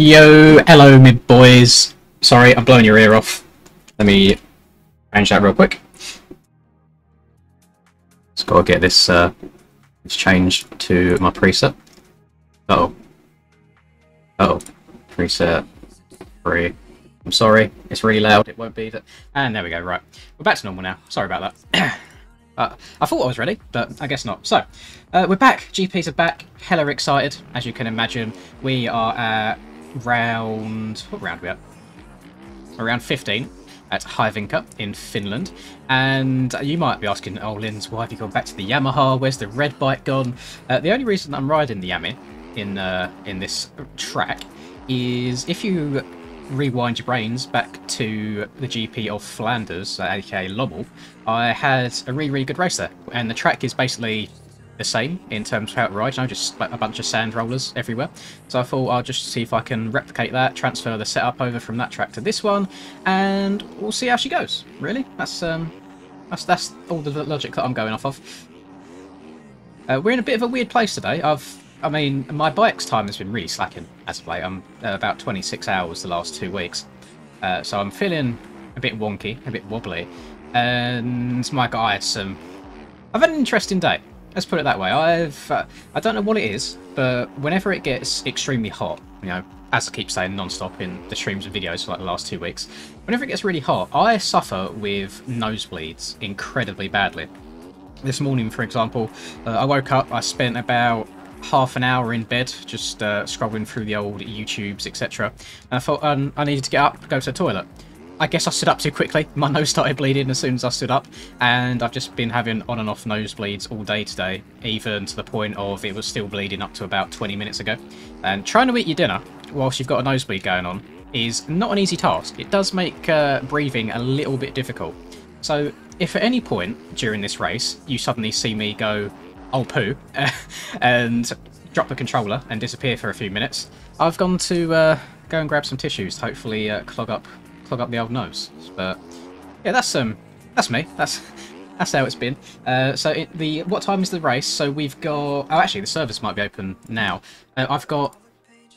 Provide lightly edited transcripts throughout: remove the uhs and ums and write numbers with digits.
Yo, hello, mid boys. Sorry, I'm blowing your ear off. Let me change that real quick. Just gotta get this this changed to my preset. Preset 3. I'm sorry, it's really loud. It won't be that. And there we go. Right, we're back to normal now. Sorry about that. I thought I was ready, but I guess not. So, we're back. GPs are back. Hella excited, as you can imagine. We are at round... What round are we at? Around 15 at HYVINKAA in Finland. And you might be asking, oh, Linz, why have you gone back to the Yamaha? Where's the red bike gone? The only reason I'm riding the Yami in this track is if you rewind your brains back to the GP of Flanders, aka Lommel, I had a really good race there, and the track is basically the same in terms of how it rides, you know, just like a bunch of sand rollers everywhere. So I thought I'll just see if I can replicate that, transfer the setup over from that track to this one, and we'll see how she goes. Really, that's all the logic that I'm going off of. We're in a bit of a weird place today. I mean, my bike's time has been really slacking as of late. I'm about 26 hours the last 2 weeks. So I'm feeling a bit wonky, a bit wobbly. And my guy had I've had an interesting day. Let's put it that way. I don't know what it is, but whenever it gets extremely hot, you know, as I keep saying non-stop in the streams and videos for like the last 2 weeks, whenever it gets really hot, I suffer with nosebleeds incredibly badly. This morning, for example, I woke up, I spent about half an hour in bed, just scrolling through the old YouTubes, etc. And I thought I needed to get up, go to the toilet. I guess I stood up too quickly. My nose started bleeding as soon as I stood up, and I've just been having on and off nosebleeds all day today, even to the point of it was still bleeding up to about 20 minutes ago. And trying to eat your dinner whilst you've got a nosebleed going on is not an easy task. It does make breathing a little bit difficult. So if at any point during this race you suddenly see me go, oh poo, and drop the controller and disappear for a few minutes, I've gone to go and grab some tissues to hopefully clog up the old nose. But yeah, that's me. That's how it's been. So what time is the race? So we've got... Oh, actually, the service might be open now. I've got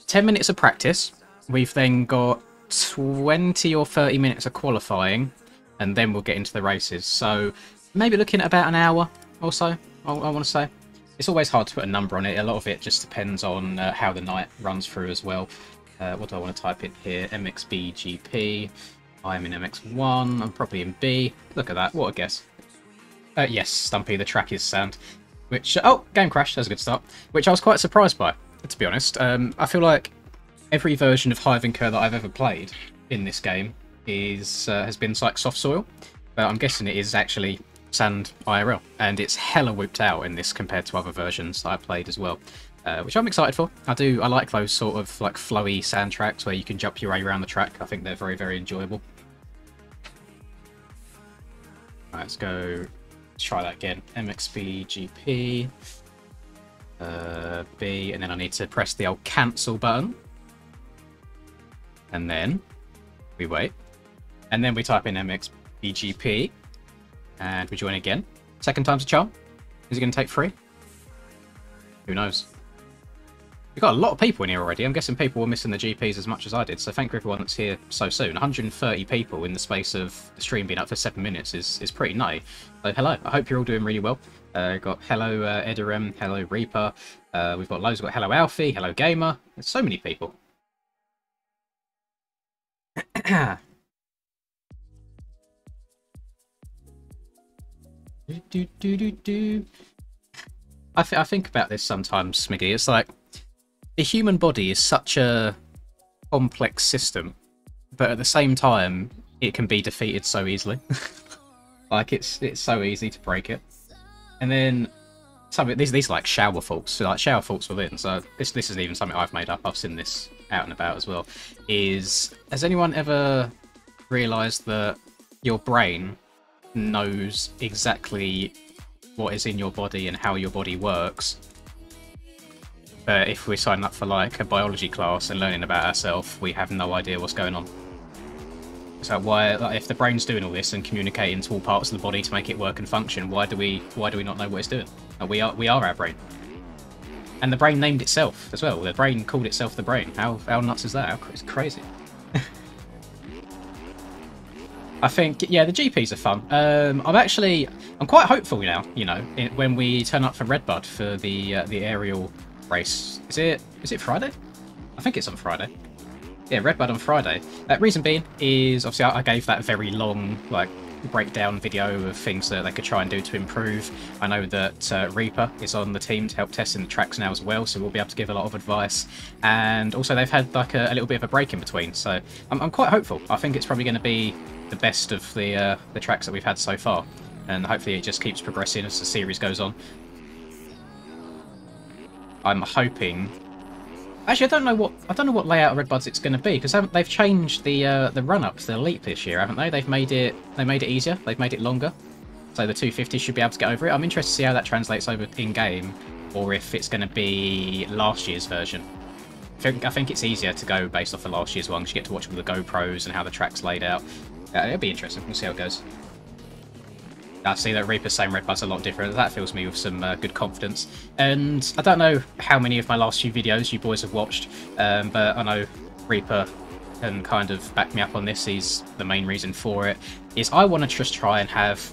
10 minutes of practice. We've then got 20 or 30 minutes of qualifying, and then we'll get into the races. So maybe looking at about an hour or so, I want to say. It's always hard to put a number on it. A lot of it just depends on how the night runs through as well. What do I want to type in here? MXBGP. I'm in MX1. I'm probably in B. Look at that. What a guess. Yes, Stumpy, the track is sand. Which... Oh, game crash. That's a good start. Which I was quite surprised by, to be honest. I feel like every version of HYVINKAA that I've ever played in this game has been like soft soil. But I'm guessing it is actually sand IRL. And it's hella whooped out in this compared to other versions that I played as well. Which I'm excited for. I like those sort of like flowy sand tracks where you can jump your way around the track. I think they're very enjoyable. Right, let's go. Let's try that again. MXBGP B, and then I need to press the old cancel button, and then we wait, and then we type in MXBGP, and we join again. Second time's a charm. Is it going to take 3? Who knows? We've got a lot of people in here already. I'm guessing people were missing the GPs as much as I did, so thank you everyone that's here so soon. 130 people in the space of the stream being up for 7 minutes is pretty nutty. So hello, I hope you're all doing really well. We've got hello Edarim, hello Reaper, we've got loads, we've got hello Alfie, hello Gamer. There's so many people. I think about this sometimes, Smiggy. It's like the human body is such a complex system, but at the same time, it can be defeated so easily. Like it's so easy to break it. And then these are like shower faults, so like shower faults within. So this isn't even something I've made up. I've seen this out and about as well. Has anyone ever realised that your brain knows exactly what is in your body and how your body works? But if we sign up for like a biology class and learning about ourselves, we have no idea what's going on. So why, like, if the brain's doing all this and communicating to all parts of the body to make it work and function, why do we not know what it's doing? We are our brain. And the brain named itself as well. The brain called itself the brain. How nuts is that? It's crazy. I think, yeah, the GPs are fun. I'm quite hopeful now, you know, when we turn up for Redbud for the aerial race. Is it Friday? I think it's on Friday. Yeah, Redbud on Friday. Reason being is, obviously, I gave that very long, like, breakdown video of things that they could try and do to improve. I know that Reaper is on the team to help testing the tracks now as well, so we'll be able to give a lot of advice. And also they've had like a little bit of a break in between, so I'm quite hopeful. I think it's probably going to be the best of the tracks that we've had so far, and hopefully it just keeps progressing as the series goes on. I'm hoping. Actually, I don't know what layout of Redbuds it's going to be, because they've changed the run-up to the Elite this year, haven't they? They made it easier. They've made it longer, so the 250 should be able to get over it. I'm interested to see how that translates over in game, or if it's going to be last year's version. I think it's easier to go based off the last year's one, because you get to watch all the GoPros and how the track's laid out. It'll be interesting. We'll see how it goes. I see that Reaper's saying Redbud's a lot different. That fills me with some good confidence. And I don't know how many of my last few videos you boys have watched, but I know Reaper can kind of back me up on this. He's the main reason for it. Is I want to just try and have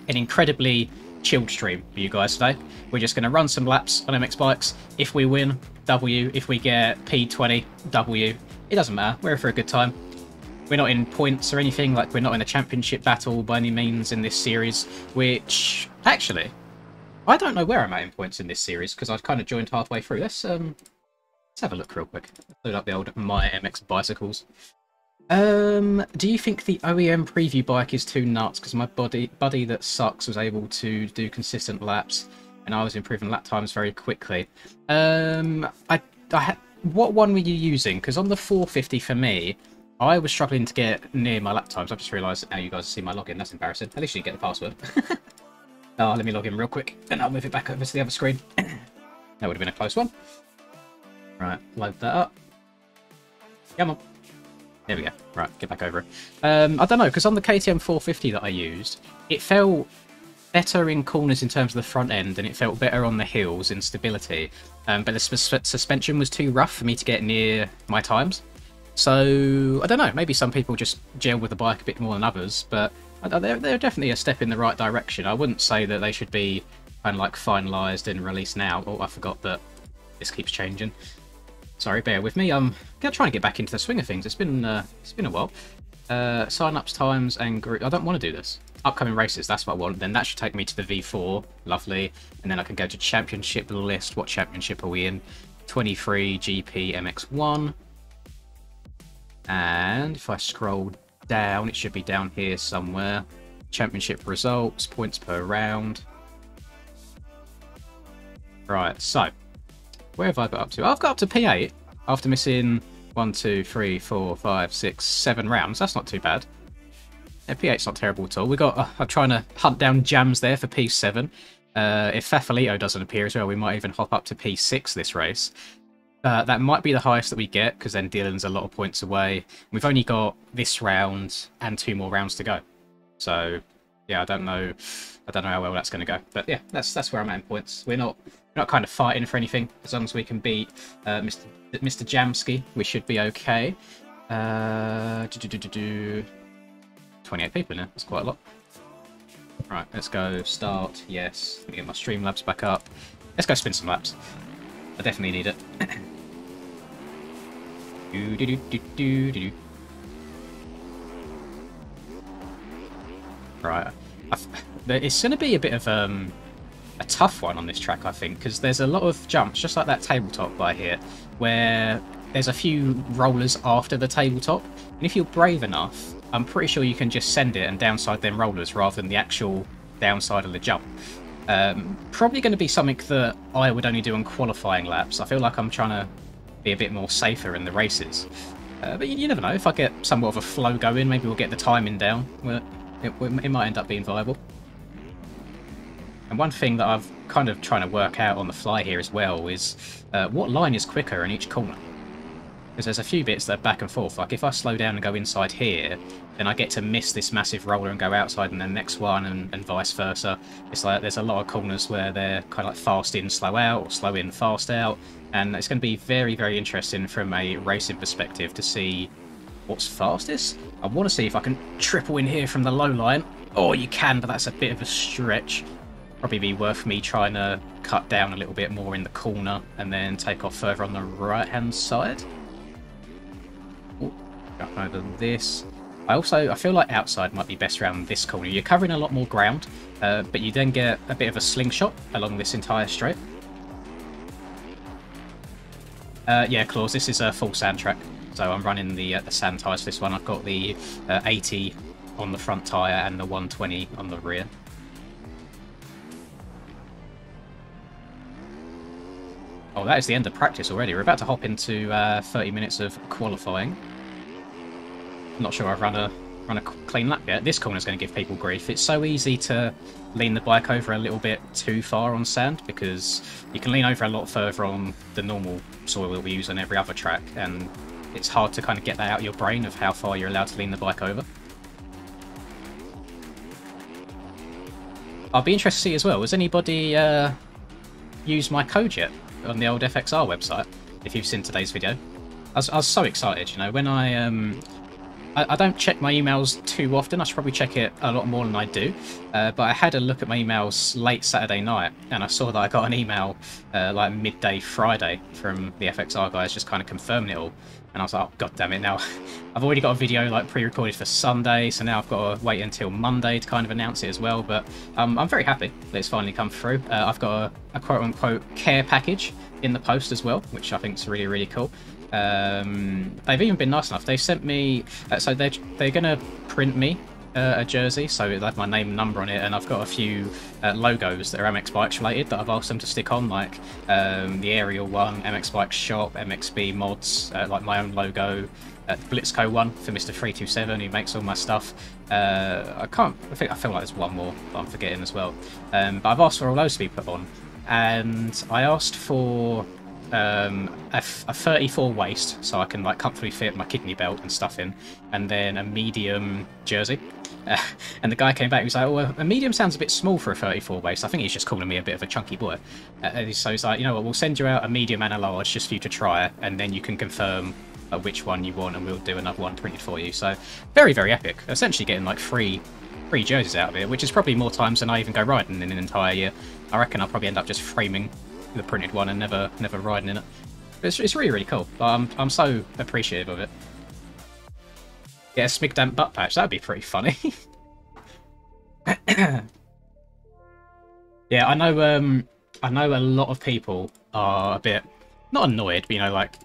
an incredibly chilled stream for you guys today. We're just going to run some laps on MX bikes. If we win, W. If we get P20, W. It doesn't matter. We're here for a good time. We're not in points or anything, like we're not in a championship battle by any means in this series, which, actually, I don't know where I'm at in points in this series, because I've kind of joined halfway through. Let's have a look real quick. Load up the old My MX bicycles. Do you think the OEM preview bike is too nuts, because my buddy that sucks was able to do consistent laps, and I was improving lap times very quickly? What one were you using? Because on the 450 for me, I was struggling to get near my lap times. I've just realised now you guys see my login. That's embarrassing. At least you get the password. Oh, let me log in real quick, and I'll move it back over to the other screen. That would have been a close one. Right, load that up. Come on. There we go. Right, get back over it. I don't know, because on the KTM 450 that I used, it felt better in corners in terms of the front end, and it felt better on the hills in stability. But the suspension was too rough for me to get near my times. So, I don't know, maybe some people just gel with the bike a bit more than others, but they're definitely a step in the right direction. I wouldn't say that they should be kind of like finalised and released now. Oh, I forgot that this keeps changing. Sorry, bear with me. I'm trying to get back into the swing of things. It's been a while. Sign-ups, times, and group. I don't want to do this. Upcoming races, that's what I want. Then that should take me to the V4. Lovely. And then I can go to championship list. What championship are we in? 23 GP MX1. And if I scroll down, it should be down here somewhere. Championship results, points per round. Right, so where have I got up to? I've got up to P8 after missing 1, 2, 3, 4, 5, 6, 7 rounds. That's not too bad. Yeah, P8's not terrible at all. We got. I'm trying to hunt down jams there for P7. If Fafalito doesn't appear as well, we might even hop up to P6 this race. That might be the highest that we get, because then Dylan's a lot of points away. We've only got this round and 2 more rounds to go. So, yeah, I don't know how well that's going to go. But yeah, that's where I'm at in points. We're not kind of fighting for anything. As long as we can beat Mr. Jamski, we should be okay. 28 people in there. That's quite a lot. Right, let's go start. Yes. Let me get my Streamlabs back up. Let's go spin some laps. I definitely need it. Right. It's going to be a bit of a tough one on this track, I think, because there's a lot of jumps, just like that tabletop by here, where there's a few rollers after the tabletop. And if you're brave enough, I'm pretty sure you can just send it and downside them rollers rather than the actual downside of the jump. Probably going to be something that I would only do on qualifying laps. I feel like I'm trying to be a bit more safer in the races. But you never know. If I get somewhat of a flow going, maybe we'll get the timing down. Well, it might end up being viable. And one thing that I've kind of trying to work out on the fly here as well is what line is quicker in each corner. Because there's a few bits that are back and forth. Like if I slow down and go inside here, then I get to miss this massive roller and go outside and the next one, and vice versa. It's like there's a lot of corners where they're kind of like fast in, slow out, or slow in, fast out. And it's going to be very, very interesting from a racing perspective to see what's fastest. I want to see if I can triple in here from the low line. Oh, you can, but that's a bit of a stretch. Probably be worth me trying to cut down a little bit more in the corner and then take off further on the right-hand side. Jump over this. I feel like outside might be best around this corner. You're covering a lot more ground, but you then get a bit of a slingshot along this entire straight. Yeah, Claus, this is a full sand track, so I'm running the sand tyres for this one. I've got the 80 on the front tyre and the 120 on the rear. Oh, that is the end of practice already. We're about to hop into 30 minutes of qualifying. Not sure I've run a clean lap yet. This corner is going to give people grief. It's so easy to lean the bike over a little bit too far on sand, because you can lean over a lot further on the normal soil that we use on every other track, and it's hard to kind of get that out of your brain of how far you're allowed to lean the bike over. I'll be interested to see as well, has anybody used my code yet on the old FXR website, if you've seen today's video? I was so excited, you know, when I don't check my emails too often. I should probably check it a lot more than I do. But I had a look at my emails late Saturday night, and I saw that I got an email like midday Friday from the FXR guys just kind of confirming it all. And I was like, oh, God damn it, now I've already got a video like pre-recorded for Sunday, so now I've got to wait until Monday to kind of announce it as well. But I'm very happy that it's finally come through. I've got a quote-unquote care package in the post as well, which I think is really, really cool. They've even been nice enough. They sent me, so they're going to print me a jersey, so it'll have my name and number on it, and I've got a few logos that are MX Bikes related that I've asked them to stick on, like the Aerial one, MX Bikes Shop, MXB Mods, like my own logo, the Blitzco one for Mr. 327 who makes all my stuff. I feel like there's one more that I'm forgetting as well. But I've asked for all those to be put on, and I asked for a 34 waist, so I can like comfortably fit my kidney belt and stuff in, and then a medium jersey. And the guy came back, he was like, oh, a medium sounds a bit small for a 34 waist. I think he's just calling me a bit of a chunky boy. So he's like, you know what, we'll send you out a medium and a large just for you to try it, and then you can confirm which one you want, and we'll do another one printed for you. So very, very epic. Essentially getting like free jerseys out of it, which is probably more times than I even go riding in an entire year. I reckon I'll probably end up just framing the printed one and never riding in it. But it's really, really cool. I'm so appreciative of it. Get a Smig Damp butt patch, that'd be pretty funny. Yeah, I know a lot of people are a bit, not annoyed, but you know, like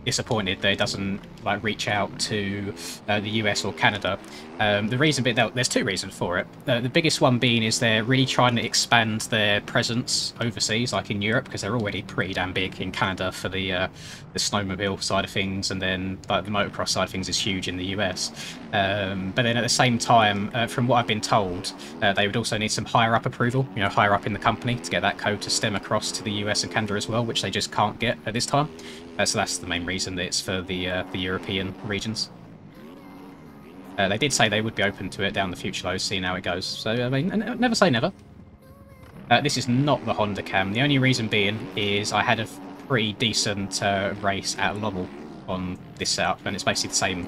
disappointed that it doesn't like reach out to the US or Canada. The reason being, there's two reasons for it. The biggest one being is they're really trying to expand their presence overseas, like in Europe, because they're already pretty damn big in Canada for the snowmobile side of things, and then like the motocross side of things is huge in the US. But then at the same time, from what I've been told, they would also need some higher up approval, you know, higher up in the company, to get that code to stem across to the US and Canada as well, which they just can't get at this time. So that's the main reason that it's for the European regions. They did say they would be open to it down the future, though, seeing how it goes. So, I mean, never say never. This is not the Honda cam. The only reason being is I had a pretty decent race at Lovell on this setup, and it's basically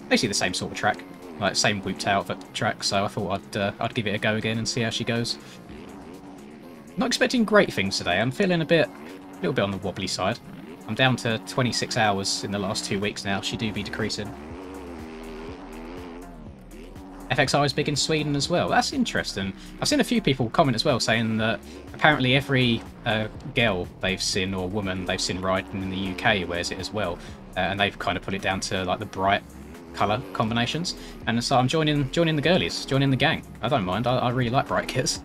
the same sort of track, like same whooped out track. So I thought I'd give it a go again and see how she goes. Not expecting great things today. I'm feeling a little bit on the wobbly side. I'm down to 26 hours in the last 2 weeks now. She do be decreasing. FXR is big in Sweden as well. That's interesting. I've seen a few people comment as well saying that apparently every girl they've seen or woman they've seen riding in the UK wears it as well, and they've kind of put it down to like the bright colour combinations. And so I'm joining the girlies, joining the gang. I don't mind. I really like bright kits.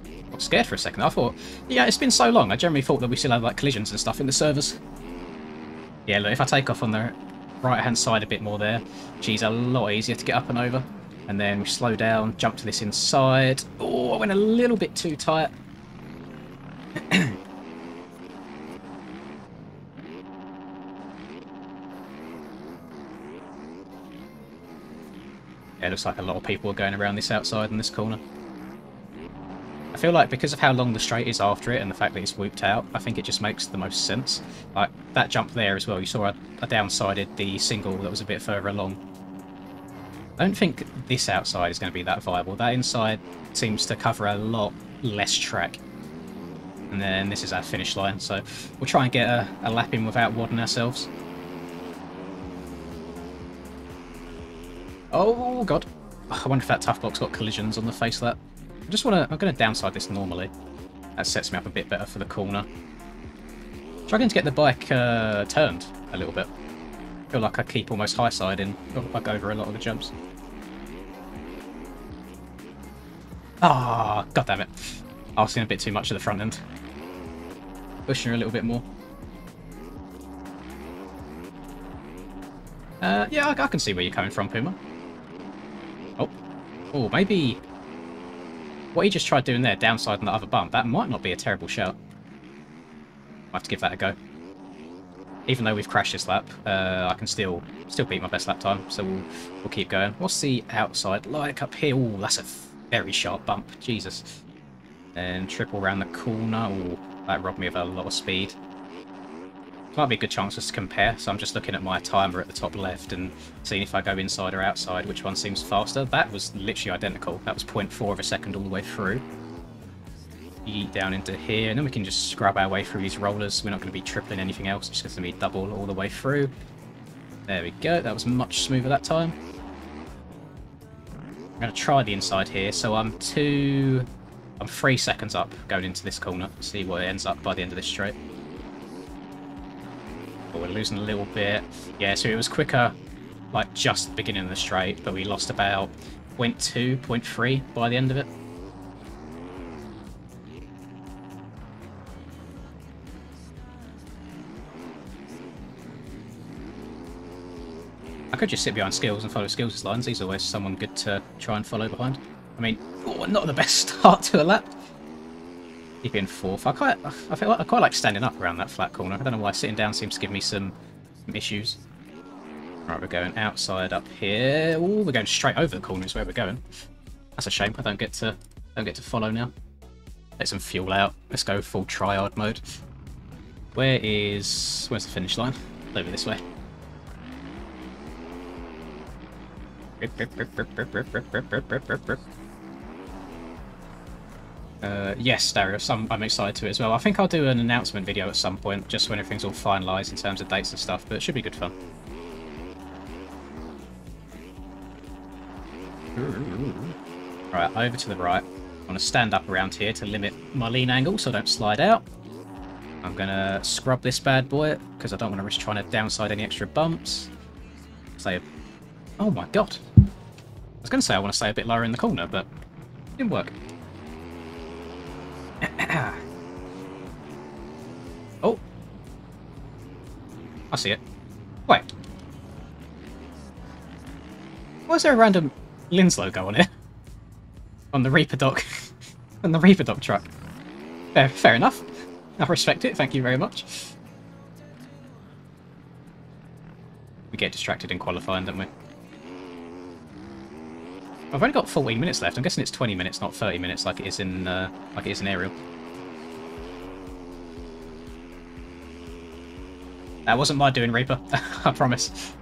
I got scared for a second. I thought, yeah, it's been so long. I generally thought that we still had like collisions and stuff in the servers. Yeah, look, if I take off on the right hand side a bit more there, she's a lot easier to get up and over. And then we slow down, jump to this inside. Oh, I went a little bit too tight. Yeah, it looks like a lot of people are going around this outside in this corner. I feel like because of how long the straight is after it and the fact that it's whooped out, I think it just makes the most sense. Like, that jump there as well, you saw I downsided the single that was a bit further along. I don't think this outside is going to be that viable. That inside seems to cover a lot less track. And then this is our finish line, so we'll try and get a lap in without wadding ourselves. Oh god. I wonder if that tough block's got collisions on the face of that. I'm going to downside this normally. That sets me up a bit better for the corner. Struggling to get the bike turned a little bit. I feel like I keep almost high siding like over a lot of the jumps. Ah, god damn it. I was seeing a bit too much of the front end. Pushing her a little bit more. Yeah, I can see where you're coming from, Puma. Oh, maybe what he just tried doing there, downsiding that other bump, that might not be a terrible shout. I'll have to give that a go. Even though we've crashed this lap, I can still beat my best lap time, so we'll keep going. What's the outside like up here? Oh, that's a very sharp bump. Jesus. And triple around the corner. Oh, that robbed me of a lot of speed. Might be a good chance just to compare, so I'm just looking at my timer at the top left and seeing if I go inside or outside, which one seems faster. That was literally identical. That was 0.4 of a second all the way through. Eat down into here, and then we can just scrub our way through these rollers. We're not going to be tripling anything else, it's just going to be double all the way through. There we go, that was much smoother that time. I'm going to try the inside here, so I'm 3 seconds up going into this corner. See what it ends up by the end of this straight. But we're losing a little bit. Yeah, so it was quicker, like just beginning of the straight, but we lost about 0.2, 0.3 by the end of it. I could just sit behind Skills and follow Skills' lines. He's always someone good to try and follow behind. I mean, not the best start to a lap. Keeping fourth. I feel like I quite like standing up around that flat corner. I don't know why sitting down seems to give me some issues. Right, we're going outside up here. Oh, we're going straight over the corner is where we're going. That's a shame. I don't get to follow now. Let some fuel out. Let's go full triad mode. Where's the finish line? Over this way. Yes, Darius, I'm excited to it as well. I think I'll do an announcement video at some point, just when everything's all finalised in terms of dates and stuff, but it should be good fun. Right, over to the right. I want to stand up around here to limit my lean angle so I don't slide out. I'm going to scrub this bad boy, because I don't want to risk trying to downside any extra bumps. Say, oh my god. I was going to say I want to stay a bit lower in the corner, but it didn't work. Oh, I see it. Wait, why is there a random Linz logo on it? On the Reaper dock, on the Reaper dock truck. Fair enough. I respect it. Thank you very much. We get distracted in qualifying, don't we? I've only got 14 minutes left. I'm guessing it's 20 minutes, not 30 minutes, like it is in Aerial. That wasn't my doing, Reaper. I promise.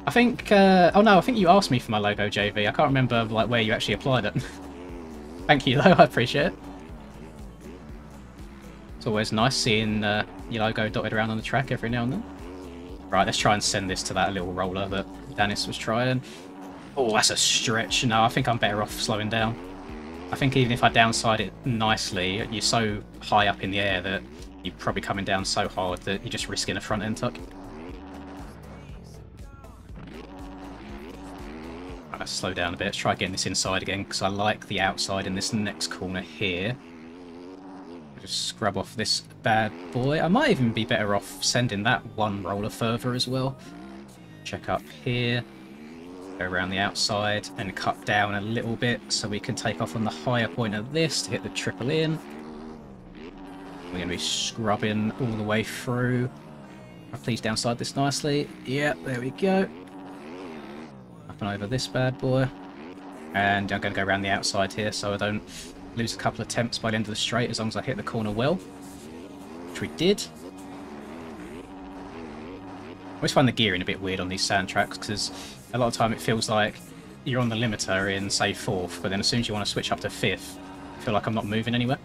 I think. Oh no, I think you asked me for my logo, JV. I can't remember like where you actually applied it. Thank you, though. I appreciate it. It's always nice seeing your logo dotted around on the track every now and then. Right, let's try and send this to that little roller that Dennis was trying. Oh, that's a stretch. No, I think I'm better off slowing down. I think even if I downside it nicely, you're so high up in the air that you're probably coming down so hard that you're just risking a front end tuck. Right, let's slow down a bit. Let's try getting this inside again, because I like the outside in this next corner here. Just scrub off this bad boy. I might even be better off sending that one roller further as well. Check up here. Go around the outside and cut down a little bit so we can take off on the higher point of this to hit the triple in. We're going to be scrubbing all the way through. Please downside this nicely. Yeah, there we go. Up and over this bad boy. And I'm going to go around the outside here so I don't lose a couple of attempts by the end of the straight, as long as I hit the corner well. Which we did. I always find the gearing a bit weird on these sand tracks, because a lot of the time it feels like you're on the limiter in, say, 4th, but then as soon as you want to switch up to 5th, I feel like I'm not moving anywhere.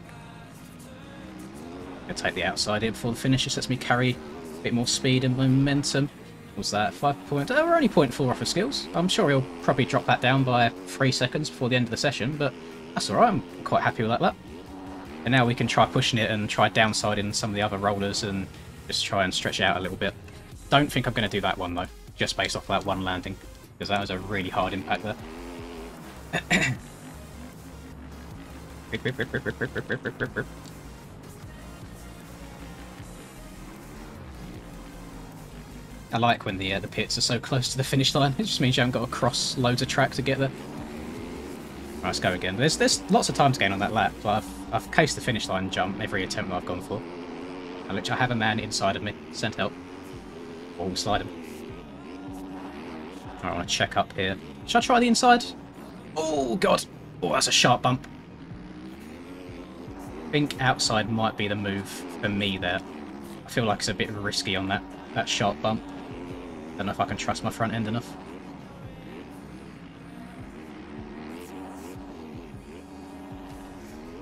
I'm going to take the outside here before the finish. Just lets me carry a bit more speed and momentum. What was that? 5 point... Oh, we're only 0.4 off of skills. I'm sure he'll probably drop that down by 3 seconds before the end of the session, but that's alright. I'm quite happy with that lap. And now we can try pushing it and try downsiding some of the other rollers and just try and stretch it out a little bit. Don't think I'm going to do that one, though, just based off that one landing, because that was a really hard impact there. I like when the pits are so close to the finish line. It just means you haven't got to cross loads of track to get there. Right, let's go again. There's lots of time to gain on that lap, but I've cased the finish line jump every attempt that I've gone for. Which I have a man inside of me. Send help. Oh, slide him. Alright, I want to check up here. Should I try the inside? Oh, God. Oh, that's a sharp bump. I think outside might be the move for me there. I feel like it's a bit risky on that sharp bump. Don't know if I can trust my front end enough.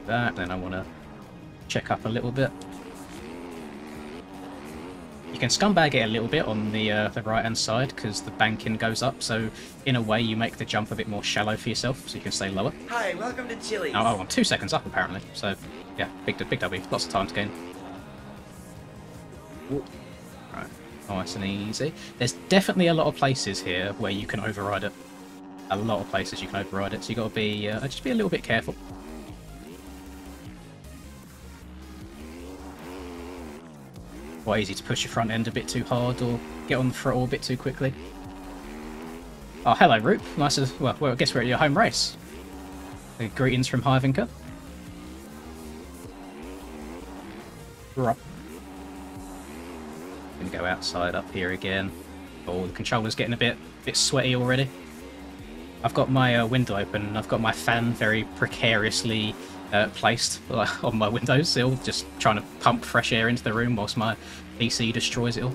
That, then I want to check up a little bit. You can scumbag it a little bit on the right-hand side because the banking goes up, so in a way you make the jump a bit more shallow for yourself, so you can stay lower. Hi, welcome to Chili's. Oh, I'm 2 seconds up apparently, so yeah, big W. Lots of time to gain. Right, nice and easy. There's definitely a lot of places here where you can override it. A lot of places you can override it, so you got to be just be a little bit careful. Quite easy to push your front end a bit too hard or get on the throttle a bit too quickly. Oh, hello, Roop. Nice as well. I guess we're at your home race. Greetings from HYVINKAA. Right. Gonna go outside up here again. Oh, the controller's getting a bit sweaty already. I've got my window open and I've got my fan very precariously placed on my windowsill, just trying to pump fresh air into the room whilst my PC destroys it all.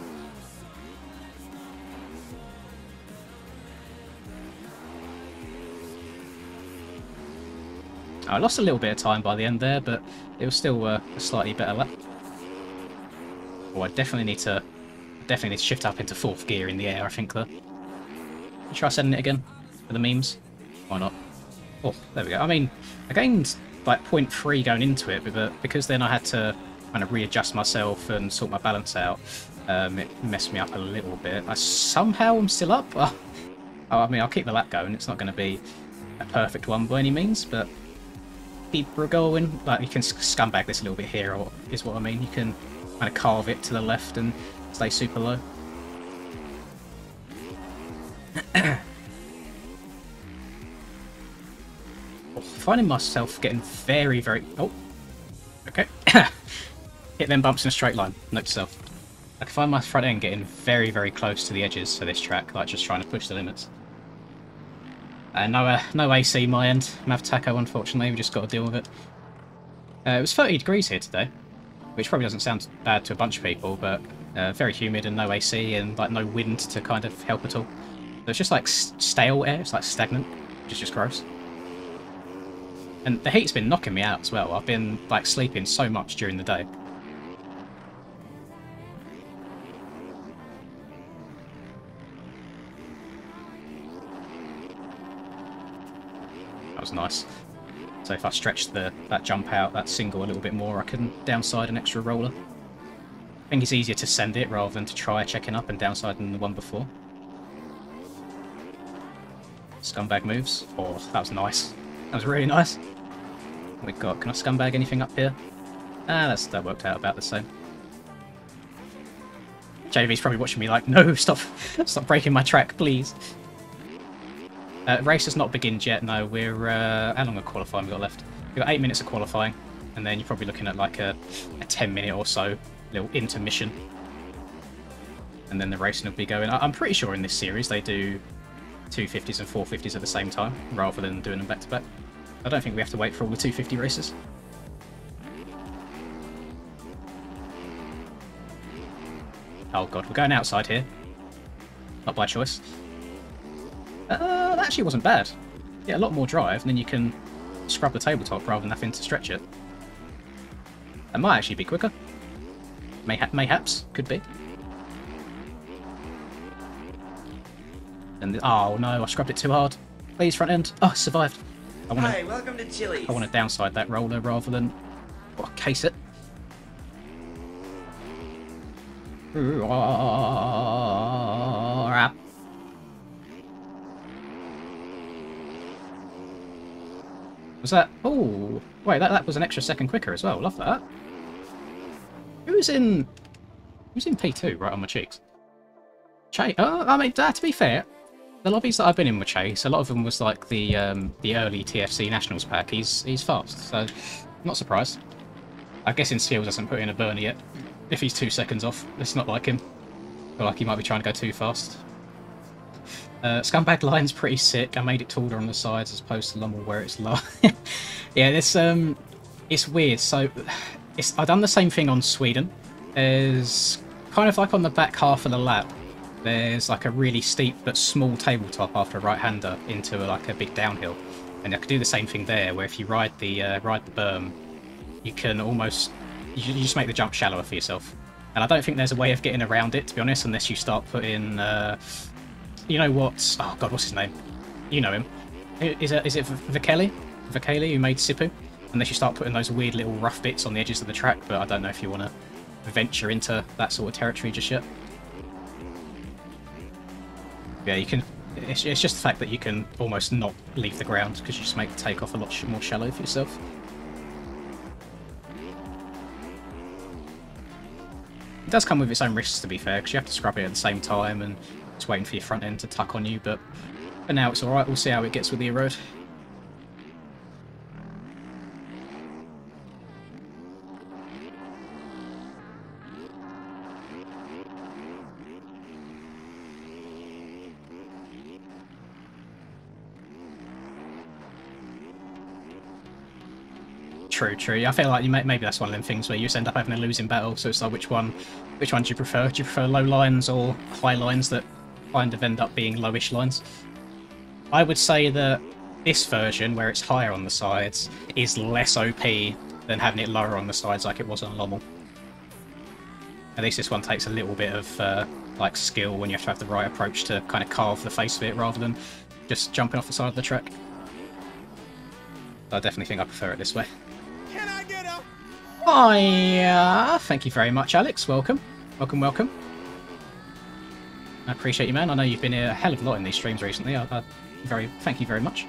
I lost a little bit of time by the end there, but it was still a slightly better lap. Oh, I definitely need to shift up into 4th gear in the air, I think, though. Try sending it again for the memes. Why not? Oh, there we go. I mean, I gained like 0.3 going into it, but because then I had to kind of readjust myself and sort my balance out, it messed me up a little bit. I somehow am still up. Oh, I mean, I'll keep the lap going. It's not going to be a perfect one by any means, but keep going. Like, you can scumbag this a little bit here, or is what I mean. You can kind of carve it to the left and stay super low. Finding myself getting very... Oh, okay. Hit them bumps in a straight line. Note to self. I can find my front end getting very close to the edges of this track, like just trying to push the limits. No AC my end. Mav Taco, unfortunately, we just got to deal with it. It was 30 degrees here today, which probably doesn't sound bad to a bunch of people, but very humid and no AC and like no wind to kind of help at all. So it's just like stale air. It's like stagnant, which is just gross. And the heat's been knocking me out as well. I've been like sleeping so much during the day. That was nice. So if I stretch that jump out, that single a little bit more, I can downside an extra roller. I think it's easier to send it rather than to try checking up and downsiding the one before. Scumbag moves. Oh, that was nice. That was really nice. We got. Can I scumbag anything up here? Ah, that worked out about the same. JV's probably watching me like, no, stop breaking my track, please. Race has not begun yet. No, we're how long of qualifying we got left? We've got 8 minutes of qualifying, and then you're probably looking at like a 10-minute or so little intermission, and then the racing will be going. I'm pretty sure in this series they do 250s and 450s at the same time, rather than doing them back to back. I don't think we have to wait for all the 250 races. Oh god, we're going outside here. Not by choice. That actually wasn't bad. Yeah, a lot more drive, and then you can scrub the tabletop rather than having to stretch it. That might actually be quicker. Mayhaps, could be. And oh no, I scrubbed it too hard. Please, front end. Oh, I survived. Hi, welcome to Chili's. I want to downside that roller rather than case it. Was that? Oh, wait, that was an extra second quicker as well. Love that. Who's in P2 right on my cheeks? Chase. Oh, I mean, to be fair, the lobbies that I've been in with Chase, a lot of them was like the early TFC Nationals pack. He's fast, so I'm not surprised. I guess in Seals hasn't put in a burner yet. If he's 2 seconds off, it's not like him. I feel like he might be trying to go too fast. Scumbag line's pretty sick. I made it taller on the sides as opposed to Lummel where it's low. Yeah, this it's weird. So I've done the same thing on Sweden. There's kind of like on the back half of the lap, there's like a really steep but small tabletop after a right-hander into like a big downhill, and I could do the same thing there, where if you ride the berm, you can almost you just make the jump shallower for yourself. And I don't think there's a way of getting around it, to be honest, unless you start putting you know what? Oh god, what's his name? You know him. Is it Vikeli? Vikeli, who made Sipu? Unless you start putting those weird little rough bits on the edges of the track, but I don't know if you want to venture into that sort of territory just yet. Yeah, you can. It's just the fact that you can almost not leave the ground because you just make the takeoff a lot more shallow for yourself. It does come with its own risks, to be fair, because you have to scrub it at the same time and it's waiting for your front end to tuck on you. But for now, it's all right. We'll see how it gets with the road. True. I feel like maybe that's one of them things where you just end up having a losing battle. So it's like, which one do you prefer? Do you prefer low lines or high lines that kind of end up being lowish lines? I would say that this version, where it's higher on the sides, is less OP than having it lower on the sides like it was on Lommel. At least this one takes a little bit of like skill when you have to have the right approach to kind of carve the face of it rather than just jumping off the side of the track. I definitely think I prefer it this way. Oh yeah, thank you very much, Alex. Welcome. I appreciate you, man. I know you've been here a hell of a lot in these streams recently. Thank you very much.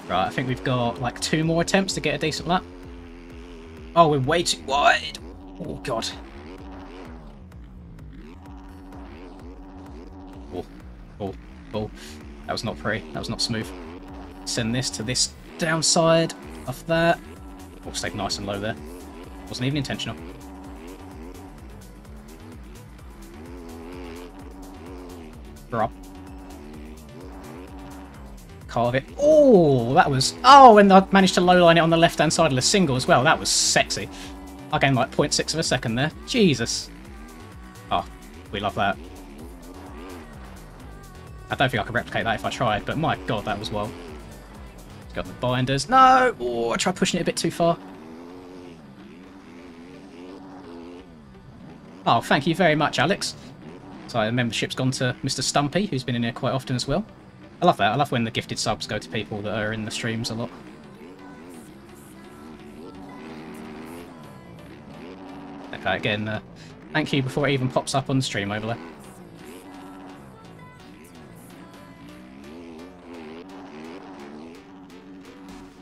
Right, I think we've got like 2 more attempts to get a decent lap. Oh, we're way too wide. Oh god. Oh. That was not pretty. That was not smooth. Send this to this downside of that. Oh, stayed nice and low there. Wasn't even intentional. Drop. Carve it. Oh, that was... Oh, and I managed to low-line it on the left-hand side of the single as well. That was sexy. I gained like 0.6 of a second there. Jesus. Oh, we love that. I don't think I could replicate that if I tried, but my god, that was wild. Got the binders. No! Oh, I tried pushing it a bit too far. Oh, thank you very much, Alex. So the membership's gone to Mr. Stumpy, who's been in here quite often as well. I love that. I love when the gifted subs go to people that are in the streams a lot. Okay, again, thank you before it even pops up on the stream over there.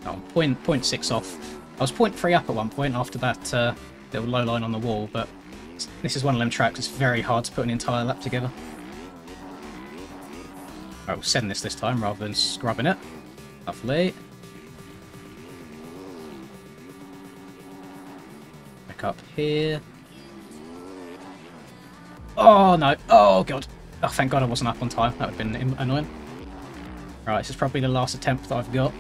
Oh, 0.6 off. I was 0.3 up at one point after that little low line on the wall, but this is one of them tracks. It's very hard to put an entire lap together. Alright, we'll send this time rather than scrubbing it. Lovely. back up here. Oh no! Oh god! Oh, thank God I wasn't up on time. That would have been annoying. Right, this is probably the last attempt that I've got.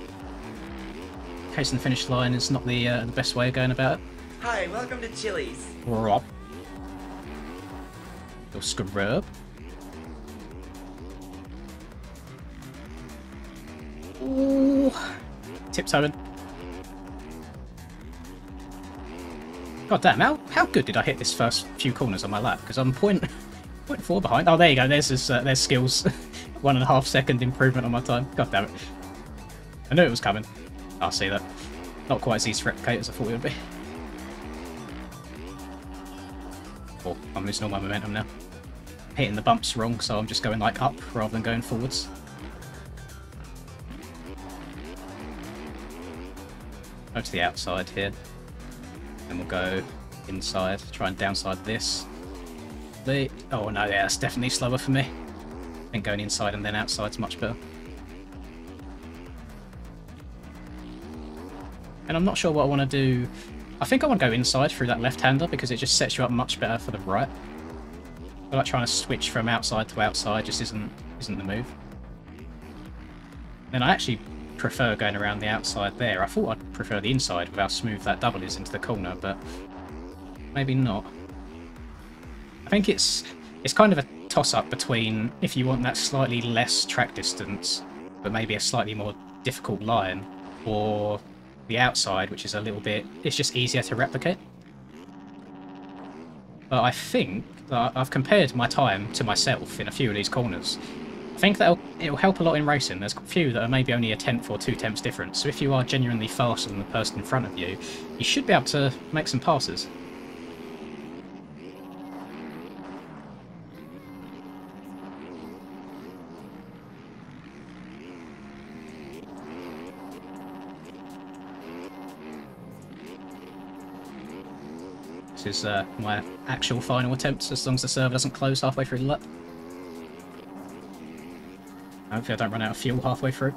Chasing the finish line is not the best way of going about it. Hi, welcome to Chili's. Rob. Your scrub. Ooh. Tiptoeing. God damn, how good did I hit this first few corners on my lap? Because I'm 0.4 behind. Oh, there you go. There's skills. 1.5 second improvement on my time. God damn it. I knew it was coming. I'll see that. Not quite as easy to replicate as I thought it would be. Oh, I'm losing all my momentum now. Hitting the bumps wrong, so I'm just going like up rather than going forwards. Go to the outside here. Then we'll go inside, try and downside this. Oh no, yeah, that's definitely slower for me. I think going inside and then outside's much better. And I'm not sure what I want to do. I think I want to go inside through that left-hander because it just sets you up much better for the right. I like trying to switch from outside to outside just isn't the move. Then I actually prefer going around the outside there. I thought I'd prefer the inside with how smooth that double is into the corner, but maybe not. I think it's kind of a toss-up between if you want that slightly less track distance, but maybe a slightly more difficult line, or the outside, which is a little bit... it's just easier to replicate. But I think that I've compared my time to myself in a few of these corners. I think that it'll help a lot in racing. There's a few that are maybe only a tenth or 2 tenths difference, so if you are genuinely faster than the person in front of you, you should be able to make some passes. This is my actual final attempt, as long as the server doesn't close halfway through the lap. Hopefully I don't run out of fuel halfway through.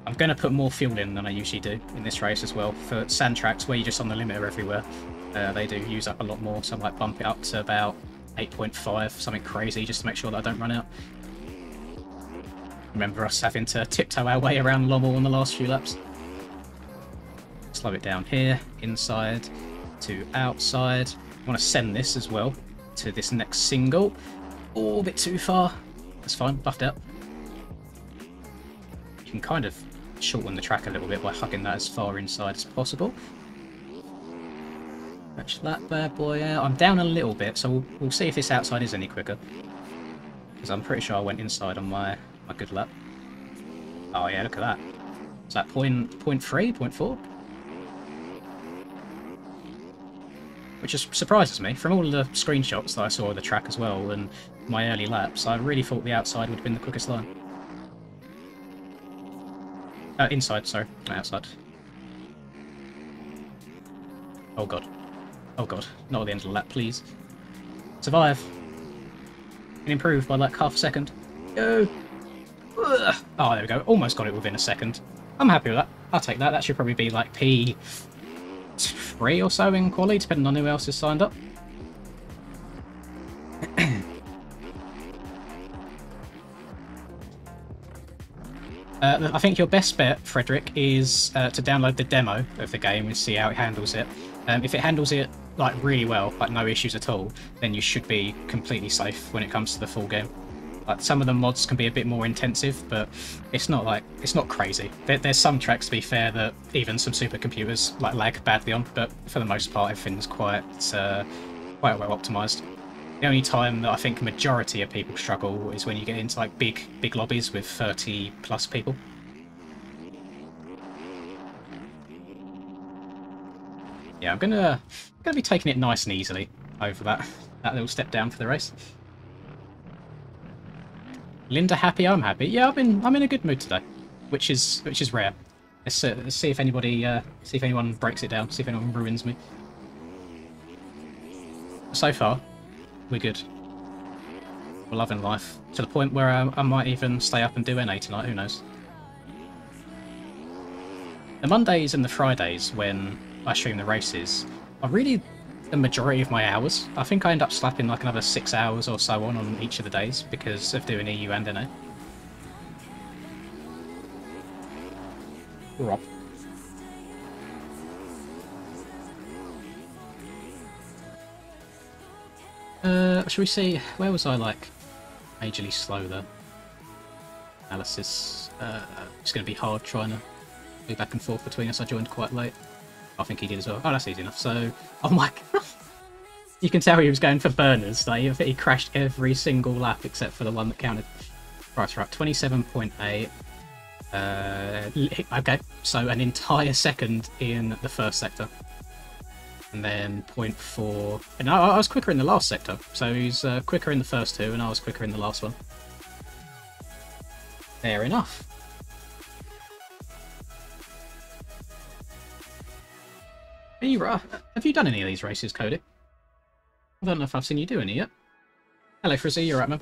I'm going to put more fuel in than I usually do in this race as well. For sand tracks, where you're just on the limiter everywhere, they do use up a lot more, so I might bump it up to about 8.5, something crazy, just to make sure that I don't run out. Remember us having to tiptoe our way around Lommel on the last few laps. Slow it down here, inside to outside. I want to send this as well to this next single. Oh, a bit too far. That's fine, buffed out. You can kind of shorten the track a little bit by hugging that as far inside as possible. Catch that bad boy out. I'm down a little bit, so we'll see if this outside is any quicker. Because I'm pretty sure I went inside on my good lap. Oh yeah, look at that. Is that 0.3, 0.4? Which just surprises me. From all the screenshots that I saw of the track as well, and my early laps, I really thought the outside would have been the quickest line. Inside, sorry, not outside. Oh god. Oh god. Not at the end of the lap, please. Survive. And improve by like half a second. Go! Ugh. Oh, there we go. Almost got it within a second. I'm happy with that. I'll take that. That should probably be like P3 or so in quali, depending on who else is signed up. I think your best bet, Frederick, is to download the demo of the game and see how it handles it. If it handles it like really well, like no issues at all, then you should be completely safe when it comes to the full game. Like some of the mods can be a bit more intensive, but it's not crazy. There's some tracks, to be fair, that even some supercomputers like lag badly on, but for the most part, everything's quite well optimized. The only time that I think majority of people struggle is when you get into like big lobbies with 30 plus people. Yeah, I'm gonna be taking it nice and easily over that little step down for the race. Linda happy? I'm happy. Yeah, I'm in a good mood today, which is rare. Let's see if anyone breaks it down. See if anyone ruins me. So far, we're good. We're loving life to the point where I might even stay up and do NA tonight. Who knows? The Mondays and the Fridays when I stream the races, I really the majority of my hours. I think I end up slapping like another 6 hours or so on each of the days because of doing EU and NA. Rob. Shall we see? Where was I like majorly slow there? Analysis. It's going to be hard trying to go back and forth between us. I joined quite late. I think he did as well. Oh, that's easy enough. So, oh my god. You can tell he was going for burners. Like, he crashed every single lap except for the one that counted. Right, right. 27.8. Okay, so an entire second in the first sector. And then 0.4. And I was quicker in the last sector. So he's quicker in the first two, and I was quicker in the last one. Fair enough. Have you done any of these races, Cody? I don't know if I've seen you do any yet. Hello, Frizzy, you're right, man.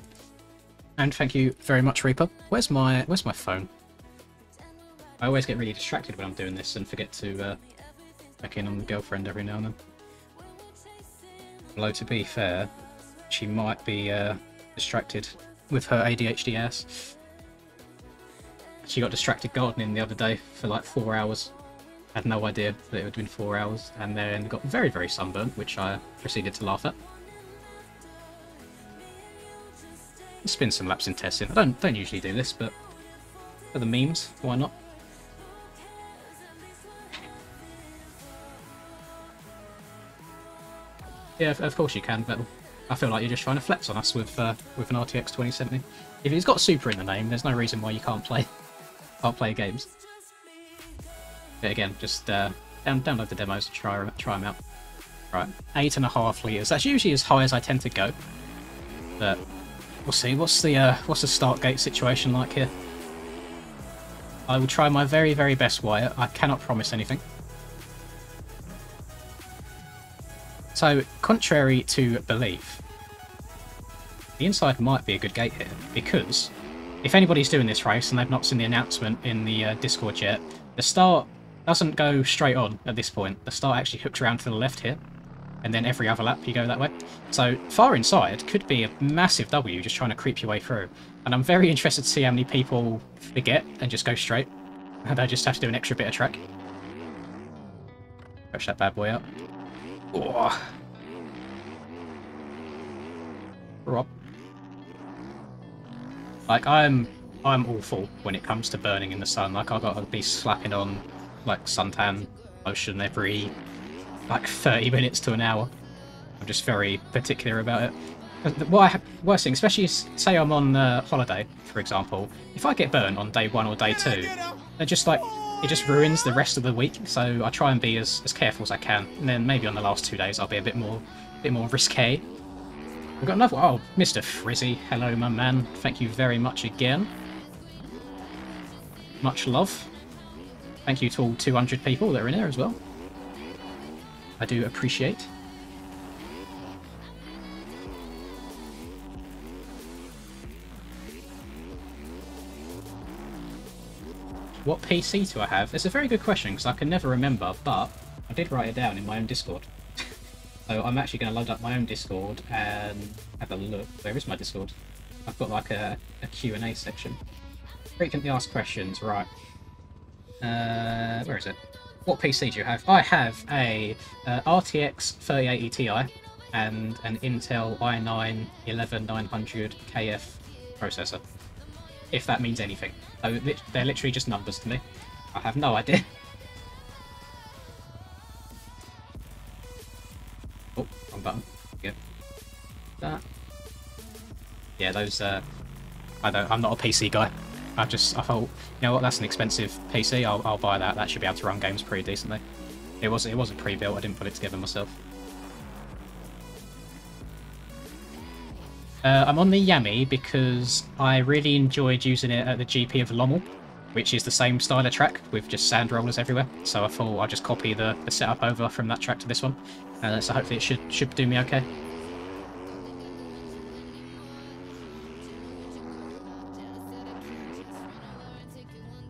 And thank you very much, Reaper. Where's my phone? I always get really distracted when I'm doing this and forget to check in on the girlfriend every now and then. Although, to be fair, she might be distracted with her ADHD ass. She got distracted gardening the other day for like 4 hours. Had no idea that it would have been 4 hours, and then got very, very sunburnt, which I proceeded to laugh at. Spin some laps in testing. I don't usually do this, but for the memes, why not? Yeah, of course you can, Vettel. I feel like you're just trying to flex on us with an RTX 2070. If it's got Super in the name, there's no reason why you can't play games. But again, just download the demos and try them out. Right, 8.5 litres. That's usually as high as I tend to go. But we'll see. What's the start gate situation like here? I will try my very, very best, Wyatt. I cannot promise anything. So, contrary to belief, the inside might be a good gate here, because if anybody's doing this race and they've not seen the announcement in the Discord yet, the start doesn't go straight on at this point. The start actually hooks around to the left here, and then every other lap you go that way. So far inside could be a massive W just trying to creep your way through. And I'm very interested to see how many people forget and just go straight, and they just have to do an extra bit of track. Push that bad boy out. Oh. Rob. Like, I'm awful when it comes to burning in the sun. Like, I've got to be slapping on like suntan lotion every like 30 minutes to an hour. I'm just very particular about it. Worst thing, especially say I'm on holiday, for example, if I get burnt on day 1 or day 2, it just ruins the rest of the week. So I try and be as careful as I can, and then maybe on the last 2 days I'll be a bit more risque. We've got another. Oh, Mr. Frizzy, hello, my man. Thank you very much again. Much love. Thank you to all 200 people that are in here as well. I do appreciate. What PC do I have? It's a very good question because I can never remember, but I did write it down in my own Discord. So I'm actually going to load up my own Discord and have a look. Where is my Discord? I've got like a Q&A section. Frequently asked questions, right. Where is it? What PC do you have? I have a RTX 3080 Ti and an Intel i9 11900 KF processor. If that means anything. So they're literally just numbers to me. I have no idea. Oh, wrong button. Good. That. Yeah, those. I'm not a PC guy. I thought, you know what, that's an expensive PC. I'll buy that. That should be able to run games pretty decently. It wasn't pre-built. I didn't put it together myself. I'm on the Yami because I really enjoyed using it at the GP of Lommel, which is the same style of track with just sand rollers everywhere. So I thought I'll just copy the setup over from that track to this one. So hopefully it should do me okay.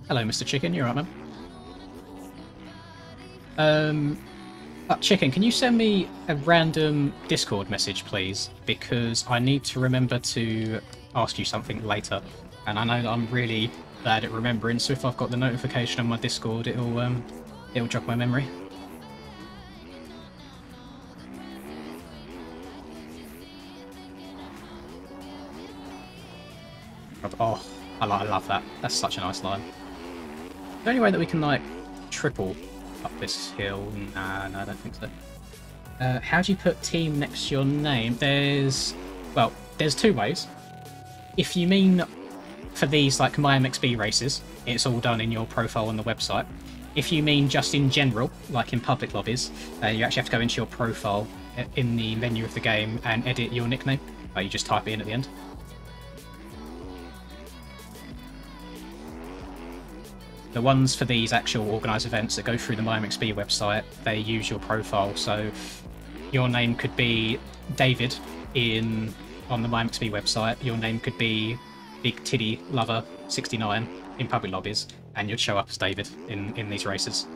Hello, Mr. Chicken. You alright, man? Chicken, can you send me a random Discord message, please? Because I need to remember to ask you something later. And I know that I'm really bad at remembering, so if I've got the notification on my Discord, it'll jog my memory. Oh, I love that. That's such a nice line. Is there any way that we can, like, triple up this hill? Nah, no, I don't think so. How do you put team next to your name? There's two ways. If you mean for these, like, MyMXB races, it's all done in your profile on the website. If you mean just in general, like in public lobbies, you actually have to go into your profile in the menu of the game and edit your nickname. You just type it in at the end. The ones for these actual organised events that go through the MyMXB website, they use your profile. So your name could be David on the MyMXB website. Your name could be Big Titty Lover 69 in public lobbies, and you'd show up as David in these races.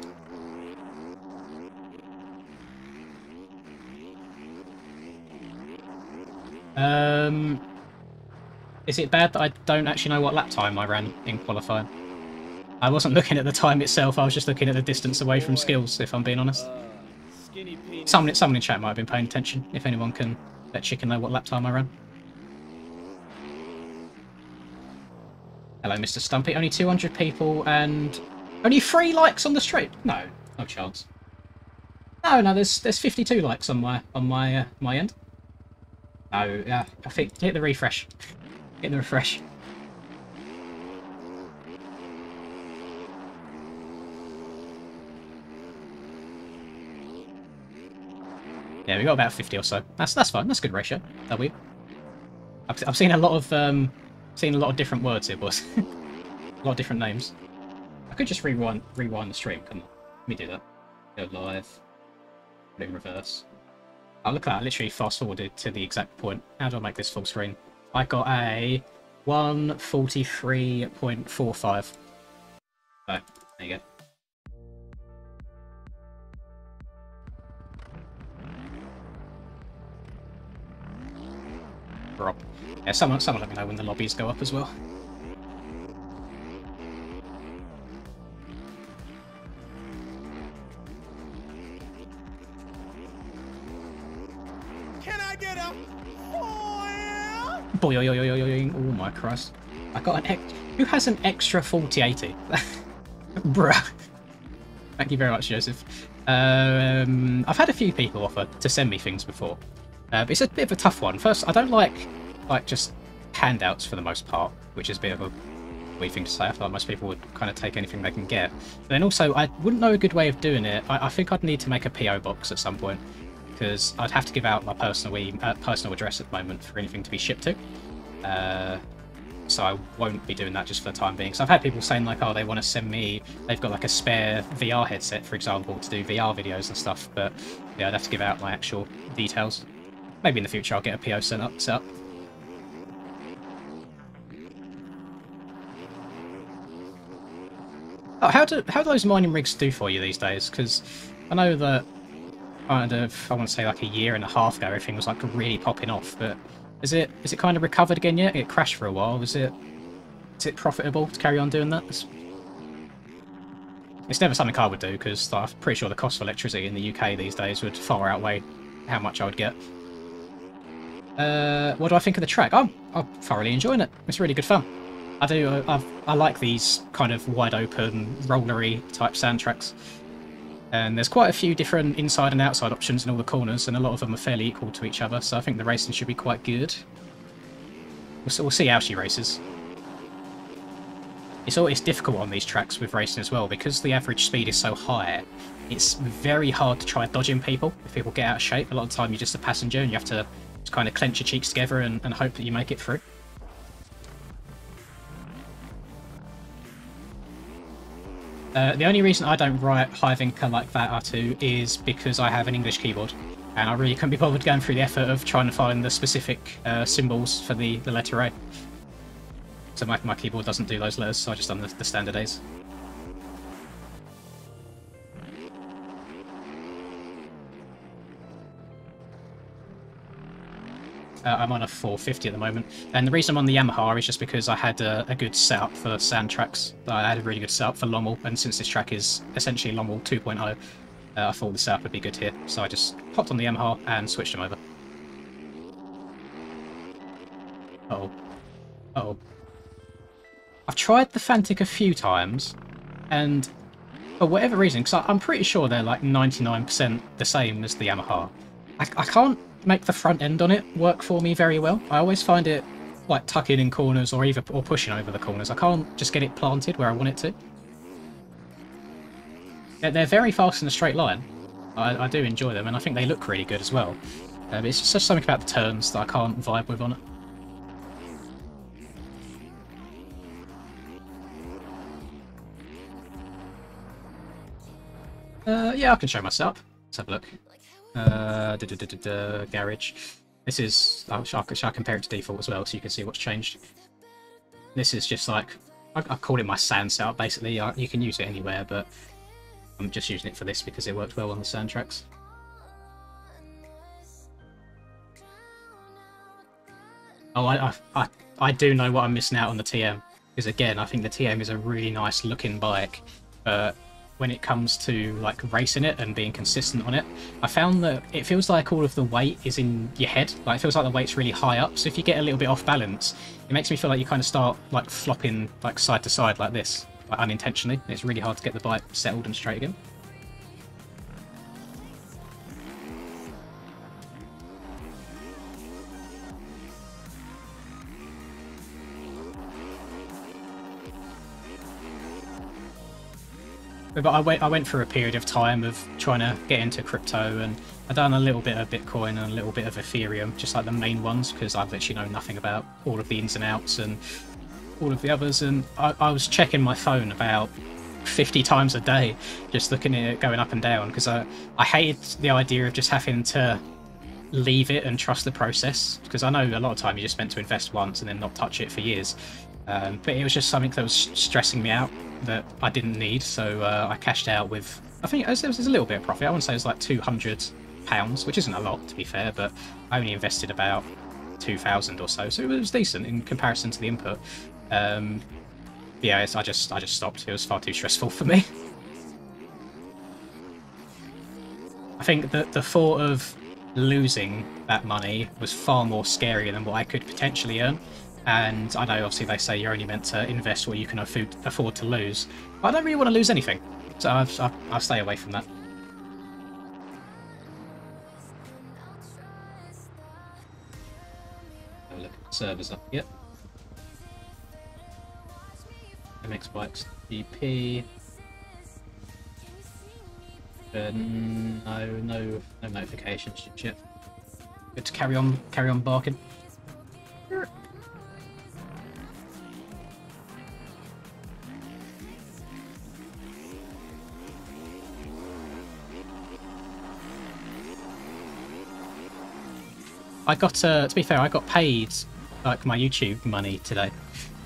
Is it bad that I don't actually know what lap time I ran in qualifying? I wasn't looking at the time itself, I was just looking at the distance away from skills, if I'm being honest. Someone in chat might have been paying attention, if anyone can let Chicken know what lap time I ran. Hello, Mr. Stumpy. Only 200 people and only 3 likes on the stream? No, no chance. No, there's 52 likes on my end. No, I think hit the refresh. Hit the refresh. Yeah, we got about 50 or so. That's fine. That's a good ratio. W. I've seen a lot of different words here, boys. A lot of different names. I could just rewind the stream. Couldn't I? Let me do that. Go live. Put it in reverse. Oh, look at that. I literally fast forwarded to the exact point. How do I make this full screen? I got a 1:43.45. So, there you go. Drop. Yeah, someone let me know when the lobbies go up as well. Can I get a boy? Oh my Christ! I got an who has an extra 4080? Bruh. Thank you very much, Joseph. I've had a few people offer to send me things before. But it's a bit of a tough one. First, I don't like just handouts for the most part, which is a bit of a weird thing to say. I feel like most people would kind of take anything they can get. But then also, I wouldn't know a good way of doing it. I think I'd need to make a PO box at some point, because I'd have to give out my personal address at the moment for anything to be shipped to. So I won't be doing that just for the time being. So I've had people saying like, oh, they want to send me, they've got like a spare VR headset, for example, to do VR videos and stuff. But yeah, I'd have to give out my actual details. Maybe in the future I'll get a PO set up. Oh, how do those mining rigs do for you these days? Because I know that kind of, I want to say like a year and a half ago, everything was like really popping off. But is it kind of recovered again yet? It crashed for a while. Is it profitable to carry on doing that? It's never something I would do, because I'm pretty sure the cost of electricity in the UK these days would far outweigh how much I would get. What do I think of the track? I'm thoroughly enjoying it. It's really good fun. I like these kind of wide open, rollery type sand tracks. And there's quite a few different inside and outside options in all the corners, and a lot of them are fairly equal to each other, so I think the racing should be quite good. We'll see how she races. It's always difficult on these tracks with racing as well, because the average speed is so high. It's very hard to try dodging people if people get out of shape. A lot of the time you're just a passenger and you have to just kind of clench your cheeks together and hope that you make it through. The only reason I don't write HYVINKAA like that, R2, is because I have an English keyboard, and I really couldn't be bothered going through the effort of trying to find the specific symbols for the letter A. So my keyboard doesn't do those letters, so I just done the standard A's. I'm on a 450 at the moment, and the reason I'm on the Yamaha is just because I had a good setup for sand tracks. I had a really good setup for Lommel, and since this track is essentially Lommel 2.0, I thought the setup would be good here, so I just hopped on the Yamaha and switched them over. Uh-oh. Uh-oh. I've tried the Fantic a few times, and for whatever reason, because I'm pretty sure they're like 99% the same as the Yamaha, I can't make the front end on it work for me very well. I always find it like tucking in corners or pushing over the corners. I can't just get it planted where I want it to. They're very fast in a straight line. I do enjoy them, and I think they look really good as well. But it's just something about the turns that I can't vibe with on it. Yeah, I can show my setup. Let's have a look. Garage. This is... shall I compare it to default as well so you can see what's changed? This is just like... I called it my sand setup, basically. You can use it anywhere, but I'm just using it for this because it worked well on the sand tracks. Oh, I do know what I'm missing out on the TM. Because again, I think the TM is a really nice looking bike, but when it comes to like racing it and being consistent on it, I found that it feels like all of the weight is in your head. Like it feels like the weight's really high up, so if you get a little bit off balance, it makes me feel like you kind of start like flopping like side to side like this, like unintentionally. It's really hard to get the bike settled and straight again. But I went through a period of time of trying to get into crypto, and I've done a little bit of Bitcoin and a little bit of Ethereum, just like the main ones, because I literally know nothing about all of the ins and outs and all of the others. And I was checking my phone about 50 times a day, just looking at it going up and down, because I hated the idea of just having to leave it and trust the process, because I know a lot of time you're just meant to invest once and then not touch it for years. But it was just something that was stressing me out that I didn't need, so I cashed out with, I think it was a little bit of profit. I wouldn't say it was like £200, which isn't a lot to be fair, but I only invested about 2,000 or so, so it was decent in comparison to the input. Yeah, I just stopped. It was far too stressful for me. I think that the thought of losing that money was far more scary than what I could potentially earn. And I know obviously they say you're only meant to invest what you can afford to lose, but I don't really want to lose anything, so I'll stay away from that. Have a look at the servers up here. MXBGP. No notifications just yet. Good to carry on barking. I got, to be fair, I got paid like my YouTube money today.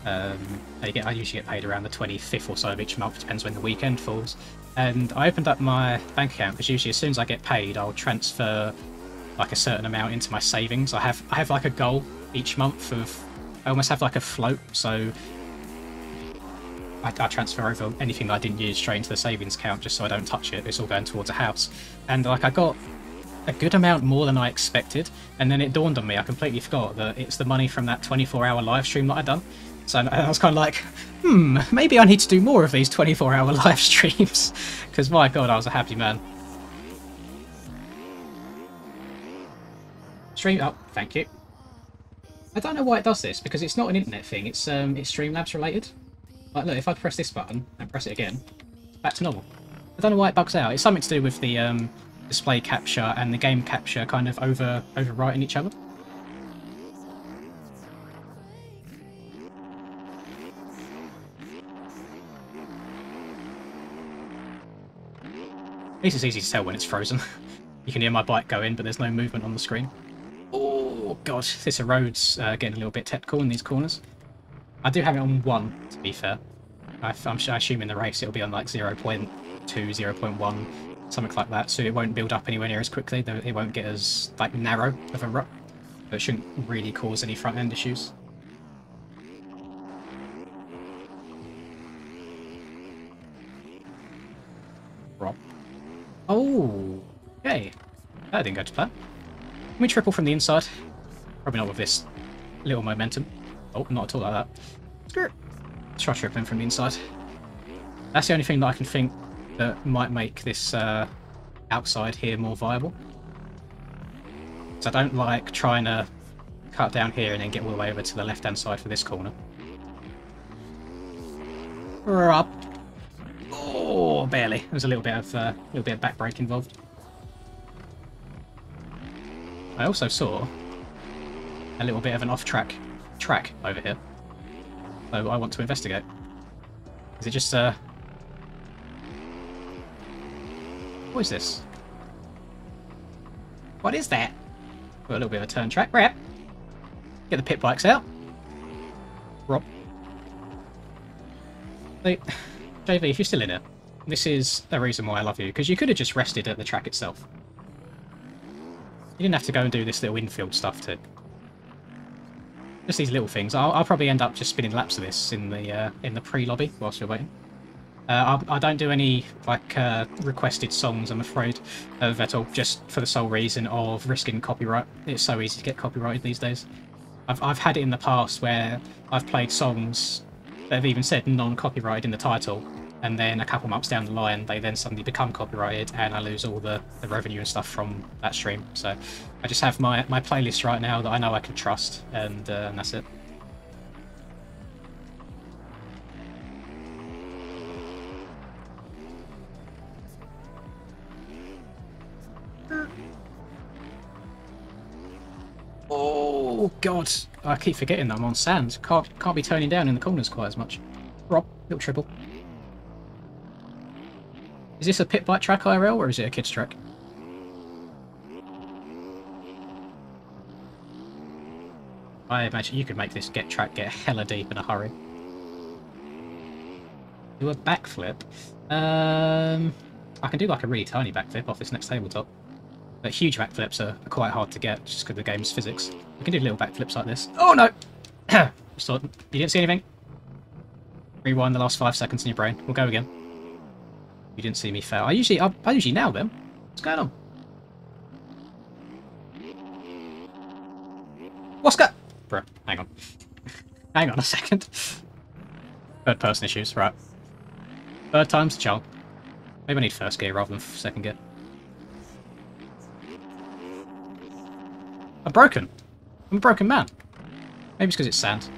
I usually get paid around the 25th or so of each month, depends when the weekend falls. And I opened up my bank account because usually as soon as I get paid, I'll transfer like a certain amount into my savings. I have like a goal each month of, I almost have like a float, so I transfer over anything that I didn't use straight into the savings account just so I don't touch it. It's all going towards a house. And like I got a good amount more than I expected, and then it dawned on me, I completely forgot that it's the money from that 24-hour live stream that I'd done. So I was kind of like, maybe I need to do more of these 24-hour live streams, because my god, I was a happy man. Stream up, oh, thank you. I don't know why it does this, because it's not an internet thing, it's Streamlabs related. Like look, if I press this button and press it again, it's back to normal. I don't know why it bugs out. It's something to do with the display capture and the game capture kind of overwriting each other. At least it's easy to tell when it's frozen. You can hear my bike go in, but there's no movement on the screen. Oh god, this road's getting a little bit technical in these corners. I do have it on 1, to be fair. I assume in the race it'll be on like 0.2, 0.1, something like that, so it won't build up anywhere near as quickly, though it won't get as like narrow of a rut. But it shouldn't really cause any front end issues. Rob. Oh, okay. That didn't go to plan. Can we triple from the inside? Probably not with this little momentum. Oh, not at all like that. Screw it. Let's try tripling from the inside. That's the only thing that I can think that might make this outside here more viable. So I don't like trying to cut down here and then get all the way over to the left-hand side for this corner. Up. Oh, barely. There's a little bit of back brake involved. I also saw a little bit of an off-track track over here, so I want to investigate. Is it just what is this? What is that? Got a little bit of a turn track. Right. Get the pit bikes out. Rob. Hey, JV, if you're still in it, this is the reason why I love you, because you could have just rested at the track itself. You didn't have to go and do this little infield stuff too. Just these little things. I'll probably end up just spinning laps of this in the pre-lobby whilst you're waiting. I don't do any requested songs, I'm afraid, Vettel, just for the sole reason of risking copyright. It's so easy to get copyrighted these days. I've had it in the past where I've played songs that have even said non-copyrighted in the title, and then a couple months down the line they then suddenly become copyrighted and I lose all the revenue and stuff from that stream. So I just have my playlist right now that I know I can trust, and that's it. Oh god, I keep forgetting that I'm on sand. Can't be turning down in the corners quite as much. Rob, little triple. Is this a pit bike track IRL or is it a kids track? I imagine you could make this track get hella deep in a hurry. Do a backflip. I can do like a really tiny backflip off this next tabletop. But huge backflips are quite hard to get just because of the game's physics. We can do little backflips like this. Oh no! You didn't see anything? Rewind the last 5 seconds in your brain. We'll go again. You didn't see me fail. I usually nail them. What's going on? What's going? Bro, hang on. Hang on a second. Third person issues, right. Third time's the charm. Maybe I need first gear rather than second gear. I'm broken. I'm a broken man. Maybe it's because it's sand.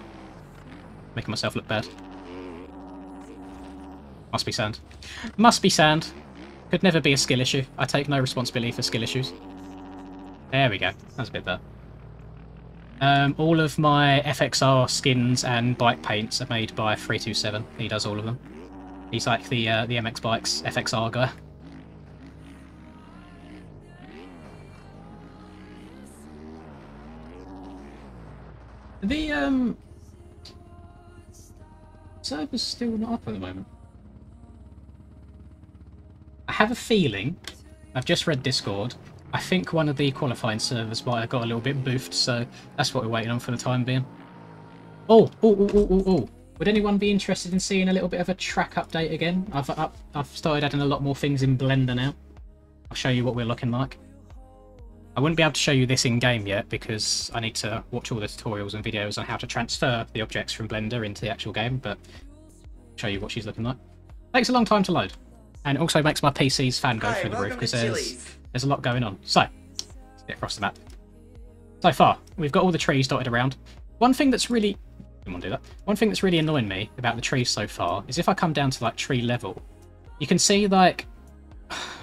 Making myself look bad. Must be sand. Must be sand. Could never be a skill issue. I take no responsibility for skill issues. There we go. That's a bit better. All of my FXR skins and bike paints are made by 327. He does all of them. He's like the MX Bikes FXR guy. The server's still not up at the moment. I have a feeling, I've just read Discord, I think one of the qualifying servers might have got a little bit boofed, so that's what we're waiting on for the time being. Oh! Would anyone be interested in seeing a little bit of a track update again? I've started adding a lot more things in Blender now. I'll show you what we're looking like. I wouldn't be able to show you this in-game yet because I need to watch all the tutorials and videos on how to transfer the objects from Blender into the actual game, but I'll show you what she's looking like. Takes a long time to load, and it also makes my PC's fan go through the roof because there's a lot going on. So, let's get across the map. So far, we've got all the trees dotted around. One thing that's really... didn't want to do that. One thing that's really annoying me about the trees so far is if I come down to like tree level, you can see like...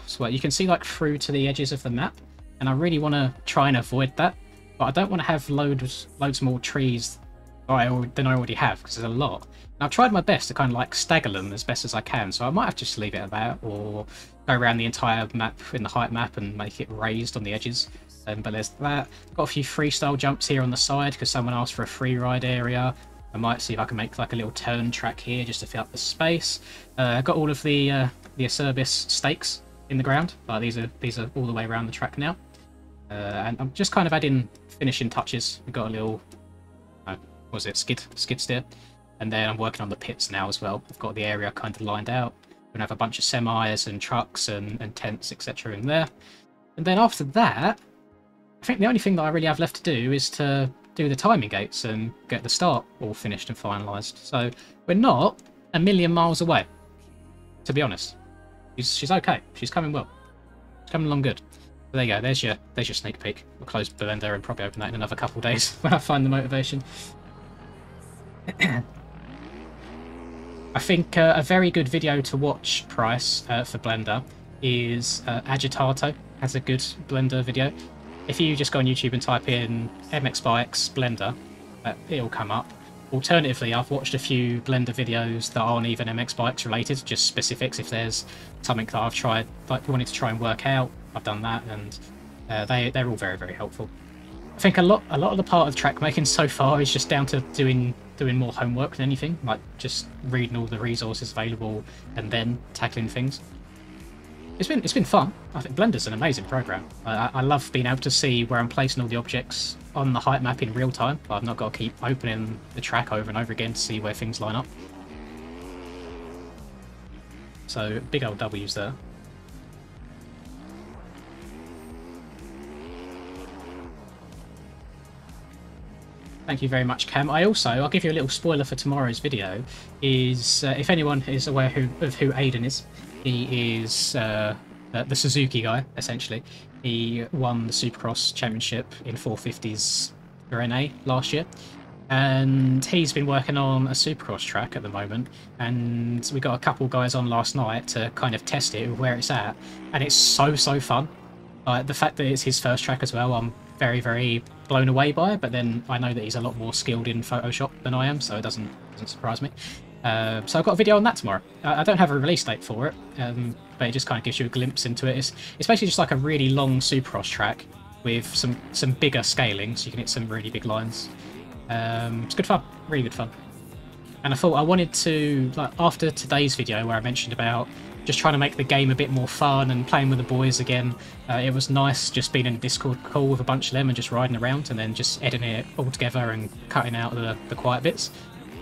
so you can see like through to the edges of the map. And I really want to try and avoid that, but I don't want to have loads more trees than I already have, because there's a lot. And I've tried my best to kind of like stagger them as best as I can, so I might have to just leave it at that, or go around the entire map in the height map and make it raised on the edges. But there's that. Got a few freestyle jumps here on the side because someone asked for a free ride area. I might see if I can make like a little turn track here just to fill up the space. I've got all of the Acerbis stakes in the ground. These are all the way around the track now. And I'm just kind of adding finishing touches. We've got a little, what was it, skid steer. And then I'm working on the pits now as well. I've got the area kind of lined out. We're going to have a bunch of semis and trucks and tents, etc. in there. And then after that, I think the only thing that I really have left to do is to do the timing gates and get the start all finished and finalised. So we're not a million miles away, to be honest. She's okay. She's coming well. She's coming along good. So there you go. There's your sneak peek. We'll close Blender and probably open that in another couple of days when I find the motivation. I think a very good video to watch, Price, for Blender is Agitato. Has a good Blender video. If you just go on YouTube and type in MX Bikes Blender, it'll come up. Alternatively, I've watched a few Blender videos that aren't even MX Bikes related, just specifics. If there's something that I've tried, like wanted to try and work out, I've done that, and they're all very, very helpful. I think a lot of the part of track making so far is just down to doing more homework than anything, like just reading all the resources available and then tackling things. It's been fun. I think Blender's an amazing program. I love being able to see where I'm placing all the objects on the height map in real time. I've not got to keep opening the track over and over again to see where things line up. So big old W's there. Thank you very much, Cam. I'll give you a little spoiler for tomorrow's video, is if anyone is aware of who Aiden is, he is the Suzuki guy, essentially. He won the Supercross Championship in 450s for NA last year, and he's been working on a Supercross track at the moment, and we got a couple guys on last night to kind of test it, where it's at, and it's so fun. The fact that it's his first track as well, I'm very, very blown away by, but then I know that he's a lot more skilled in Photoshop than I am, so it doesn't surprise me. So I've got a video on that tomorrow. I don't have a release date for it, but it just kind of gives you a glimpse into it. It's basically just like a really long Supercross track with some bigger scaling, so you can hit some really big lines. It's good fun, really good fun. And I thought I wanted to, like, after today's video where I mentioned about just trying to make the game a bit more fun and playing with the boys again, it was nice just being in a Discord call with a bunch of them and just riding around and then just editing it all together and cutting out the quiet bits.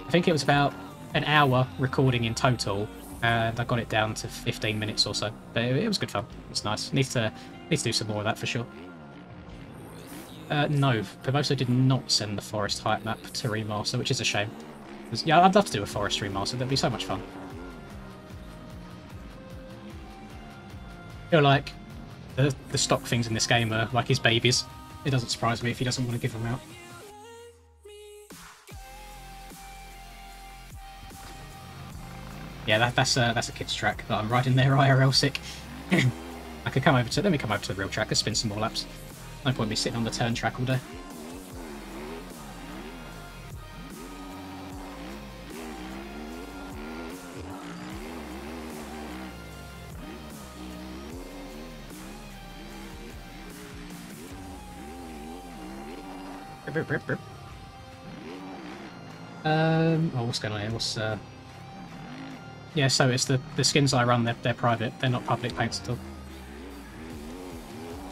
I think it was about an hour recording in total, and I got it down to 15 minutes or so. But it was good fun. It's nice. Need to do some more of that for sure. No, Pivoso did not send the forest height map to remaster, which is a shame. Yeah, I'd love to do a forest remaster. That'd be so much fun. I feel like the stock things in this game are like his babies. It doesn't surprise me if he doesn't want to give them out. Yeah, that's a kid's track that I'm riding there IRL sick. I could come over to, let me come over to the real track and spin some more laps. No point me sitting on the turn track all day. Oh, what's going on here? What's yeah, so it's the skins I run, they're private, they're not public paints at all.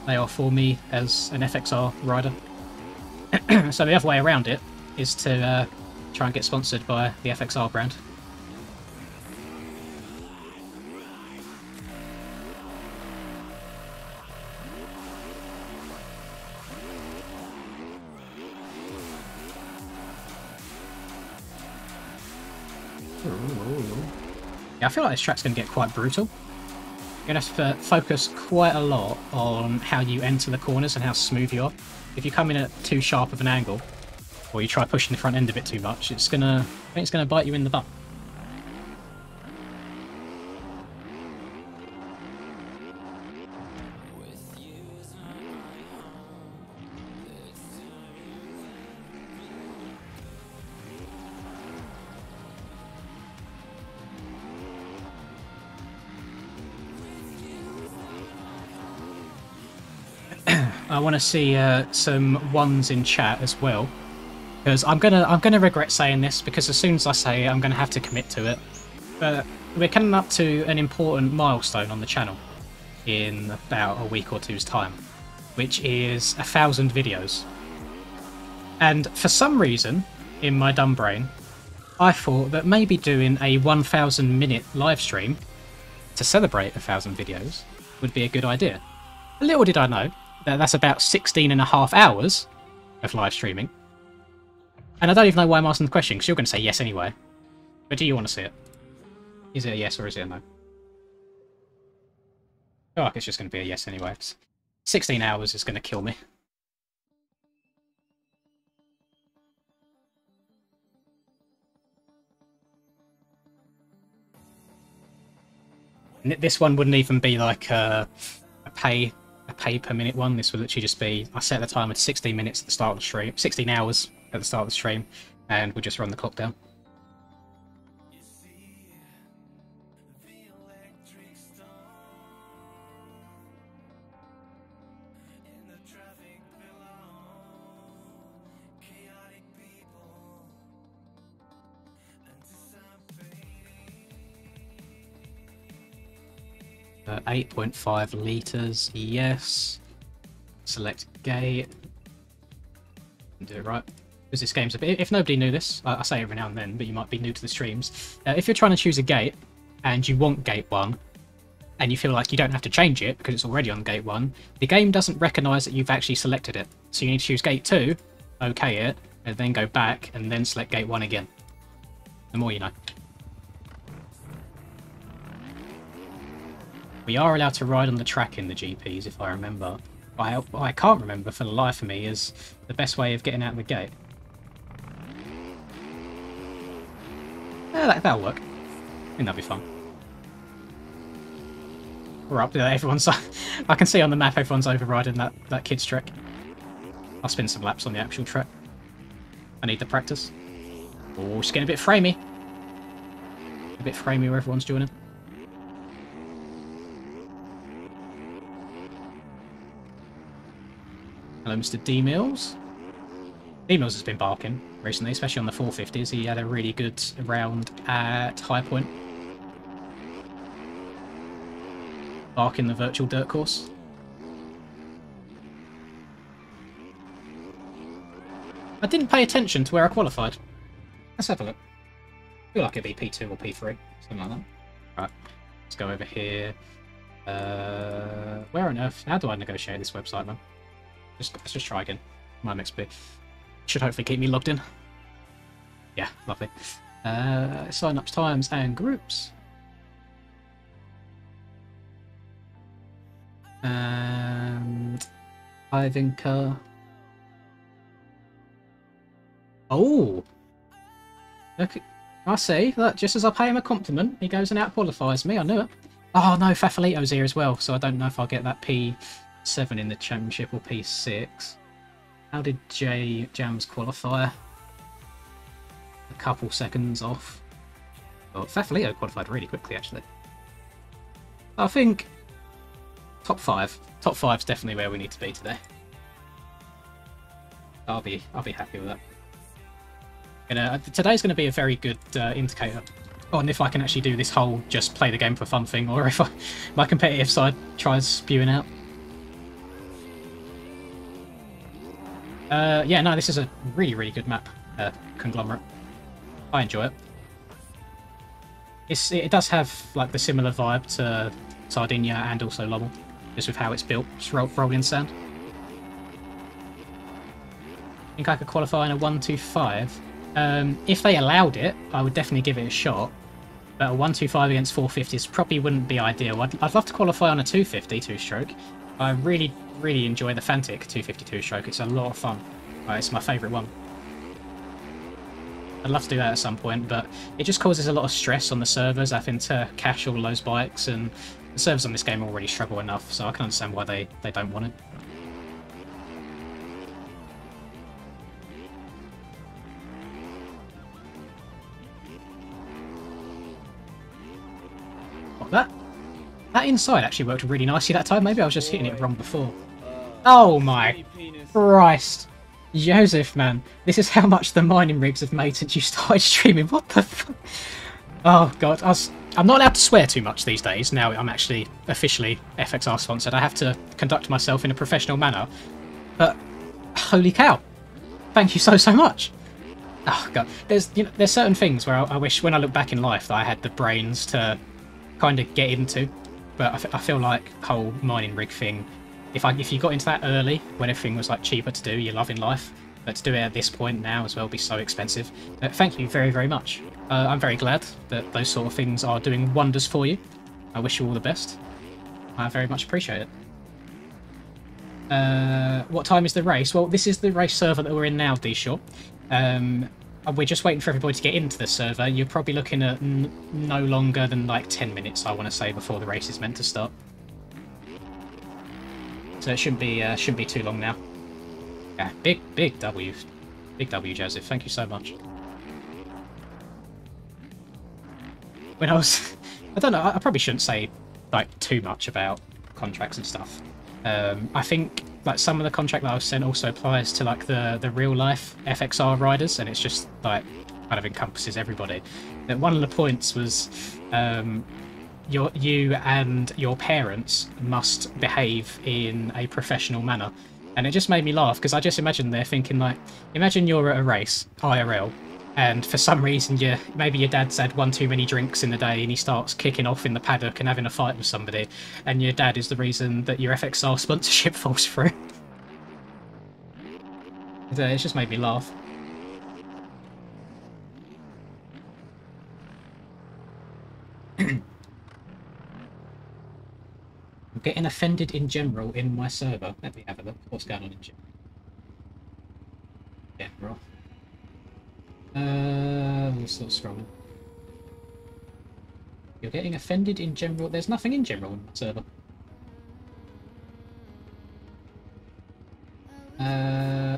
They are for me as an FXR rider. So the other way around it is to try and get sponsored by the FXR brand. Yeah, I feel like this track's going to get quite brutal. You're going to have to focus quite a lot on how you enter the corners and how smooth you are. If you come in at too sharp of an angle, or you try pushing the front end a bit too much, I think it's gonna bite you in the butt. I want to see some ones in chat as well, because I'm gonna regret saying this, because as soon as I say it, I'm gonna have to commit to it. But we're coming up to an important milestone on the channel in about a week or two's time, which is 1,000 videos. And for some reason, in my dumb brain, I thought that maybe doing a 1,000 minute live stream to celebrate 1,000 videos would be a good idea. Little did I know that that's about 16.5 hours of live streaming. And I don't even know why I'm asking the question, because you're going to say yes anyway. But do you want to see it? Is it a yes or is it a no? I feel like it's just going to be a yes anyway. 16 hours is going to kill me. And this one wouldn't even be like a pay per minute one. This would literally just be, I set the timer to 16 minutes at the start of the stream, 16 hours at the start of the stream, and we'll just run the clock down. Uh, 8.5 litres, yes. Select gate. Do it right. Because this game's a bit... If nobody knew this, I say every now and then, but you might be new to the streams. If you're trying to choose a gate, and you want gate 1, and you feel like you don't have to change it, because it's already on gate 1, the game doesn't recognise that you've actually selected it. So you need to choose gate 2, OK it, and then go back, and then select gate 1 again. The more you know. We are allowed to ride on the track in the GPs, if I remember. What I can't remember for the life of me is the best way of getting out of the gate. That'll work. I think that'll be fun. We're up there, everyone's... I can see on the map everyone's overriding that kid's track. I'll spin some laps on the actual track. I need the practice. Oh, it's getting a bit framey. A bit framey where everyone's joining. Hello, Mr. D Mills. D Mills has been barking recently, especially on the 450s. He had a really good round at High Point. Barking the virtual dirt course. I didn't pay attention to where I qualified. Let's have a look. I feel like it'd be P2 or P3, something like that. Right, let's go over here. Where on earth? How do I negotiate this website, man? Let's just try again. My MXB should hopefully keep me logged in. Yeah, lovely. Sign ups, times, and groups. And HYVINKAA. Oh, okay. I see. Look, just as I pay him a compliment, he goes and out qualifies me. I knew it. Oh no, Fafalito's here as well, so I don't know if I'll get that P7 in the championship or P6. How did Jams qualify? A couple seconds off. Well, Fafalito qualified really quickly, actually. I think top 5. Top 5's definitely where we need to be today. I'll be happy with that. And, today's going to be a very good indicator on if I can actually do this whole just play the game for fun thing, or if my competitive side tries spewing out. Yeah, no, this is a really, really good map, Conglomerate. I enjoy it. It does have like the similar vibe to Sardinia and also Lommel, just with how it's built, just rolling sand. I think I could qualify in a 1-2-5. If they allowed it, I would definitely give it a shot. But a 1-2-5 against 450s probably wouldn't be ideal. I'd love to qualify on a 250 two-stroke. I really, really enjoy the Fantic 250 two-stroke. It's a lot of fun. It's my favourite one. I'd love to do that at some point, but it just causes a lot of stress on the servers having to cache all those bikes, and the servers on this game already struggle enough, so I can understand why they don't want it. That inside actually worked really nicely that time. Maybe I was just hitting it wrong before. Oh my Christ. Joseph, man. This is how much the mining rigs have made since you started streaming. What the fuck? Oh god. I'm not allowed to swear too much these days. Now I'm actually officially FXR sponsored. I have to conduct myself in a professional manner. But holy cow. Thank you so much. Oh god, there's certain things where I wish when I look back in life that I had the brains to kind of get into, but I feel like the whole mining rig thing. If you got into that early when everything was like cheaper to do, you're loving life. But to do it at this point now as well would be so expensive. Thank you very much. I'm very glad that those sort of things are doing wonders for you. I wish you all the best. I very much appreciate it. What time is the race? Well, this is the race server that we're in now, D-Shaw. We're just waiting for everybody to get into the server. You're probably looking at no longer than like 10 minutes, I want to say, before the race is meant to start. So it shouldn't be too long now. Yeah, big W. Big W, Joseph. Thank you so much. When I was... I don't know, I probably shouldn't say like too much about contracts and stuff. I think like some of the contract that I was sent also applies to like the real life FXR riders, and it's just like kind of encompasses everybody. That one of the points was you and your parents must behave in a professional manner, and it just made me laugh because I just imagine they're thinking like, imagine you're at a race IRL. And for some reason, maybe your dad's had one too many drinks in the day and he starts kicking off in the paddock and having a fight with somebody, and your dad is the reason that your FXR sponsorship falls through. It's just made me laugh. I'm getting offended in general in my server. Let me have a look. What's going on in general? Yeah, right. We'll still scrolling. You're getting offended in general. There's nothing in general in the server.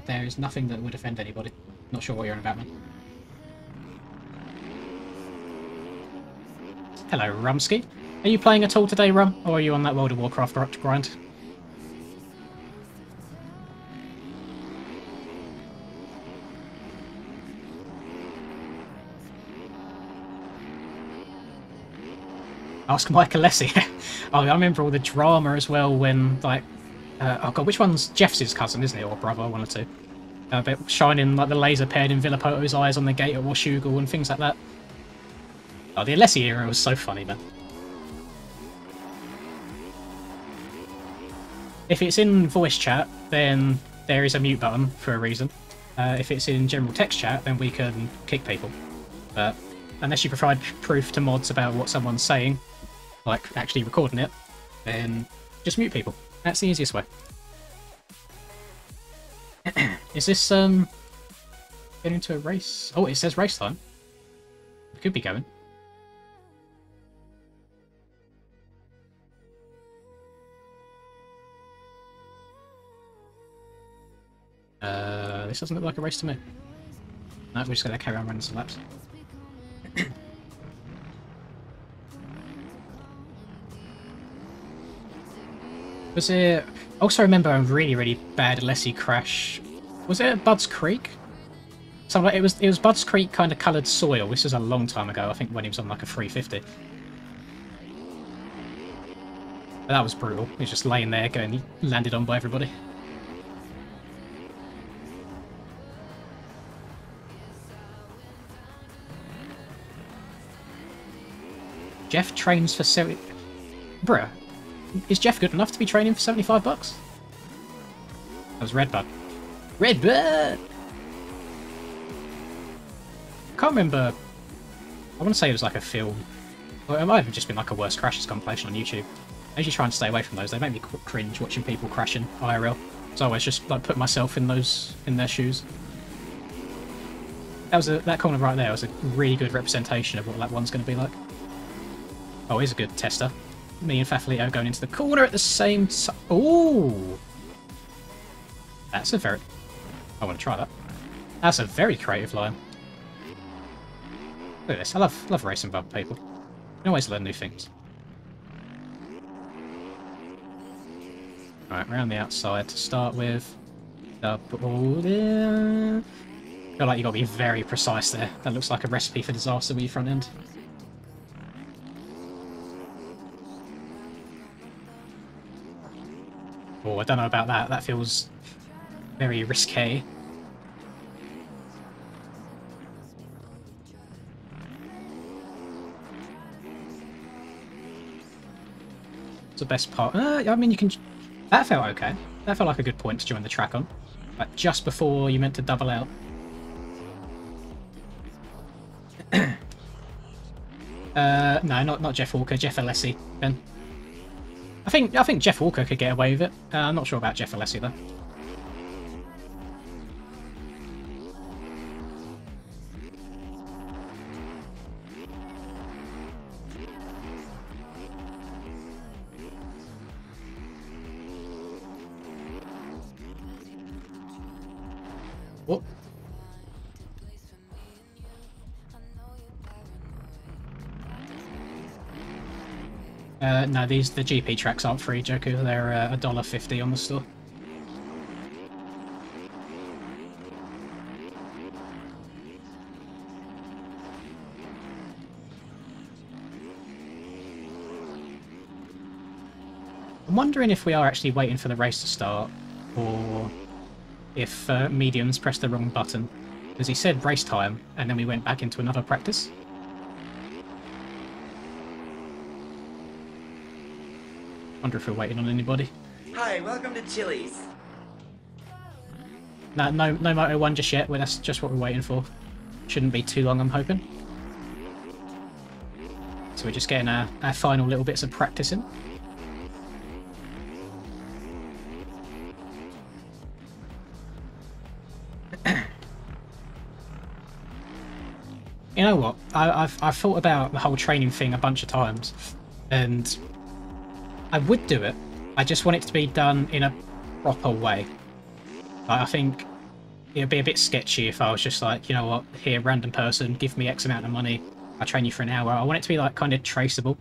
There is nothing that would offend anybody. Not sure what you're on about, man. Hello, Rumsky. Are you playing at all today, Rum? Or are you on that World of Warcraft grind? Ask Mike Alessi. Oh, I remember all the drama as well when, like, oh god, which one's Jeff's cousin, isn't it, or brother, one or two? But shining like the laser pad in Villapoto's eyes on the gate at Washugal and things like that. Oh, the Alessi era was so funny, man. If it's in voice chat, then there is a mute button for a reason. If it's in general text chat, then we can kick people. But unless you provide proof to mods about what someone's saying, like actually recording it, then just mute people. That's the easiest way. Is this getting into a race? Oh, it says race time. It could be going. This doesn't look like a race to me. No, we're just gonna carry on running some laps. Was it... I also remember a really bad Alessi crash. Was it at Bud's Creek? Something like, it was Bud's Creek kind of coloured soil. This was a long time ago, I think when he was on like a 350. But that was brutal. He was just laying there getting landed on by everybody. Jeff trains for 70... Bruh. Is Jeff good enough to be training for 75 bucks? That was Redbud. Redbud! I can't remember... I want to say it was like a film. Or it might have just been like a worst crashes compilation on YouTube. I usually try and stay away from those. They make me cringe watching people crashing IRL. So I always just like put myself in their shoes. That corner right there was a really good representation of what that one's going to be like. Oh, here's a good tester. Me and Fafalito going into the corner at the same time. Ooh! That's a very... I want to try that. That's a very creative line. Look at this. I love racing above people. You can always learn new things. Alright, around the outside to start with. Double there. I feel like you've got to be very precise there. That looks like a recipe for disaster with your front end. Oh, I don't know about that. That feels very risque. It's the best part. I mean, you can... That felt okay. That felt like a good point to join the track on. Like, just before you meant to double out. No, not Jeff Walker. Jeff Alessi, Ben. I think Jeff Walker could get away with it. I'm not sure about Jeff Alessi, though. What? No, the GP tracks aren't free, Joku. They're $1.50 on the store. I'm wondering if we are actually waiting for the race to start, or if mediums pressed the wrong button, because he said race time, and then we went back into another practice. Wonder if we're waiting on anybody. Hi, welcome to Chili's. No Moto 1 just yet. Well, that's just what we're waiting for. Shouldn't be too long, I'm hoping. So we're just getting our final little bits of practice in. You know what? I've thought about the whole training thing a bunch of times, and I would do it. I just want it to be done in a proper way. Like, I think it'd be a bit sketchy if I was just like, you know what, here, random person, give me X amount of money, I train you for an hour. I want it to be like kind of traceable.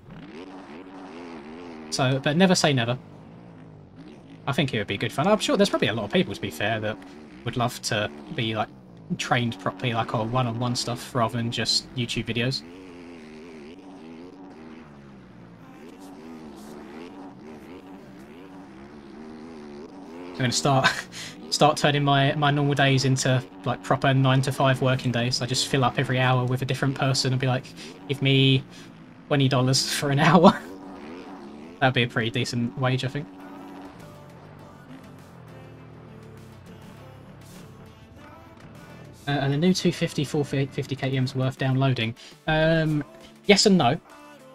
So, but never say never. I think it would be good fun. I'm sure there's probably a lot of people, to be fair, that would love to be like trained properly, like on one-on-one stuff rather than just YouTube videos. I'm going to start turning my normal days into like proper 9-to-5 working days. I just fill up every hour with a different person and be like, give me $20 for an hour. That'd be a pretty decent wage, I think. And the new 250 450 KTM's worth downloading. Yes and no.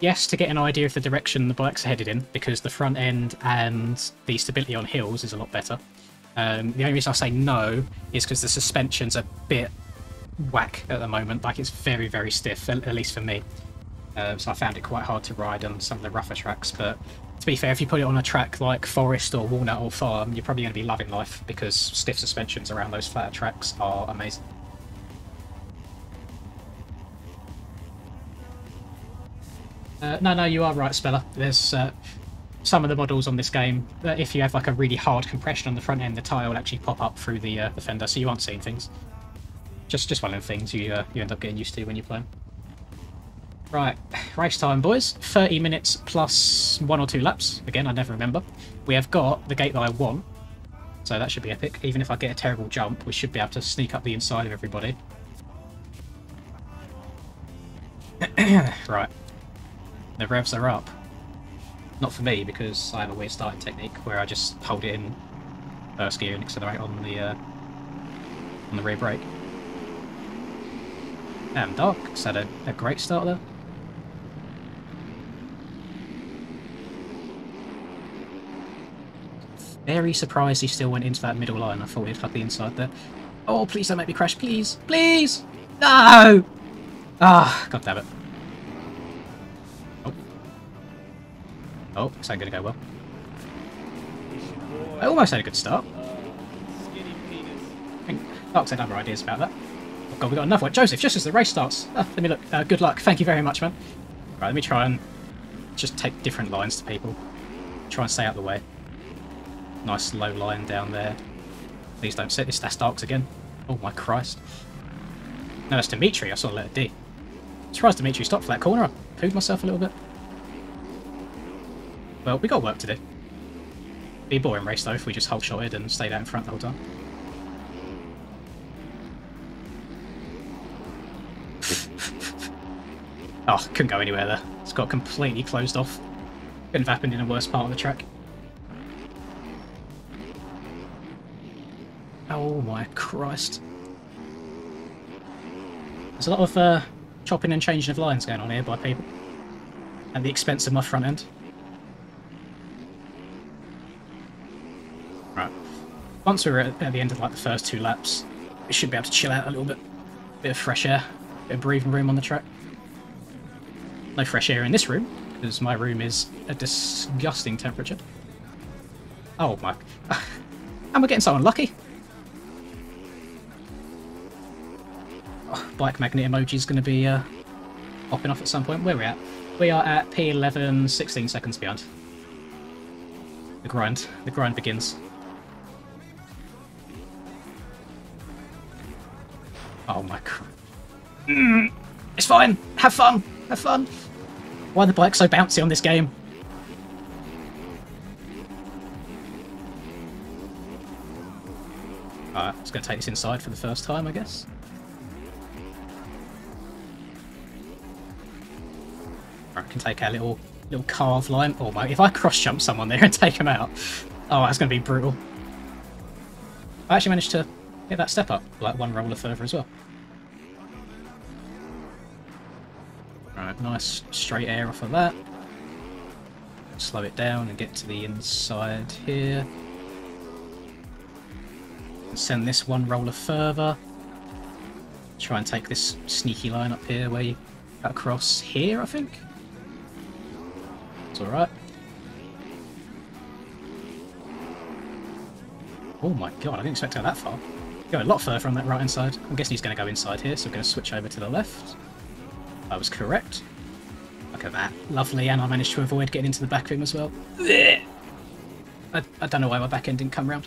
Yes, to get an idea of the direction the bike's headed in, because the front end and the stability on hills is a lot better. The only reason I say no is because the suspension's a bit whack at the moment. Like, it's very, very stiff, at least for me. So I found it quite hard to ride on some of the rougher tracks. But to be fair, if you put it on a track like Forest or Walnut or Farm, you're probably going to be loving life, because stiff suspensions around those flatter tracks are amazing. No, you are right, Speller. There's some of the models on this game, if you have like a really hard compression on the front end, the tyre will actually pop up through the fender, so you aren't seeing things. Just one of the things you end up getting used to when you play. Right, race time, boys. 30 minutes plus 1 or 2 laps. Again, I never remember. We have got the gate that I want, so that should be epic. Even if I get a terrible jump, we should be able to sneak up the inside of everybody. Right. The revs are up. Not for me, because I have a weird starting technique where I just hold it in first gear and accelerate on the rear brake. Damn, Dark's had a great start there. Very surprised he still went into that middle line. I thought he'd cut the inside there. Oh, please don't make me crash, please! Please! No! Ah, god damn it. Oh, this ain't gonna go well. I almost had a good start. I think Dark's had other ideas about that. Oh god, we got another one. Joseph, just as the race starts. Let me look. Good luck. Thank you very much, man. Right, let me try and just take different lines to people. Try and stay out of the way. Nice low line down there. Please don't set this. That's Dark's again. Oh my Christ. No, that's Dimitri. I saw letter D. Surprised Dimitri stopped for that corner. I pooed myself a little bit. Well, we got work to do. Be a boring race though if we just whole shotted and stayed out in front the whole time. Oh, couldn't go anywhere there. It's got completely closed off. Couldn't have happened in a worse part of the track. Oh my Christ. There's a lot of chopping and changing of lines going on here by people. At the expense of my front end. Right. Once we're at the end of like the first 2 laps, we should be able to chill out a little bit. Bit of fresh air, bit of breathing room on the track. No fresh air in this room, because my room is a disgusting temperature. Oh my... Am I getting so unlucky? Oh, bike magnet emoji is going to be popping off at some point. Where are we at? We are at P11, 16 seconds behind. The grind begins. Oh my god. It's fine! Have fun! Have fun! Why are the bikes so bouncy on this game? Alright, I'm just going to take this inside for the first time, I guess. I can take our little carve line. Oh my, if I cross jump someone there and take them out, oh, that's going to be brutal. I actually managed to get that step up, like 1 roller further as well. Alright, nice straight air off of that. Slow it down and get to the inside here. Send this 1 roller further. Try and take this sneaky line up here where you cut across here, I think. It's alright. Oh my god, I didn't expect to go that far. Go a lot further on that right hand side. I'm guessing he's going to go inside here, so I'm going to switch over to the left. I was correct. Look at that. Lovely, and I managed to avoid getting into the back of him as well. I don't know why my back end didn't come round.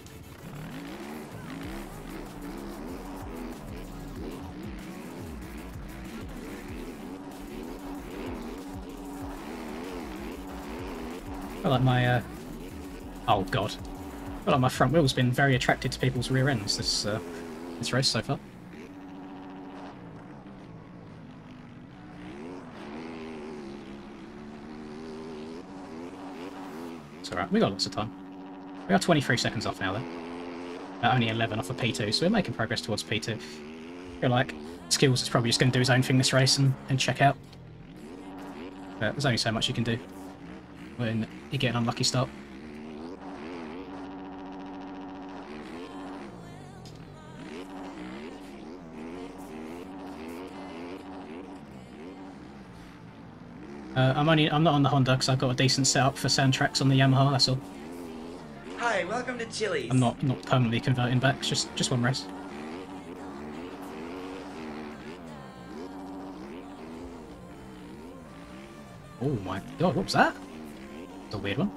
I like my, oh god. I feel like my front wheel's been very attracted to people's rear ends this race so far. It's alright, we got lots of time. We are 23 seconds off now, though. Only 11 off of P2, so we're making progress towards P2. I feel like Skills is probably just going to do his own thing this race and check out. But there's only so much you can do when you get an unlucky start. I'm not on the Honda because I've got a decent setup for sand tracks on the Yamaha, that's all. Hi, welcome to Chili's. I'm not permanently converting back, it's just 1 race. Oh my god, what was that? That's a weird one.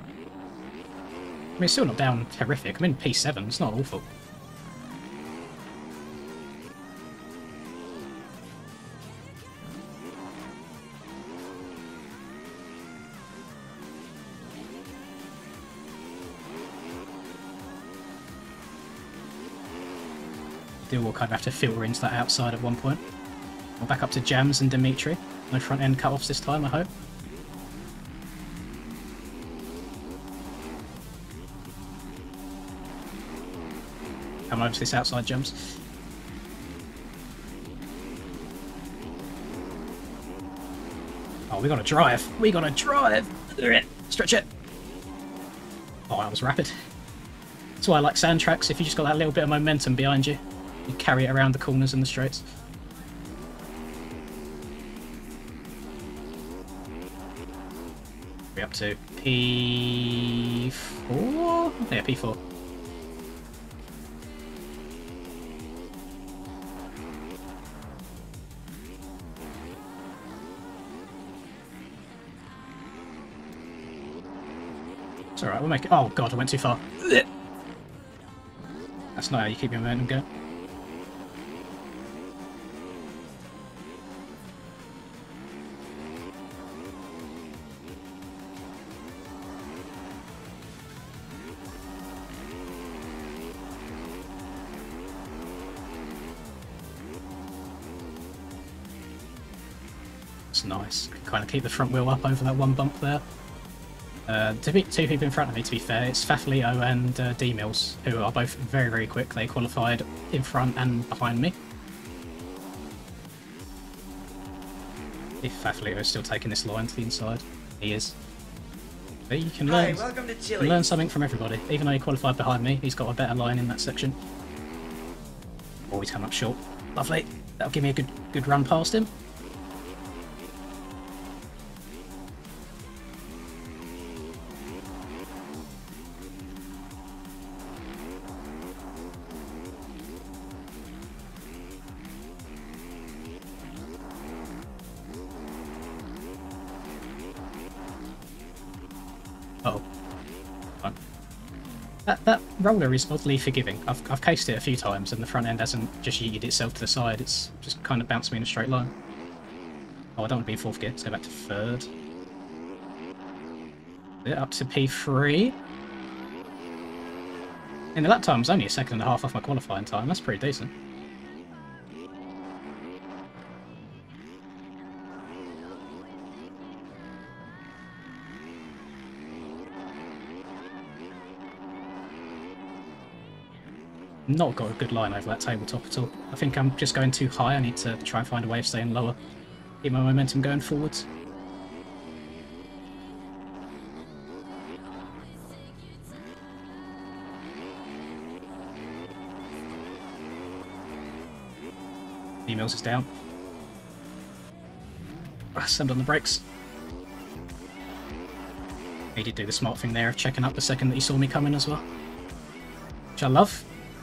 I mean, it's still not down horrific. I'm in P7, it's not awful. We'll kind of have to filter into that outside at one point. We're back up to Jams and Dimitri. No front end cut-offs this time, I hope. Come over to this outside, Jams. Oh, we gotta drive! We gotta drive! Stretch it! Oh, that was rapid. That's why I like sand tracks. If you just got that little bit of momentum behind you, you carry it around the corners and the straights. We're up to P4? Yeah, P4. It's alright, we'll make it. Oh god, I went too far. That's not how you keep your momentum going. nice. Kind of keep the front wheel up over that one bump there. Two people in front of me, to be fair. It's Faflio and D-Mills, who are both very, very quick. They qualified in front and behind me. If Faflio is still taking this line to the inside, he is. But you can learn, welcome to you Chile. can learn something from everybody. Even though he qualified behind me, he's got a better line in that section. Oh, he's come up short. Lovely. That'll give me a good run past him. Uh-oh. Fine. That roller is oddly forgiving. I've cased it a few times and the front end hasn't just yeeted itself to the side, it's just kind of bounced me in a straight line. Oh, I don't want to be in fourth gear, let's go back to third. Up to P3. And the lap time was only a second and a half off my qualifying time, that's pretty decent. Not got a good line over that tabletop at all. I think I'm just going too high. I need to try and find a way of staying lower. Keep my momentum going forwards. D-Mills is down. Send on the brakes. He did do the smart thing there of checking up the second that he saw me coming as well. Which I love.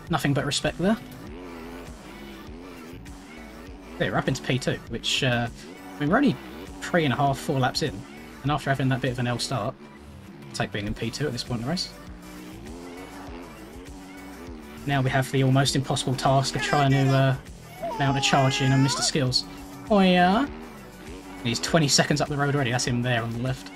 Nothing but respect there. There, we're up into P2, which, I mean, we're only 3.5, 4 laps in, and after having that bit of an L start, I'll take being in P2 at this point in the race. Now we have the almost impossible task of trying to mount a charge in on Mr. Skills. Oh yeah? He's 20 seconds up the road already, that's him there on the left.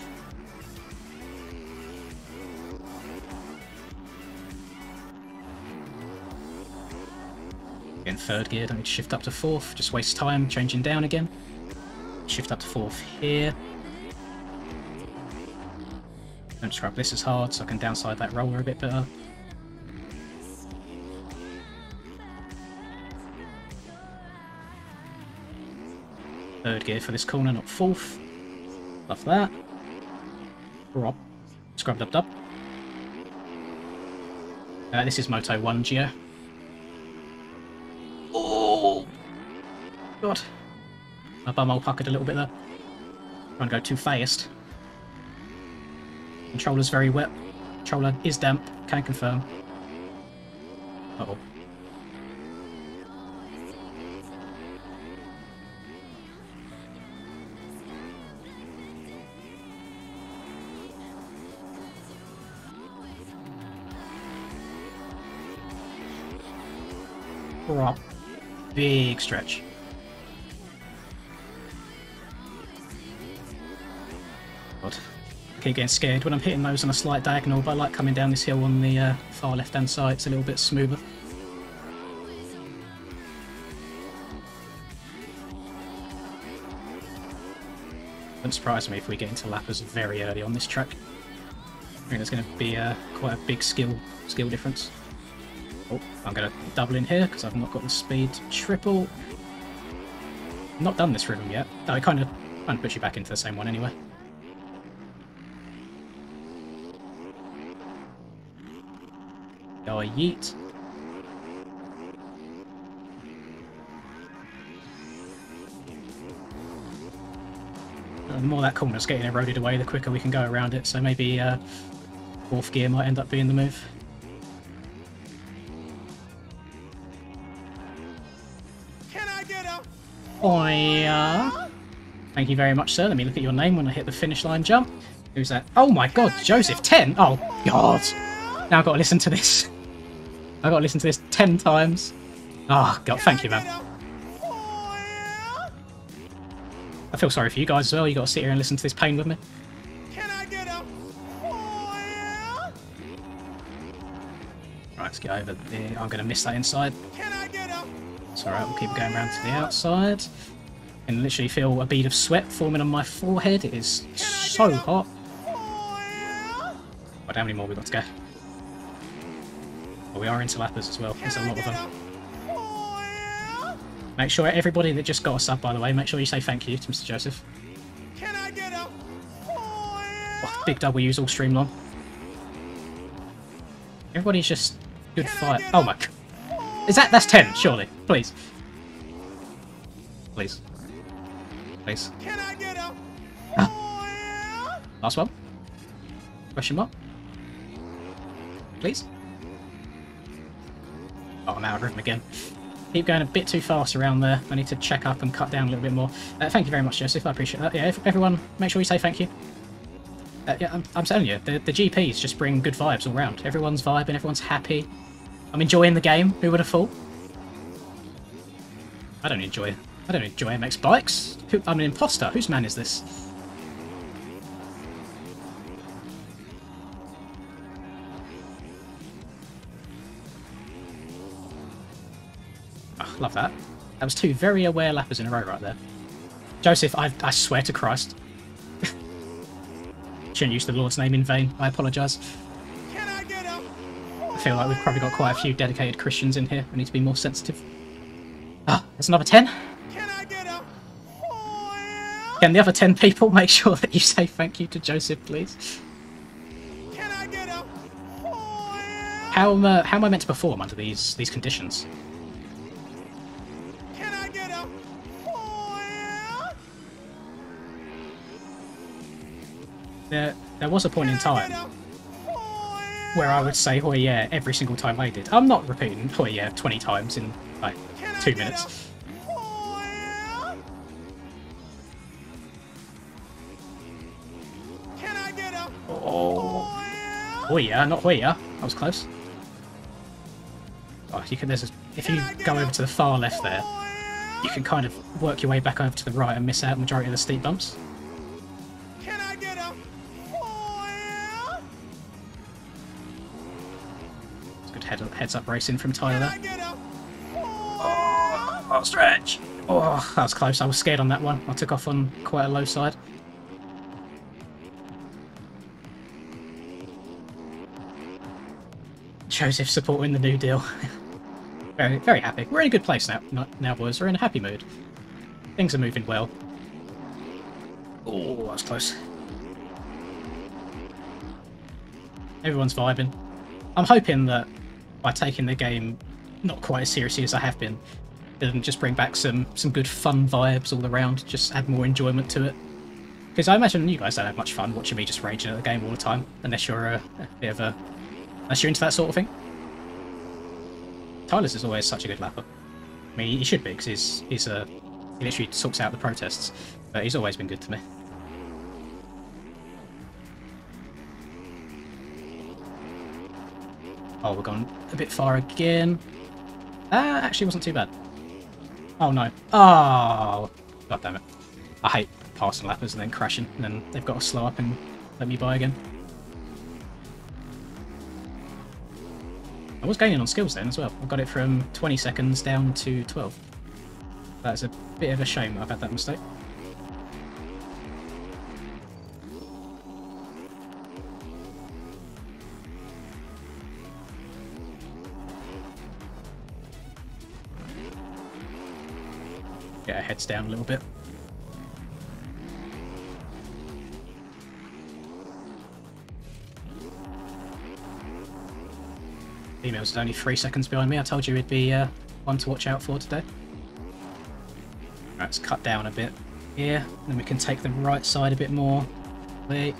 In third gear, don't need to shift up to fourth, just waste time changing down again. Shift up to fourth here. Don't scrub this as hard so I can downside that roller a bit better. Third gear for this corner, not fourth. Love that. Rob. Scrubbed up dub. This is Moto 1 Geo. God. My bumhole puckered a little bit there. Trying to go too fast. Controller's very wet. Controller is damp, can confirm. Uh-oh. Prop. Big stretch. God. I keep getting scared when I'm hitting those on a slight diagonal, but I like coming down this hill on the far left hand side, it's a little bit smoother. Wouldn't surprise me if we get into lappers very early on this track. I think there's going to be quite a big skill difference. Oh, I'm going to double in here because I've not got the speed to triple. Not done this rhythm yet. No, it kind of puts you back into the same one anyway. Oh, yeet. The more that corner's getting eroded away, the quicker we can go around it, so maybe fourth gear might end up being the move. Can I get a... Oh yeah. Thank you very much, sir. Let me look at your name when I hit the finish line jump. Who's that? Oh my god, Joseph, 10! Oh god. Now I've got to listen to this. I've got to listen to this 10 times. Oh god, thank you, man. I feel sorry for you guys as well. You got to sit here and listen to this pain with me. Can I get a... Right, let's get over there. I'm going to miss that inside. Can I get a... It's alright, we'll keep going around to the outside. can literally feel a bead of sweat forming on my forehead. It is so hot. But how many more we got to go? Well, we are into lappers as well. There's a lot of them. Make sure everybody that just got a sub, by the way, make sure you say thank you to Mr. Joseph. Oh, big W's all stream long. Everybody's just good fight. Oh my god. That's 10, surely. Please. Please. Please. Ah. Last one. Question mark. Please. Oh, I'm out of rhythm again. Keep going a bit too fast around there. I need to check up and cut down a little bit more. Thank you very much, Joseph. I appreciate that. Yeah, everyone, make sure you say thank you. Yeah, I'm telling you, the GPs just bring good vibes all round. Everyone's vibing, everyone's happy. I'm enjoying the game. Who would have thought? I don't enjoy MX bikes. I'm an imposter. Whose man is this? Oh, love that. That was 2 very aware lappers in a row right there. Joseph, I swear to Christ. Shouldn't use the Lord's name in vain. I apologise. I feel like we've probably got quite a few dedicated Christians in here. We need to be more sensitive. Ah, there's another 10. Can the other 10 people make sure that you say thank you to Joseph, please? How am I meant to perform under these conditions? There was a point in time where I would say "Hoi yeah" every single time I did. I'm not repeating "Hoi yeah" 20 times in like 2 minutes. Oh, "Hoi yeah," not "Hoi yeah." That was close. Oh, you can. If you go over to the far left there, you can kind of work your way back over to the right and miss out majority of the steep bumps. Heads up racing from Tyler there. Oh, stretch! Oh, that was close. I was scared on that one. I took off on quite a low side. Joseph supporting the New Deal. Very, very happy. We're in a good place now, boys. We're in a happy mood. Things are moving well. Oh, that was close. Everyone's vibing. I'm hoping that by taking the game not quite as seriously as I have been, it'll just bring back some good fun vibes all around, just add more enjoyment to it. Because I imagine you guys don't have much fun watching me just raging at the game all the time, unless you're a bit of a... unless you're into that sort of thing. Tyler's is always such a good lapper. I mean, he should be, because he literally sorts out the protests, but he's always been good to me. Oh, we're gone a bit far again. Actually wasn't too bad. Oh no. Oh, god damn it. I hate passing lappers and then crashing, and then they've got to slow up and let me by again. I was gaining on skills then as well. I got it from 20 seconds down to 12. That's a bit of a shame that I've had that mistake. Get our heads down a little bit. Emails is only 3 seconds behind me. I told you it'd be one to watch out for today. Right, let's cut down a bit here. Then we can take the right side a bit more. Wait.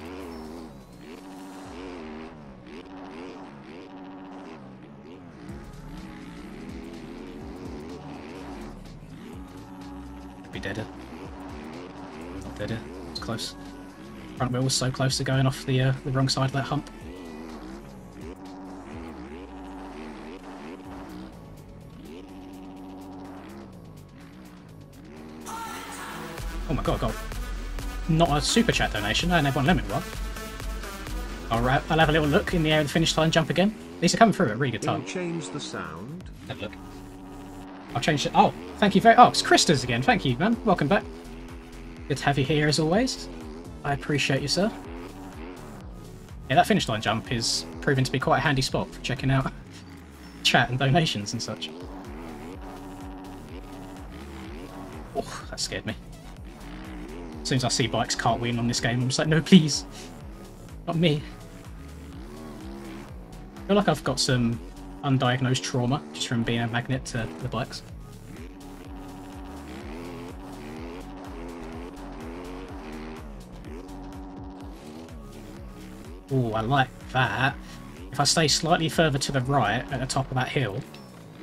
Be deader. Not deader. It's close. Front wheel was so close to going off the wrong side of that hump. Oh my god, not a super chat donation, and everyone lemon one. Alright, I'll have a little look in the air of the finish line, jump again. These are coming through at a really good time. Change the sound. Have a look. I'll change it. Oh, thank you very... Oh, it's Krista's again. Thank you, man. Welcome back. Good to have you here, as always. I appreciate you, sir. Yeah, that finish line jump is proving to be quite a handy spot for checking out chat and donations and such. Oh, that scared me. As soon as I see bikes cartwheeling on this game, I'm just like, no, please. Not me. I feel like I've got some undiagnosed trauma just from being a magnet to the bikes. Oh, I like that. If I stay slightly further to the right at the top of that hill,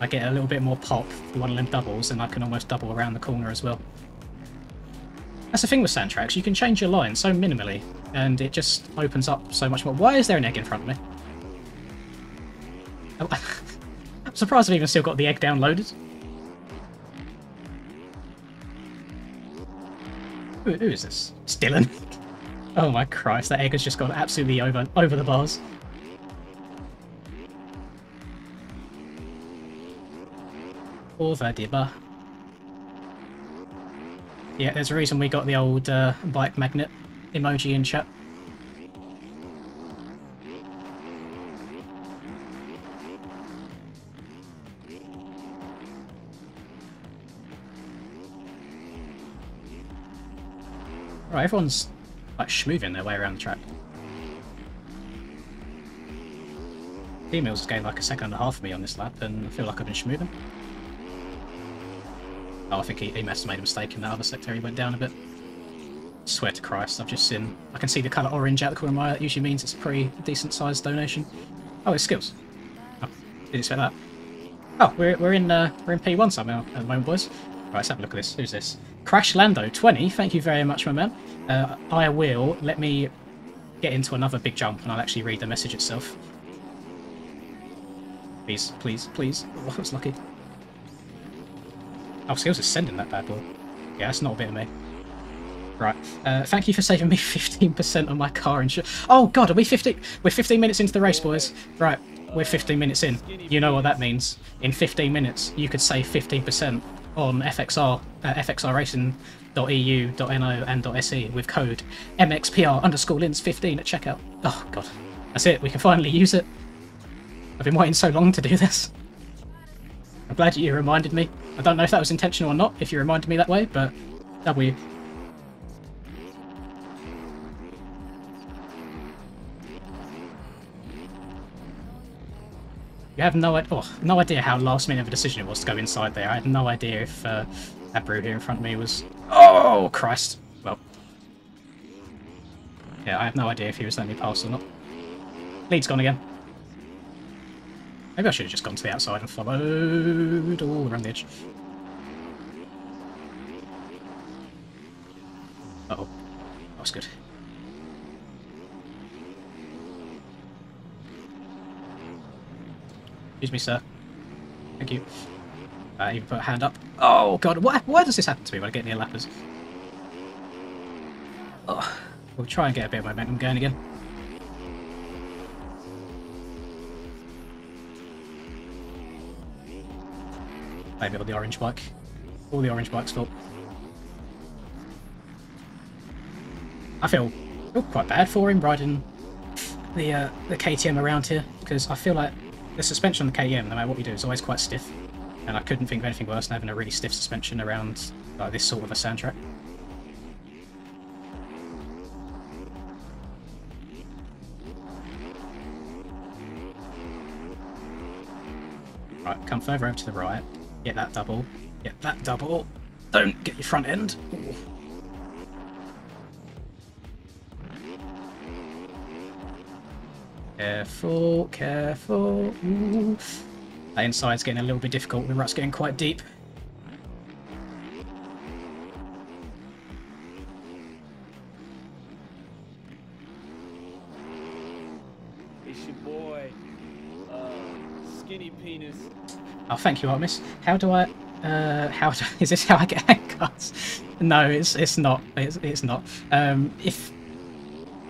I get a little bit more pop for one of them doubles, and I can almost double around the corner as well. That's the thing with sand tracks, you can change your line so minimally, and it just opens up so much more. Why is there an egg in front of me? Oh, I'm surprised I've even still got the egg downloaded. Who is this? It's Dylan. Oh my Christ, that egg has just gone absolutely over the bars. Over dibber. Yeah, there's a reason we got the old bike magnet emoji in chat. Right, everyone's like schmoving their way around the track. Females gained like a second and a half of me on this lap, and I feel like I've been schmoving. Oh, I think he must have made a mistake in that other sector. He went down a bit. Swear to Christ, I've just seen. I can see the colour orange out the corner of my eye. That usually means it's a pretty decent sized donation. Oh, it's skills. Oh, didn't expect that. Oh, we're in P1 somehow at the moment, boys. Right, let's have a look at this. Who's this? Crash Lando 20. Thank you very much, my man. I will let me get into another big jump, and I'll actually read the message itself. Please, please, please. Oh, I was lucky. Oh, skills is sending that bad boy. Yeah, that's not a bit of me. Right. Thank you for saving me 15% on my car insurance. Oh God, are we 50? We're 15 minutes into the race, boys. Right, we're 15 minutes in. You know what that means. In 15 minutes, you could save 15% on FXR, fxrracing.eu.no and .se with code MXPR_lins15 at checkout. Oh God, that's it. We can finally use it. I've been waiting so long to do this. I'm glad you reminded me. I don't know if that was intentional or not, if you reminded me that way, but W. You have no idea how last minute of a decision it was to go inside there. I had no idea if that brew here in front of me was... Oh, Christ. Well. Yeah, I have no idea if he was letting me pass or not. Lead's gone again. Maybe I should have just gone to the outside and followed all around the edge. Uh-oh. That was good. Excuse me, sir. Thank you. You can put a hand up. Oh, God. Why does this happen to me when I get near lappers? Oh, we'll try and get a bit of momentum going again. Maybe on the orange bike. All the orange bike's fault. I feel quite bad for him riding the KTM around here, because I feel like the suspension on the KTM, no matter what we do, is always quite stiff. And I couldn't think of anything worse than having a really stiff suspension around like this sort of a sand track. Right, come further over to the right. Get that double. Get that double. Don't get your front end. Ooh. Careful, careful. Ooh. That inside's getting a little bit difficult. The rut's getting quite deep. It's your boy, Skinny Penis. Oh, thank you, Artemis. How do I... is this how I get handcards? No, it's not. It's not. If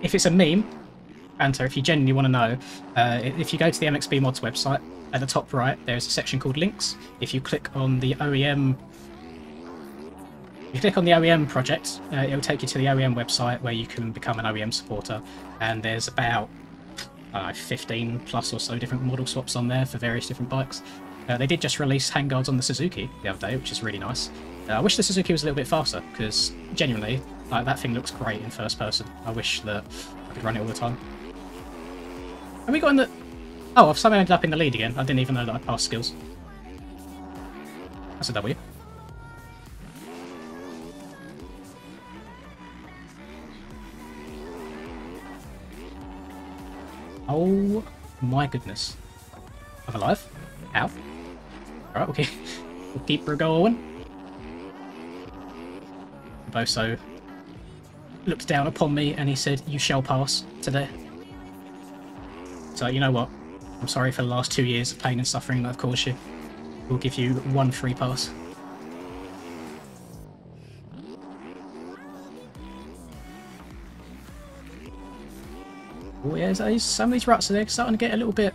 it's a meme, Anto, if you genuinely want to know, if you go to the MXB Mods website, at the top right, there's a section called Links. If you click on the OEM project, it will take you to the OEM website where you can become an OEM supporter. And there's about 15 plus or so different model swaps on there for various different bikes. They did just release handguards on the Suzuki the other day, which is really nice. I wish the Suzuki was a little bit faster, because genuinely, that thing looks great in first person. I wish that I could run it all the time. Have we got in the... Oh, I've somehow ended up in the lead again. I didn't even know that I passed skills. That's a W. Oh my goodness. I'm alive? How? Alright, okay. We'll keep her going. Boso looked down upon me and he said, "You shall pass today." So, you know what? I'm sorry for the last 2 years of pain and suffering that I've caused you. We'll give you 1 free pass. Oh yeah, some of these ruts are starting to get a little bit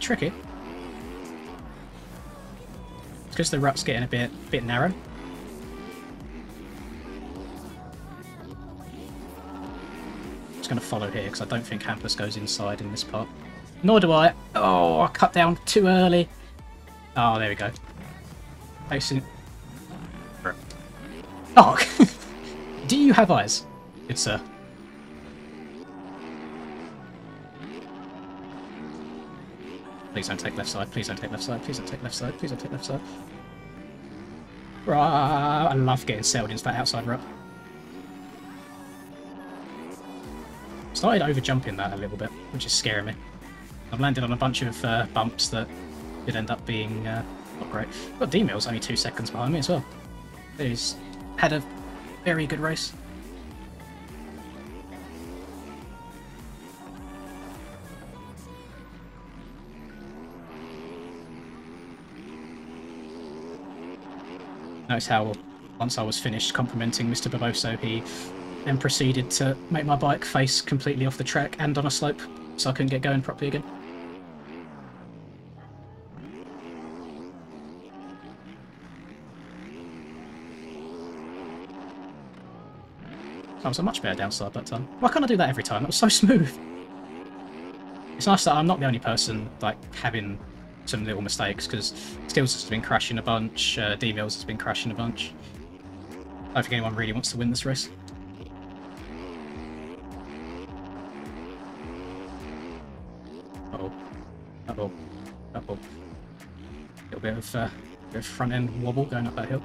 tricky. It's because the rut's getting a bit narrow. Just going to follow here because I don't think Hampus goes inside in this part. Nor do I. Oh, I cut down too early. Oh, there we go. Facing. Oh, do you have eyes, good sir? Please don't take left side. Please don't take left side. Please don't take left side. Please don't take left side. Right, I love getting sailed into that outside rut. Started over jumping that a little bit, which is scaring me. I've landed on a bunch of bumps that could end up being not great. Got D-Mills only 2 seconds behind me as well. He's had a very good race. Notice how once I was finished complimenting Mr. Barboso, he then proceeded to make my bike face completely off the track and on a slope, so I couldn't get going properly again. That was a much better downside that time. Why can't I do that every time? That was so smooth. It's nice that I'm not the only person like having some little mistakes, because Stills has been crashing a bunch, D-Mills has been crashing a bunch. I don't think anyone really wants to win this race. Uh-oh. Uh-oh. Uh-oh. Little bit of front end wobble going up that hill.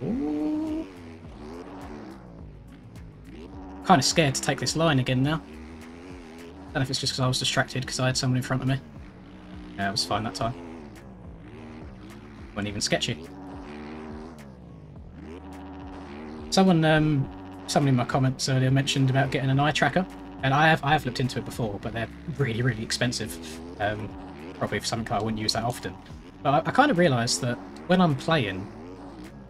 Ooh. Kind of scared to take this line again now. Don't know if it's just because I was distracted because I had someone in front of me. Yeah, it was fine that time. Wasn't even sketchy. Someone in my comments earlier mentioned about getting an eye tracker, and I have looked into it before, but they're really, really expensive. Probably for something I wouldn't use that often. But I kind of realised that when I'm playing,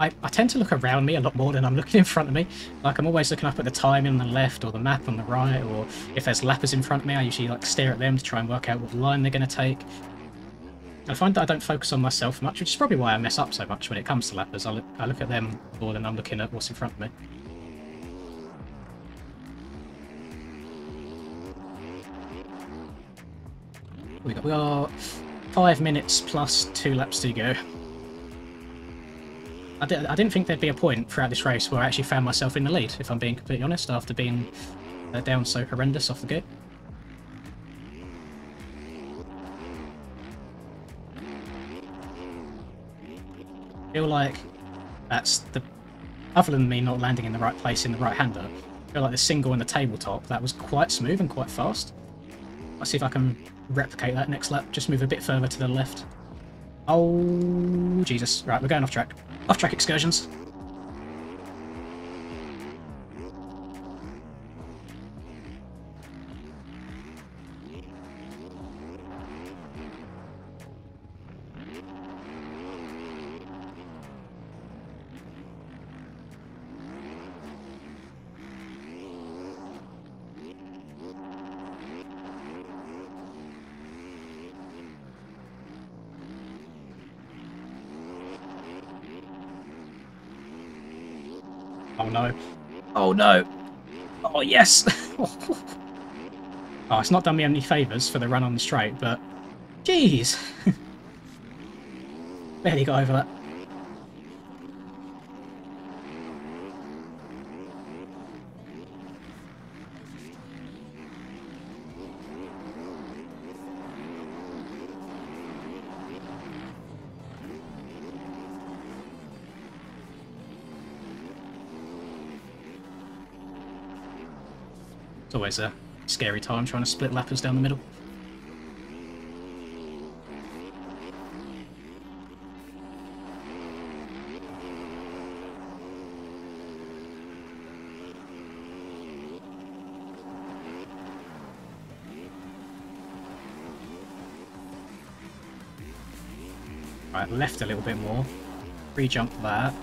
I tend to look around me a lot more than I'm looking in front of me. Like, I'm always looking up at the timing on the left or the map on the right, or if there's lappers in front of me, I usually like stare at them to try and work out what line they're going to take. I find that I don't focus on myself much, which is probably why I mess up so much when it comes to lappers. I look at them more than I'm looking at what's in front of me. We got 5 minutes plus 2 laps to go. I didn't think there'd be a point throughout this race where I actually found myself in the lead, if I'm being completely honest, after being down so horrendous off the gate. I feel like that's the... Other than me not landing in the right place in the right-hander, I feel like the single and the tabletop, that was quite smooth and quite fast. Let's see if I can replicate that next lap, just move a bit further to the left. Oh, Jesus. Right, we're going off track. Off-track excursions. Oh no. Oh no. Oh yes. Oh, it's not done me any favours for the run on the straight, but jeez. Barely got over that. It's always a scary time trying to split lappers down the middle. Right, left a little bit more. Re-jump that.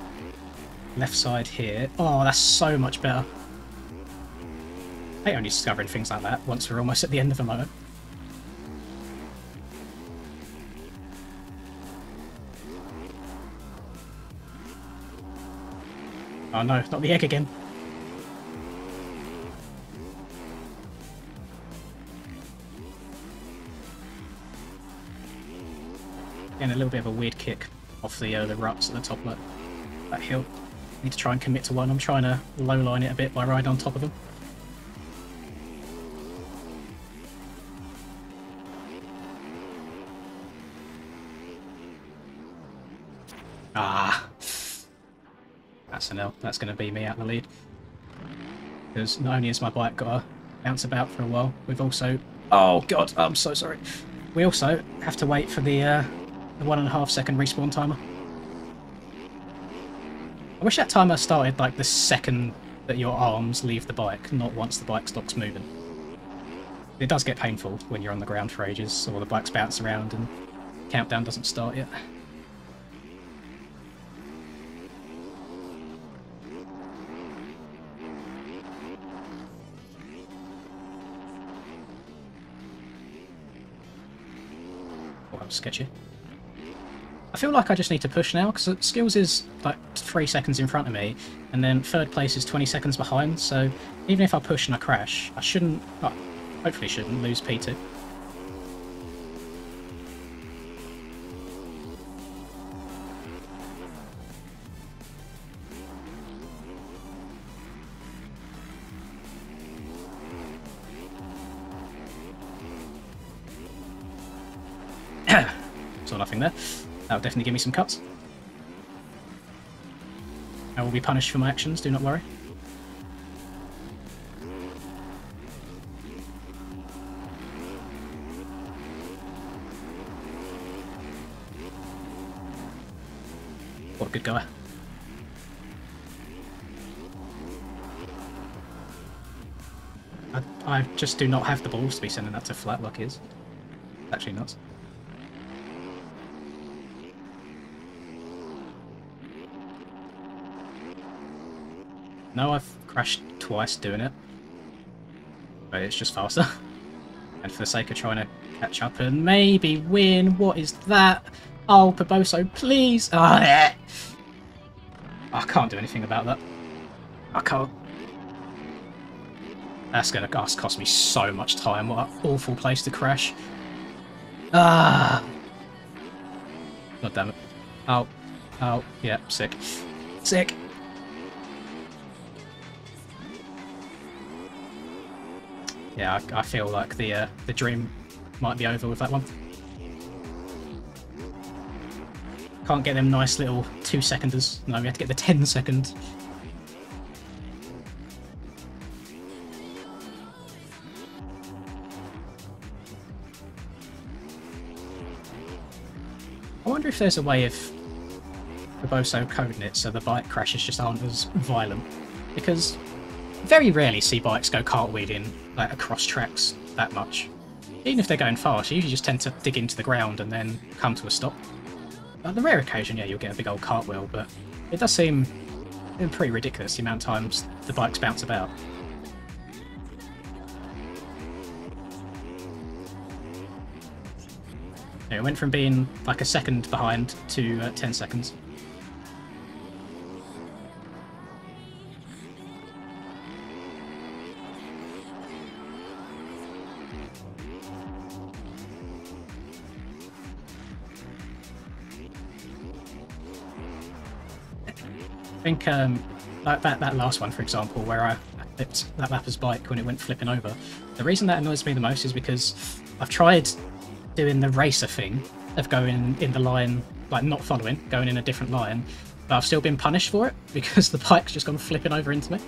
Left side here. Oh, that's so much better. I hate only discovering things like that once we're almost at the end of a moto. Oh no, not the egg again. Getting a little bit of a weird kick off the ruts at the top of that hill. Need to try and commit to one. I'm trying to low line it a bit by riding on top of them. Ah, that's an L. That's going to be me out the lead. Because not only has my bike got to bounce about for a while, we've also... Oh god, I'm so sorry. We also have to wait for the 1.5 second respawn timer. I wish that timer started like the second that your arms leave the bike, not once the bike stops moving. It does get painful when you're on the ground for ages, or the bike's bounce around and countdown doesn't start yet. Oh, that was sketchy. I feel like I just need to push now, because Skills is like 3 seconds in front of me, and then third place is 20 seconds behind, so even if I push and I crash, I shouldn't, hopefully shouldn't, lose P2. Saw nothing there. That'll definitely give me some cuts. I will be punished for my actions, do not worry. What a good guy. I just do not have the balls to be sending that to flat like it is. It's actually nuts. No, I've crashed twice doing it, but it's just faster. And for the sake of trying to catch up and maybe win, what is that? Oh, Paboso, please! Oh, yeah. I can't do anything about that. I can't. That's gonna cost me so much time. What an awful place to crash. Ah! God damn it. Oh. Oh, yeah, sick. Sick! Yeah, I feel like the dream might be over with that one. Can't get them nice little 2-seconders. No, we have to get the 10-second. I wonder if there's a way of Roboso coding it so the bike crashes just aren't as violent. Because very rarely see bikes go cartwheeling like across tracks that much. Even if they're going fast, you usually just tend to dig into the ground and then come to a stop. On the rare occasion, yeah, you'll get a big old cartwheel, but it does seem pretty ridiculous the amount of times the bikes bounce about. Yeah, it went from being like a second behind to 10 seconds. think that last one, for example, where I flipped that lapper's bike when it went flipping over, the reason that annoys me the most is because I've tried doing the racer thing of going in the line, like not following, going in a different line, but I've still been punished for it because the bike's just gone flipping over into me.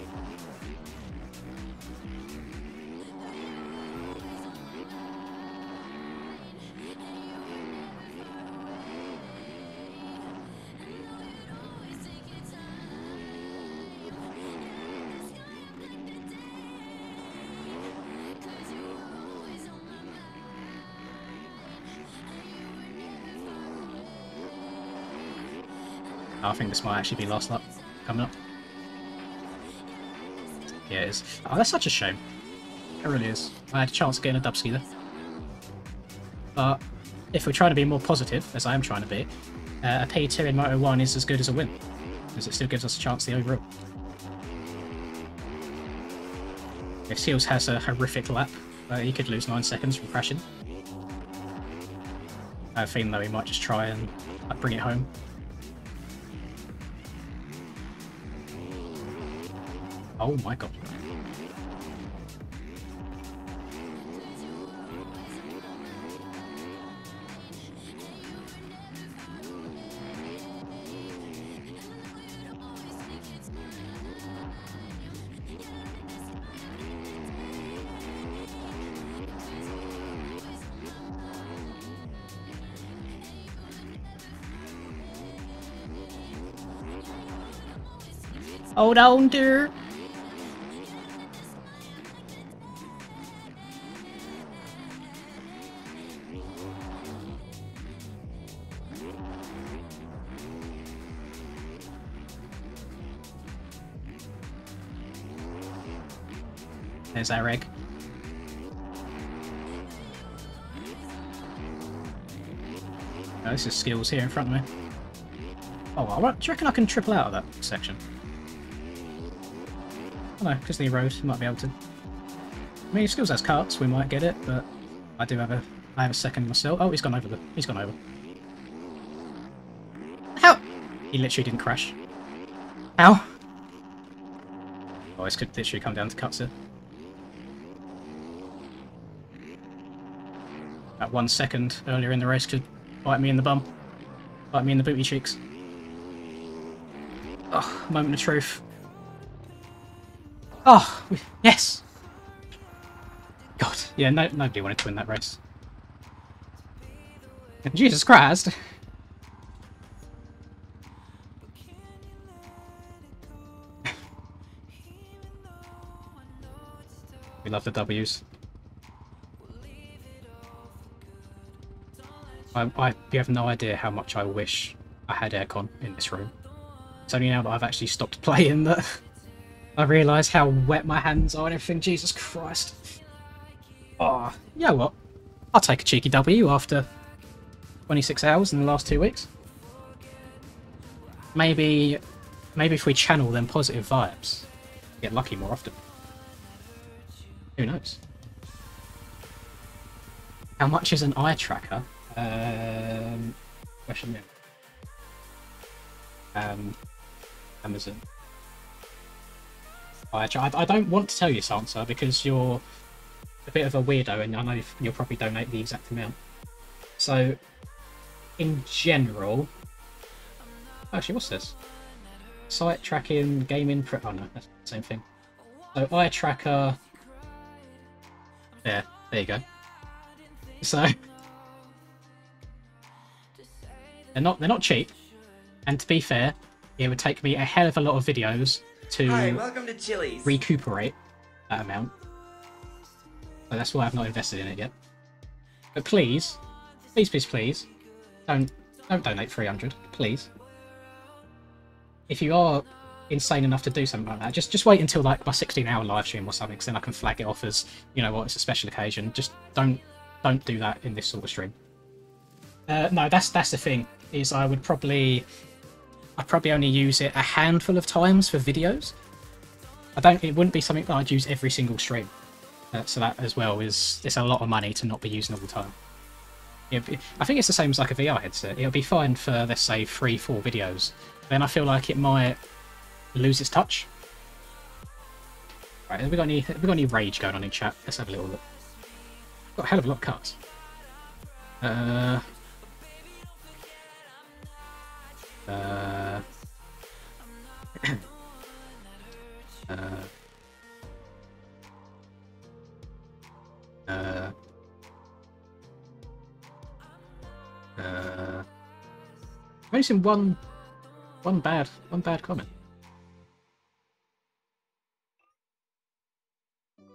I think this might actually be last lap coming up. Yeah, it is. Oh, that's such a shame. It really is. I had a chance of getting a dubski there. But if we're trying to be more positive, as I am trying to be, a P2 in Moto 1 is as good as a win, because it still gives us a chance the overall. If Seals has a horrific lap, he could lose 9 seconds from crashing. I have a feeling though he might just try and bring it home. Oh my god. Hold on, dear. There's our egg. Oh, this is skills here in front of me. Oh, well, do you reckon I can triple out of that section? Oh no, because the road, might be able to. I mean, if skills has carts, we might get it, but I have a second myself. Oh, he's gone over. He's gone over. How? He literally didn't crash. How? Oh, this could literally come down to cuts here. That 1 second earlier in the race could bite me in the bum. Bite me in the booty cheeks. Oh, moment of truth. Oh, yes! God, yeah, nobody wanted to win that race. Jesus Christ! We love the W's. You have no idea how much I wish I had aircon in this room. It's only now that I've actually stopped playing that I realise how wet my hands are and everything. Jesus Christ. Oh, you know what? I'll take a cheeky W after 26 hours in the last 2 weeks. Maybe if we channel them positive vibes, get lucky more often. Who knows? How much is an eye tracker? Question mark. Amazon. I don't want to tell you this answer because you're a bit of a weirdo and I know you'll probably donate the exact amount. So, in general... Actually, what's this? Site tracking, gaming... Oh no, that's the same thing. So, eye tracker... There you go. So... They're not cheap, and to be fair, it would take me a hell of a lot of videos to Hi, welcome to Chili's. recuperate that amount. So that's why I've not invested in it yet. But please, don't donate 300, please. If you are insane enough to do something like that, just wait until like my 16-hour live stream or something, because then I can flag it off as, you know what, it's a special occasion. Just don't do that in this sort of stream. No, that's the thing. Is I'd probably only use it a handful of times for videos. It wouldn't be something that I'd use every single stream. So that as well it's a lot of money to not be using all the time. I think it's the same as like a VR headset. It'll be fine for, let's say, 3-4 videos. Then I feel like it might lose its touch. Right, have we got any rage going on in chat? Let's have a little look. Got a hell of a lot of cuts. I've only seen one bad comment.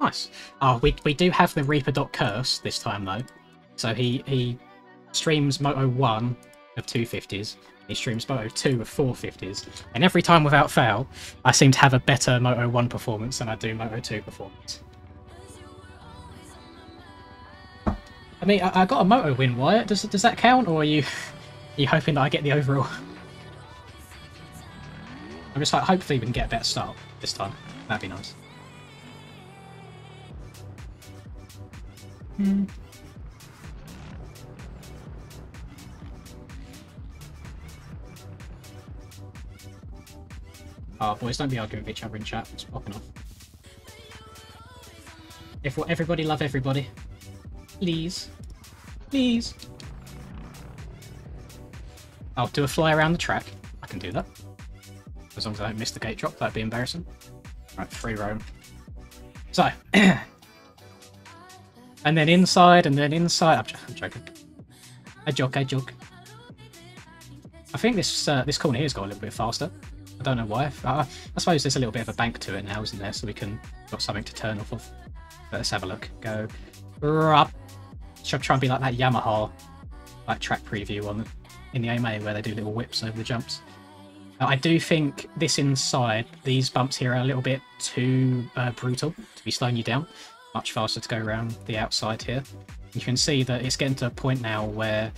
Nice. Oh, we do have the Reaper.curse this time though. So he streams Moto 1 of 250s, he streams Moto 2 of 450s, and every time without fail, I seem to have a better Moto 1 performance than I do Moto 2 performance. I mean, I got a Moto win, Wyatt. Does that count, or are you hoping that I get the overall? I'm just like, hopefully we can get a better start this time. That'd be nice. Oh, boys, don't be arguing with each other in chat. It's popping off. Everybody love everybody. Please. Please. I'll do a fly around the track. I can do that. As long as I don't miss the gate drop, that'd be embarrassing. Right, free roam. So. And then inside, and then inside. I'm joking. I joke. I think this corner here's got a little bit faster. I don't know why. I suppose there's a little bit of a bank to it now, isn't there? So we can got something to turn off of. But let's have a look. Go up. Should try and be like that Yamaha like track preview in the AMA where they do little whips over the jumps. I do think this inside, these bumps here are a little bit too brutal to be slowing you down. Much faster to go around the outside here. You can see that it's getting to a point now where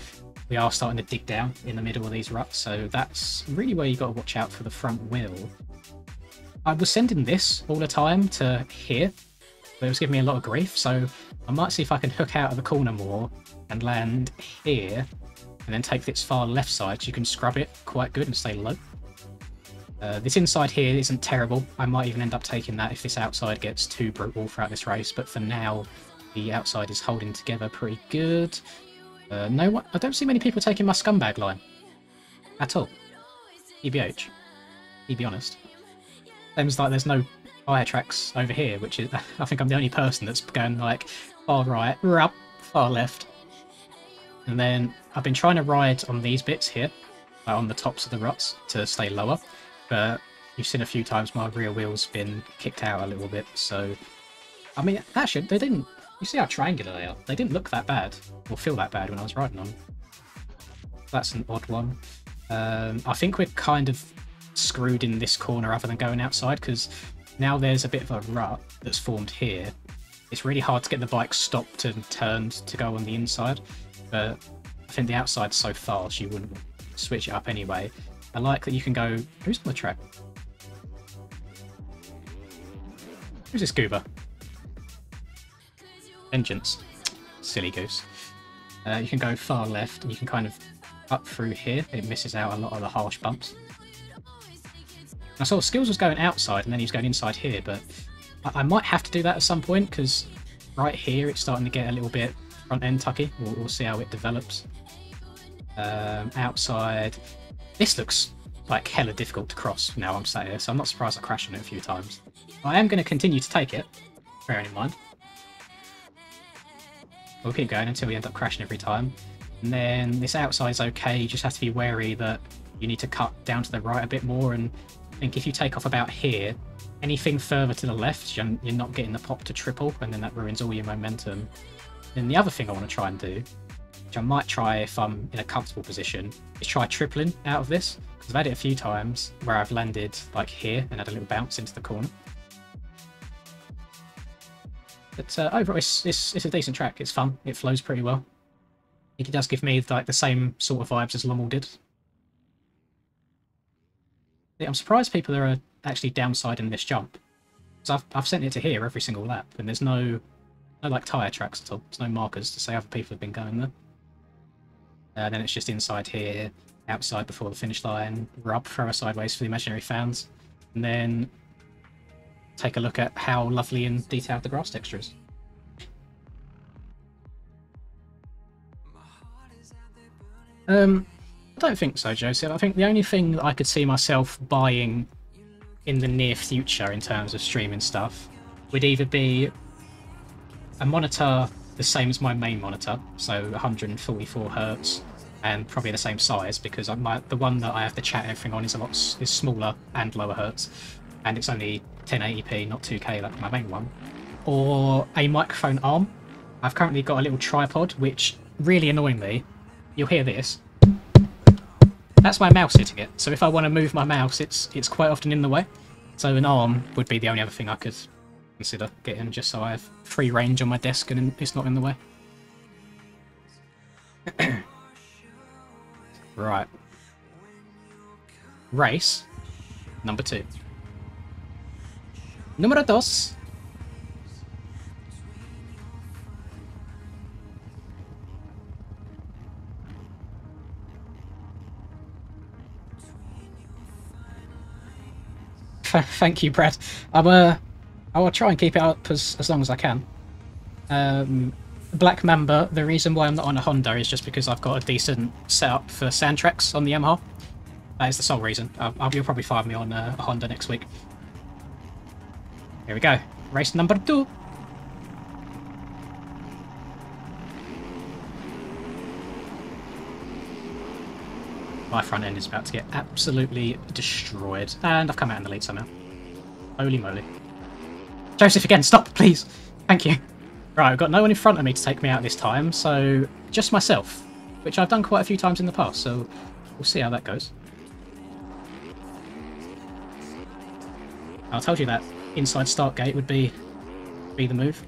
we are starting to dig down in the middle of these ruts, so that's really where you got to watch out for the front wheel. I was sending this all the time to here, but it was giving me a lot of grief, so I might see if I can hook out of the corner more and land here, and then take this far left side so you can scrub it quite good and stay low. This inside here isn't terrible. I might even end up taking that if this outside gets too brutal throughout this race, but for now the outside is holding together pretty good. No one, I don't see many people taking my scumbag line at all. EBH. Be honest. Seems like there's no fire tracks over here, which is, I think I'm the only person that's going like far right, far left. And then I've been trying to ride on these bits here, like on the tops of the ruts to stay lower. But you've seen a few times my rear wheel's been kicked out a little bit, so I mean, actually, they didn't. You see how triangular they are? They didn't look that bad, or feel that bad when I was riding on. That's an odd one. I think we're kind of screwed in this corner other than going outside, because now there's a bit of a rut that's formed here. It's really hard to get the bike stopped and turned to go on the inside, but I think the outside's so fast you wouldn't switch it up anyway. I like that you can go... Who's on the track? Who's this goober? Vengeance. Silly goose. You can go far left and you can kind of up through here. It misses out a lot of the harsh bumps. I saw Skills was going outside and then he was going inside here, but I might have to do that at some point because right here it's starting to get a little bit front end tucky. We'll see how it develops. Outside... This looks like hella difficult to cross now I'm sat here, so I'm not surprised I crashed on it a few times. I am going to continue to take it, bearing in mind. We'll keep going until we end up crashing every time. And then this outside's okay, you just have to be wary that you need to cut down to the right a bit more, and I think if you take off about here, anything further to the left, you're not getting the pop to triple, and then that ruins all your momentum. Then the other thing I want to try and do, which I might try if I'm in a comfortable position, is try tripling out of this, because I've had it a few times where I've landed like here and had a little bounce into the corner. But overall, it's a decent track. It's fun. It flows pretty well. It does give me like the same sort of vibes as Lommel did. Yeah, I'm surprised people are actually downside this jump. Because I've sent it to here every single lap, and there's no like tyre tracks at all. There's no markers to say other people have been going there. Then it's just inside here, outside before the finish line, rub, throw her sideways for the imaginary fans. and then take a look at how lovely and detailed the grass texture is. I don't think so, Joseph. I think the only thing that I could see myself buying in the near future in terms of streaming stuff would either be a monitor the same as my main monitor, so 144 Hz, and probably the same size because the one that I have the chat and everything on is smaller and lower hertz, and it's only 1080p, not 2K like my main one. Or a microphone arm. I've currently got a little tripod, which really annoyingly, you'll hear this. That's my mouse hitting it. So if I want to move my mouse, it's quite often in the way. So an arm would be the only other thing I could consider getting, just so I have free range on my desk and it's not in the way. Right. Race number 2. Número 2. Thank you, Brad. I will try and keep it up as long as I can. Black Mamba, the reason why I'm not on a Honda is just because I've got a decent setup for sand tracks on the Yamaha. That is the sole reason. You'll probably find me on a Honda next week. Here we go. Race number 2. My front end is about to get absolutely destroyed. And I've come out in the lead somehow. Holy moly. Joseph, again, stop, please. Thank you. Right, I've got no one in front of me to take me out this time, so just myself, which I've done quite a few times in the past, so we'll see how that goes. I told you that inside start gate would be the move.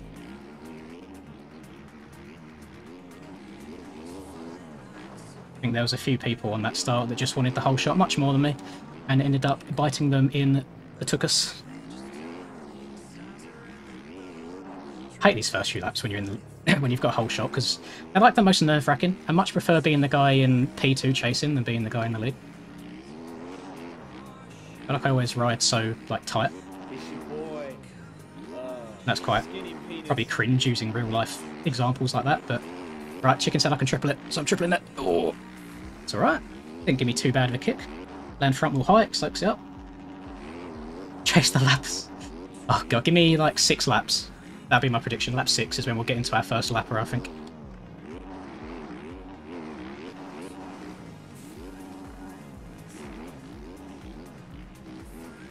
I think there was a few people on that start that just wanted the whole shot much more than me, and ended up biting them in the tuchus. I hate these first few laps when you're in the, when you've got a whole shot, because I like the most nerve-wracking. I much prefer being the guy in P2 chasing than being the guy in the lead. I like I always ride so tight. That's quite probably cringe using real life examples like that, but right, chicken said I can triple it, so I'm tripling it. Oh, it's alright. Didn't give me too bad of a kick. Land front wheel high, soaks it up. Chase the laps. Oh god, give me like 6 laps. That'll be my prediction. Lap 6 is when we'll get into our first lapper, I think.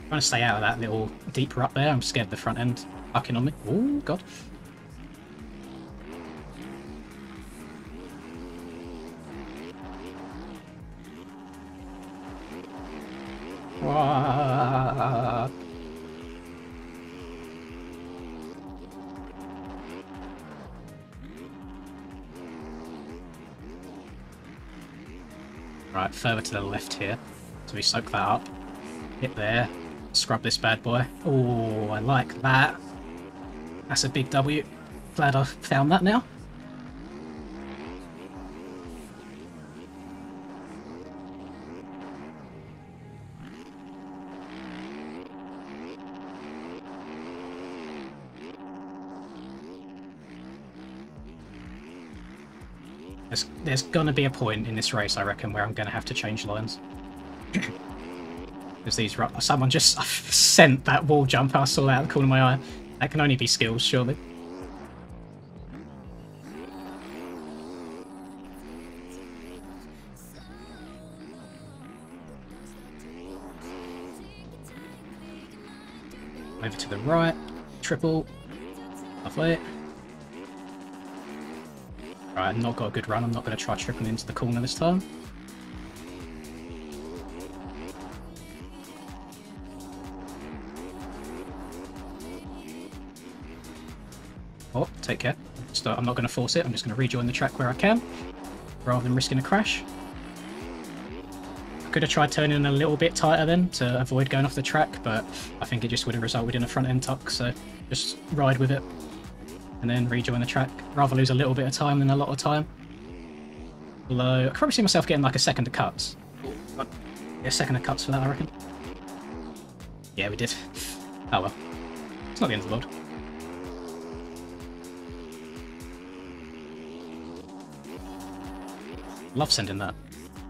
I'm trying to stay out of that little deep rut there. I'm scared of the front end bucking on me. Oh god. Wah. Right, further to the left here. So we soak that up. Hit there. Scrub this bad boy. Oh, I like that. That's a big W. Glad I've found that now. There's gonna be a point in this race, I reckon, where I'm gonna have to change lines. Because these someone just sent that wall jump I saw out of the corner of my eye. That can only be skills, surely. Over to the right, triple, lovely. Right, I've not got a good run. I'm not going to try tripling into the corner this time. Oh, take care. I'm not going to force it. I'm just going to rejoin the track where I can, rather than risking a crash. I could have tried turning a little bit tighter then to avoid going off the track, but I think it just would have resulted in a front end tuck, so just ride with it. And then rejoin the track. Rather lose a little bit of time than a lot of time. Although, I could probably see myself getting like a second of cuts. Yeah, a second of cuts for that, I reckon. Yeah, we did. Oh well. It's not the end of the world. Love sending that.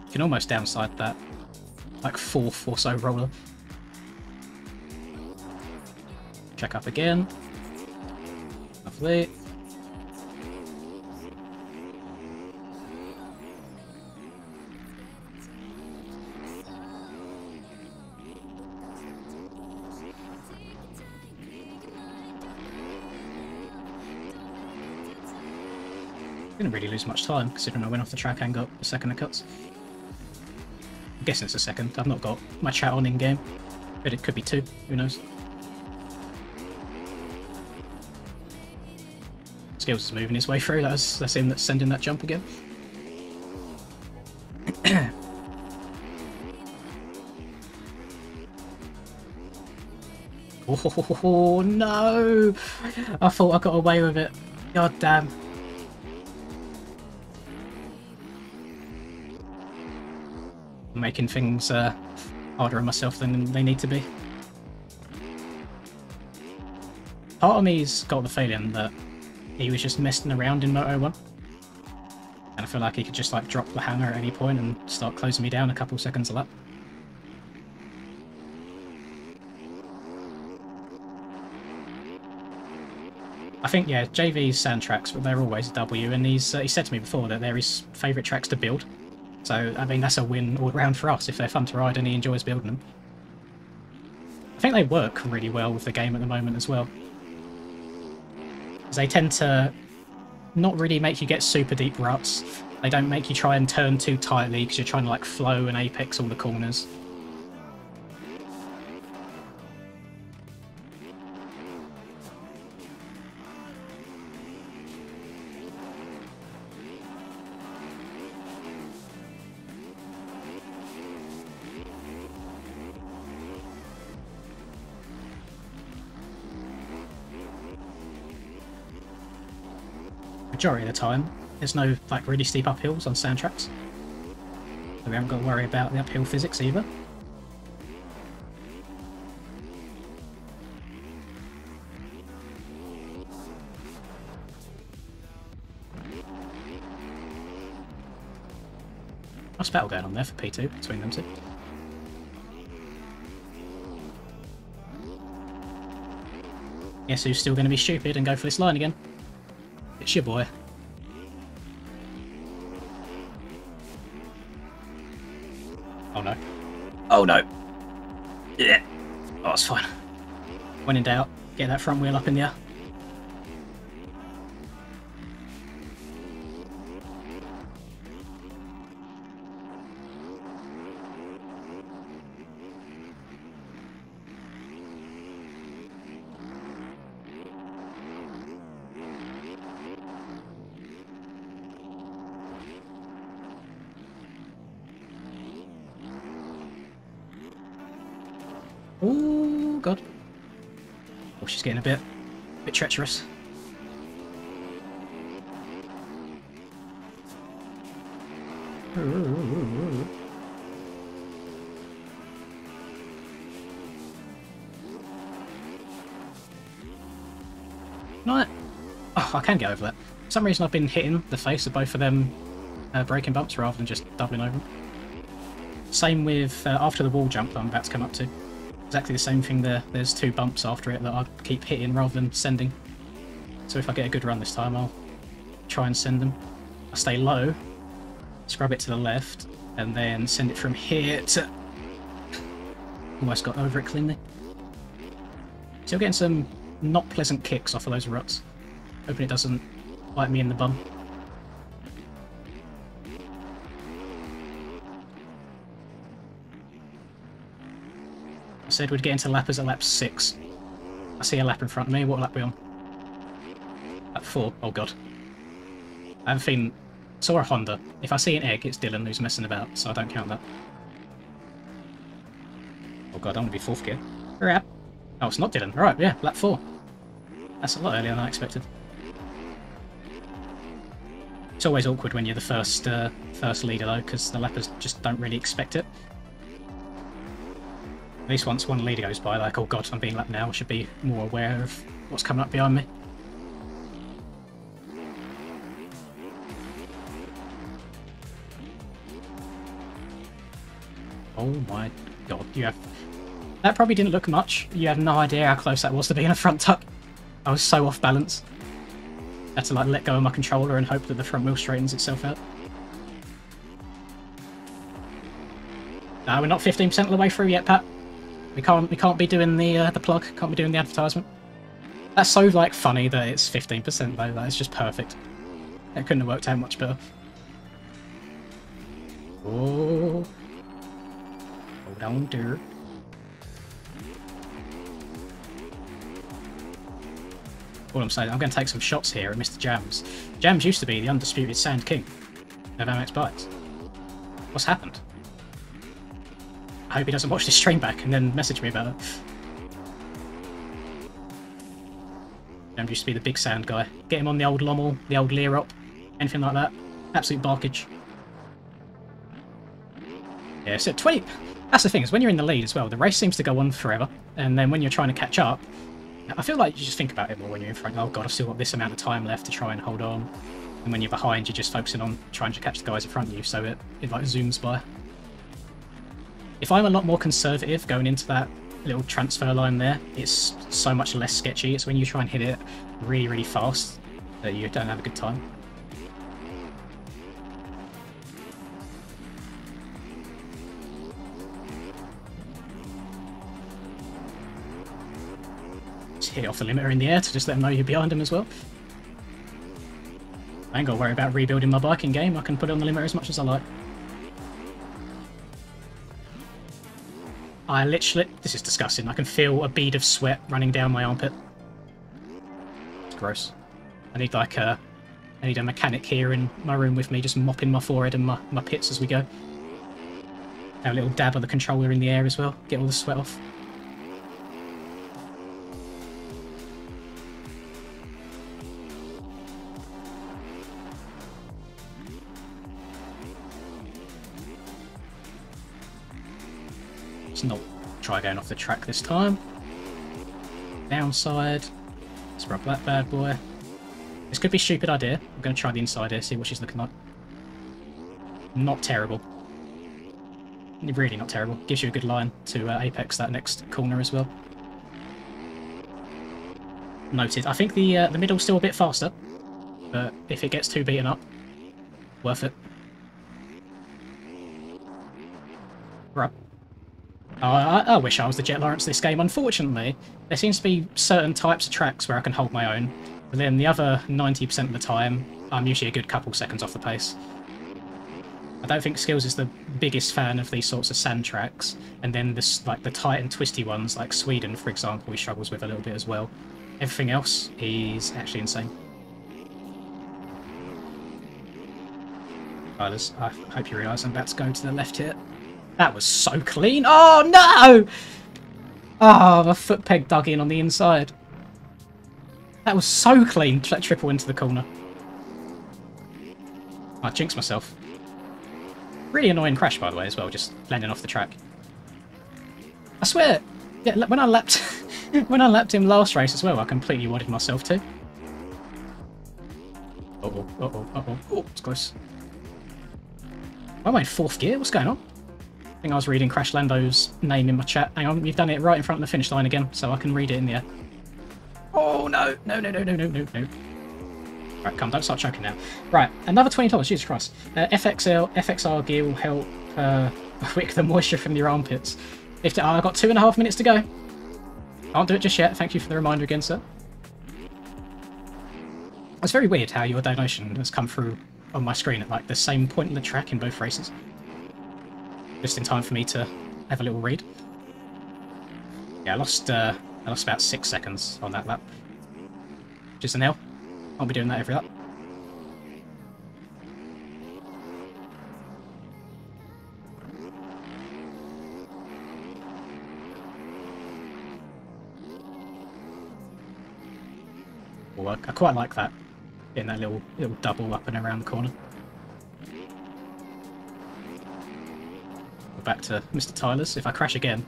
You can almost downside that, like, 4th or so roller. Check up again. Lovely. Didn't really lose much time, considering I went off the track and got a second of cuts. I'm guessing it's a second. I've not got my chat on in-game, but it could be 2. Who knows? Skills is moving his way through. That's him that's sending that jump again. Oh no! I thought I got away with it. God damn. Making things harder on myself than they need to be. Part of me's got the feeling that he was just messing around in Moto 1. And I feel like he could just like drop the hammer at any point and start closing me down a couple seconds a lap. I think, yeah, JV's sand tracks, but they're always a W, and he said to me before that they're his favourite tracks to build. So, I mean, that's a win all round for us if they're fun to ride and he enjoys building them. I think they work really well with the game at the moment as well. Because they tend to not really make you get super deep ruts. They don't make you try and turn too tightly because you're trying to like flow and apex all the corners. Majority of the time, there's no like really steep uphills on sand tracks. So we haven't got to worry about the uphill physics either. Nice battle going on there for P2 between them two. Guess who's still going to be stupid and go for this line again? It's your boy. Oh no. Oh no. Yeah. Oh, it's fine. When in doubt, get that front wheel up in the air. Oh god. Oh, she's getting a bit treacherous. No, oh, I can get over that. For some reason I've been hitting the face of both of them braking bumps rather than just doubling over them. Same with after the wall jump that I'm about to come up to. Exactly the same thing there. There's 2 bumps after it that I keep hitting rather than sending. So if I get a good run this time, I'll try and send them. I stay low, scrub it to the left, and then send it from here to... Almost got over it cleanly. Still getting some not pleasant kicks off of those ruts. Hoping it doesn't bite me in the bum. I said we'd get into lappers at lap 6. I see a lap in front of me. What lap are we on? Lap 4. Oh god. I have a feeling... Saw a Honda. If I see an egg, it's Dylan who's messing about, so I don't count that. Oh god, I'm going to be 4th gear. Hurry up. Oh, it's not Dylan. Right, yeah, lap 4. That's a lot earlier than I expected. It's always awkward when you're the first leader though, because the lappers just don't really expect it. At least once one leader goes by, like, oh god, I'm being lapped now, I should be more aware of what's coming up behind me. Oh my god, you have... That probably didn't look much. You have no idea how close that was to being a front tuck. I was so off balance. I had to like let go of my controller and hope that the front wheel straightens itself out. No, we're not 15% of the way through yet, Pat. We can't be doing the plug, can't be doing the advertisement. That's so like funny that it's 15% though, that is just perfect. It couldn't have worked out much better. Oh. Hold on, dear. All I'm saying, I'm going to take some shots here at Mr. Jams. Jams used to be the undisputed Sand King of MX Bikes. What's happened? I hope he doesn't watch this stream back and then message me about it. Jams used to be the big sand guy. Get him on the old Lommel, the old Learop, anything like that. Absolute barkage. Yeah, so 20... That's the thing, is when you're in the lead as well, the race seems to go on forever, and then when you're trying to catch up, I feel like you just think about it more when you're in front. Oh god, I've still got this amount of time left to try and hold on. And when you're behind, you're just focusing on trying to catch the guys in front of you, so it like zooms by. If I'm a lot more conservative going into that little transfer line there, it's so much less sketchy. It's when you try and hit it really, really fast that you don't have a good time. Hit it off the limiter in the air to just let them know you're behind them as well. I ain't got to worry about rebuilding my bike in game, I can put it on the limiter as much as I like. I literally... This is disgusting, I can feel a bead of sweat running down my armpit. It's gross. I need like a... I need a mechanic here in my room with me just mopping my forehead and my pits as we go. Have a little dab of the controller in the air as well, get all the sweat off. Let's not try going off the track this time. Downside. Let's rub that bad boy. This could be a stupid idea. I'm going to try the inside here, see what she's looking like. Not terrible. Really not terrible. Gives you a good line to apex that next corner as well. Noted. I think the middle's still a bit faster, but if it gets too beaten up, worth it. Right. I wish I was the Jet Lawrence this game. Unfortunately, there seems to be certain types of tracks where I can hold my own, but then the other 90% of the time, I'm usually a good couple seconds off the pace. I don't think Skills is the biggest fan of these sorts of sand tracks, and then this, like the tight and twisty ones, like Sweden, for example, he struggles with a little bit as well. Everything else, he's actually insane. Tyler's, I hope you realise I'm about to go to the left here. That was so clean. Oh, no! Oh, my foot peg dug in on the inside. That was so clean, that triple into the corner. I jinxed myself. Really annoying crash, by the way, as well, just landing off the track. I swear, yeah, when I lapped when I lapped him last race as well, I completely wadded myself too. Uh-oh, uh-oh, uh-oh. Oh, it's close. Am I in 4th gear? What's going on? I think I was reading Crash Lando's name in my chat. Hang on, you've done it right in front of the finish line again, so I can read it in the air. Oh, no. No, no, no, no, no, no, no. Right, come, don't start choking now. Right, another $20, Jesus Christ. FXR gear will help wick the moisture from your armpits. I've got 2.5 minutes to go. Can't do it just yet. Thank you for the reminder again, sir. It's very weird how your donation has come through on my screen at like the same point in the track in both races. Just in time for me to have a little read. Yeah, I lost about 6 seconds on that lap. Which is an L. I'll be doing that every lap. Oh, I quite like that. Getting that little double up and around the corner. Back to Mr. Tyler's. If I crash again,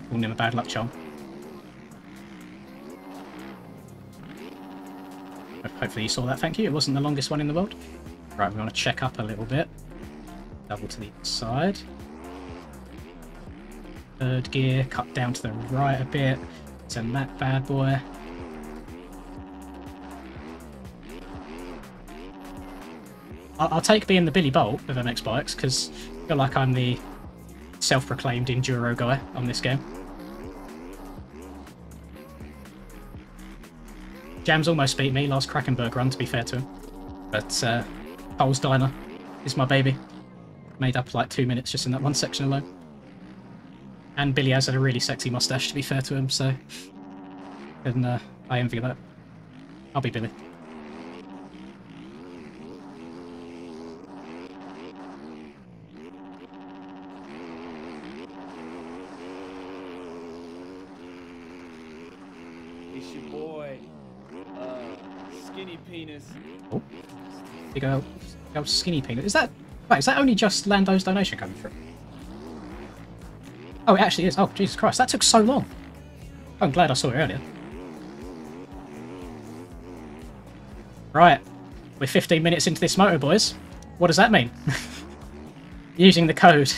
calling him a bad luck charm. Hopefully you saw that, thank you. It wasn't the longest one in the world. Right, we want to check up a little bit. Double to the side. Third gear, cut down to the right a bit. Send that bad boy. I'll take being the Billy Bolt of MX Bikes, because I feel like I'm the self-proclaimed enduro guy on this game. Jam's almost beat me last Krakenberg run, to be fair to him. But Cole's Diner is my baby. Made up like 2 minutes just in that one section alone. And Billy has had a really sexy mustache, to be fair to him, so... And I envy that. I'll be Billy. It's your boy, Skinny Penis. Oh. Big old skinny peanut. Is that... Wait, is that only just Lando's donation coming through? Oh, it actually is. Oh, Jesus Christ, that took so long. I'm glad I saw it earlier. Right, we're 15 minutes into this motor, boys. What does that mean? Using the code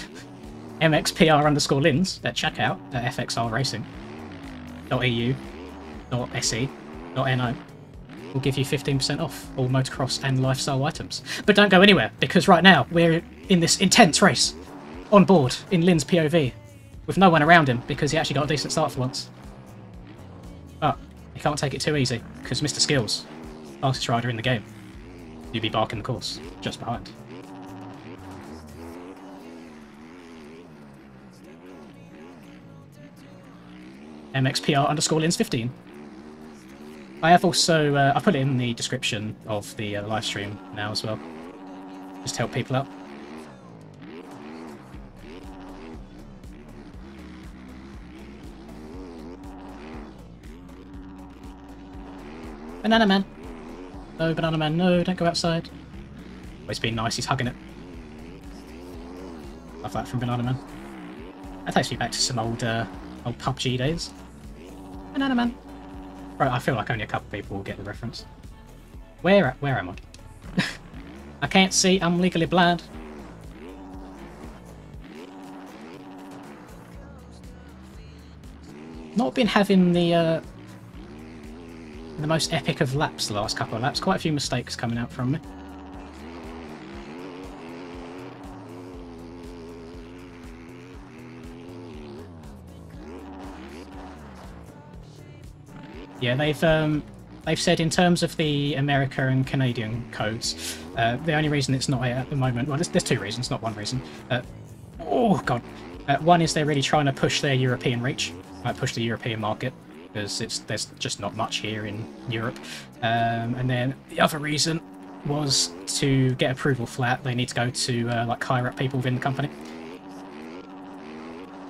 MXPR_lins at checkout at fxrracing.eu.se.no will give you 15% off all motocross and lifestyle items. But don't go anywhere, because right now we're in this intense race on board in Lynn's POV with no one around him because he actually got a decent start for once. But he can't take it too easy because Mr. Skills, fastest rider in the game, you'll be barking the course just behind. MXPR_lins15. I have also, I put it in the description of the live stream now as well, just to help people out. Banana Man! No, Banana Man, no, don't go outside. Always been nice, he's hugging it. Love that from Banana Man. That takes me back to some old PUBG days. Banana Man! Right, I feel like only a couple people will get the reference. Where am I? I can't see, I'm legally blind. Not been having the most epic of laps the last couple of laps. Quite a few mistakes coming out from me. Yeah, they've said in terms of the America and Canadian codes, the only reason it's not at the moment, well, there's two reasons, not one reason. Oh god, one is they're really trying to push their European reach, push the European market, because there's just not much here in Europe. And then the other reason was to get approval for that, they need to go to like higher up people within the company.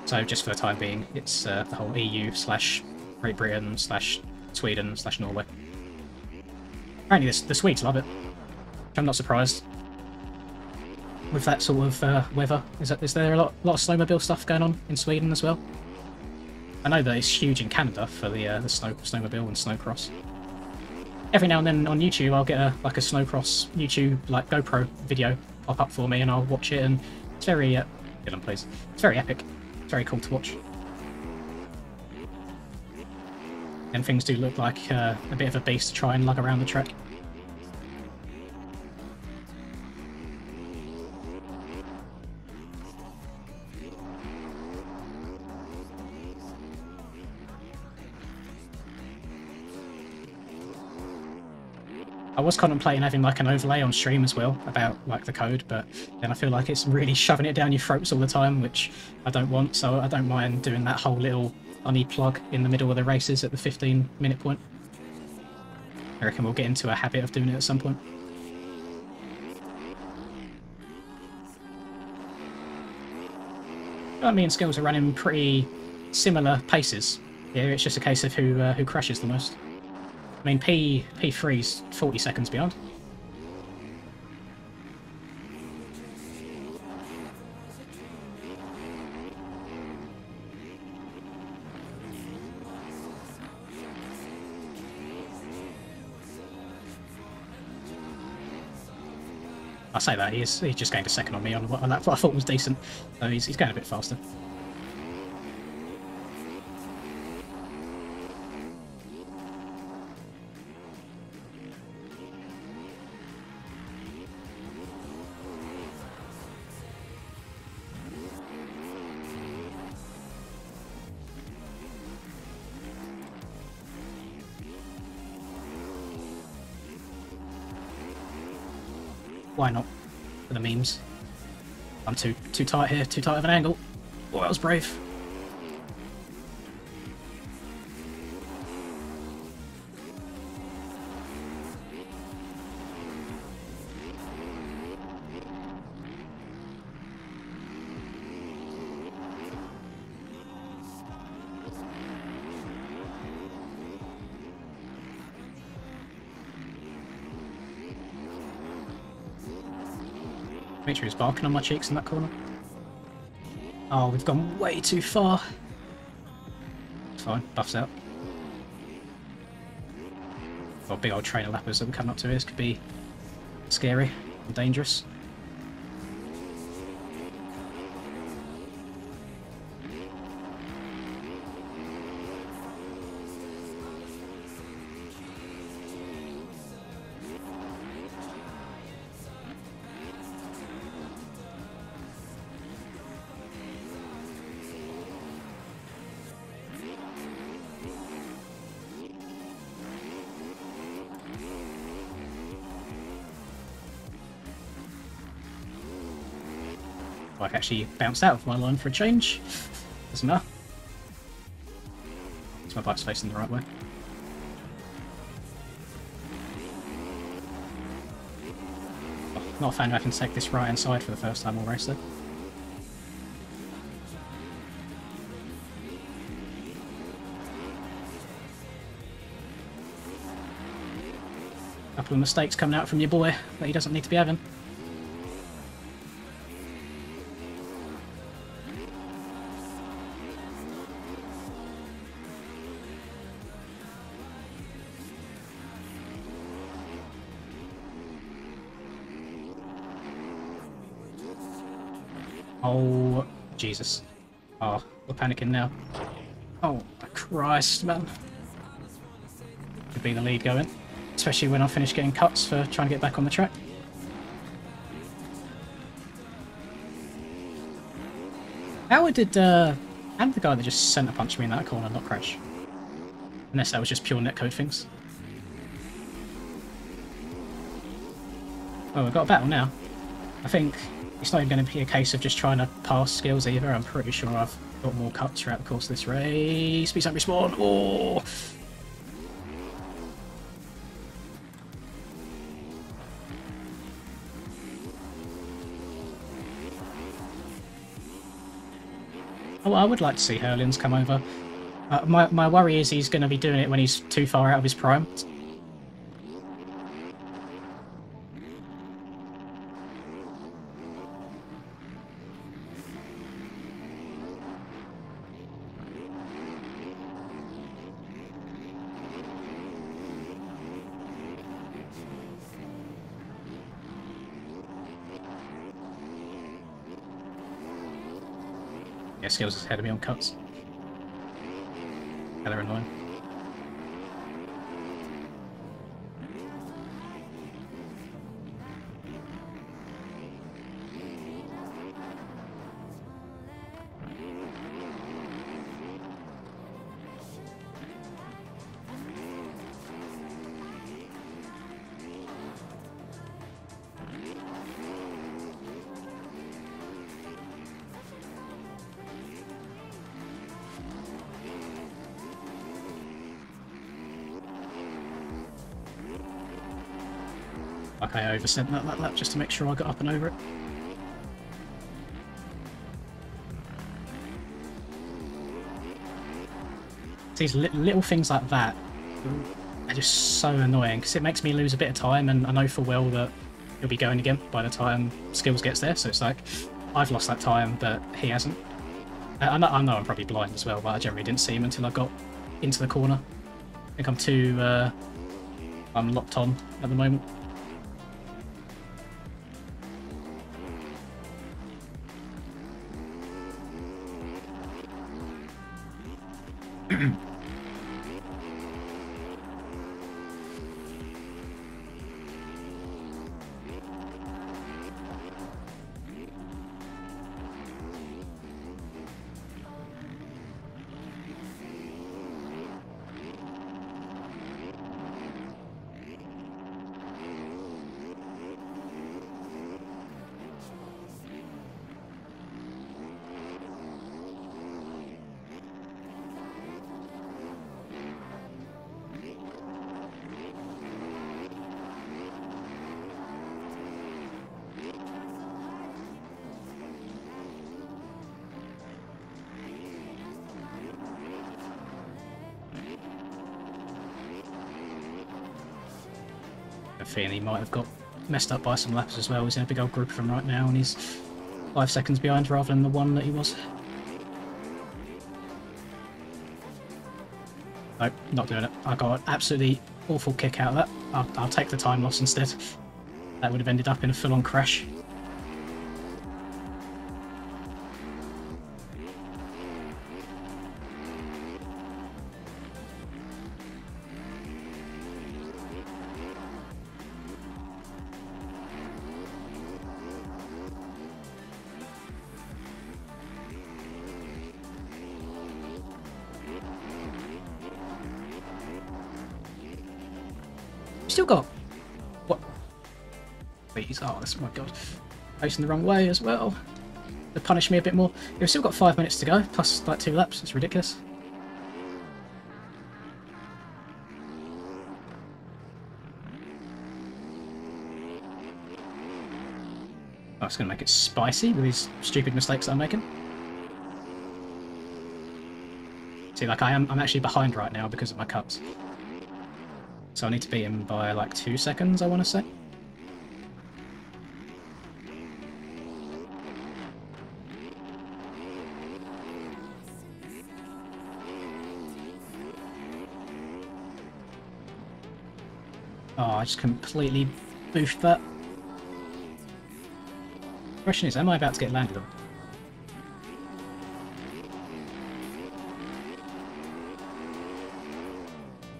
So just for the time being, it's the whole EU/Great Britain/Sweden/Norway. Apparently the Swedes love it, which I'm not surprised. With that sort of weather, is there a lot of snowmobile stuff going on in Sweden as well? I know that it's huge in Canada for the snowmobile and snowcross. Every now and then on YouTube, I'll get a snowcross YouTube like GoPro video pop up for me, and I'll watch it, and it's very Dylan, please. It's very epic. It's very cool to watch. And things do look like a bit of a beast to try and lug around the track. I was contemplating having like an overlay on stream as well about like the code, but then I feel like it's really shoving it down your throats all the time, which I don't want, so I don't mind doing that whole little funny plug in the middle of the races at the 15-minute point. I reckon we'll get into a habit of doing it at some point. Me and Skills are running pretty similar paces. Yeah, it's just a case of who crashes the most. I mean, P3's 40 seconds behind. I say that, he's just gained a second on me on that what I thought was decent. So he's going a bit faster. Why not? For the memes. I'm too tight here, too tight of an angle. Oh, that was brave. Make sure he's barking on my cheeks in that corner. Oh, we've gone way too far. It's fine, buffs out. Got a big old train of lappers that we're coming up to here. This could be scary and dangerous. I've actually bounced out of my line for a change. Doesn't matter. So my bike's facing the right way. Oh, not a fan of having to take this right hand side for the first time all race though. Couple of mistakes coming out from your boy that he doesn't need to be having. Oh, Jesus. Oh, we're panicking now. Oh, Christ, man. Could be the lead going. Especially when I finish getting cuts for trying to get back on the track. How did the guy that just centre punched me in that corner not crash? Unless that was just pure netcode things. Oh, we've got a battle now. I think it's not even going to be a case of just trying to pass skills either. I'm pretty sure I've got more cuts throughout the course of this race. Please don't respawn. Oh! Oh, I would like to see Hurlins come over. My worry is he's going to be doing it when he's too far out of his prime. Yeah, skills is ahead of me on cuts. Yeah, they're annoying. Like I oversent that lap just to make sure I got up and over it. These little things like that are just so annoying because it makes me lose a bit of time, and I know full well that he'll be going again by the time skills gets there, so it's like I've lost that time but he hasn't. I know I'm probably blind as well, but I generally didn't see him until I got into the corner. I think I'm too I'm locked on at the moment. I feel he might have got messed up by some laps as well. He's in a big old group of them right now, and he's 5 seconds behind rather than the one that he was. Nope, not doing it. I got an absolutely awful kick out of that. I'll take the time loss instead. That would have ended up in a full-on crash. Still got what? Please, oh, that's my god, facing the wrong way as well. To punish me a bit more. We've still got 5 minutes to go, plus like 2 laps. It's ridiculous. Oh, it's going to make it spicy with these stupid mistakes that I'm making. See, like I'm actually behind right now because of my cuts. So I need to beat him by like 2 seconds, I want to say. Oh, I just completely boofed that. The question is, am I about to get landed on?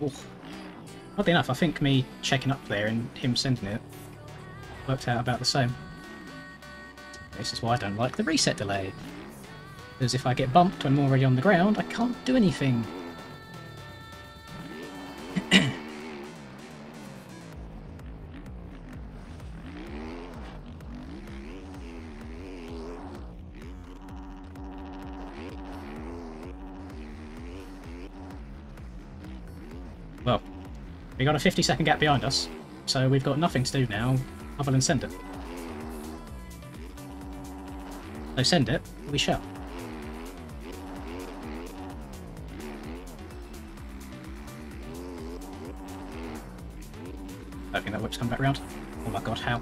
Oof. Oddly enough, I think me checking up there and him sending it worked out about the same. This is why I don't like the reset delay. Because if I get bumped when I'm already on the ground, I can't do anything. Well, we got a 50-second gap behind us, so we've got nothing to do now other than send it. So send it, we shall. I think that whip's come back round. Oh my god, how?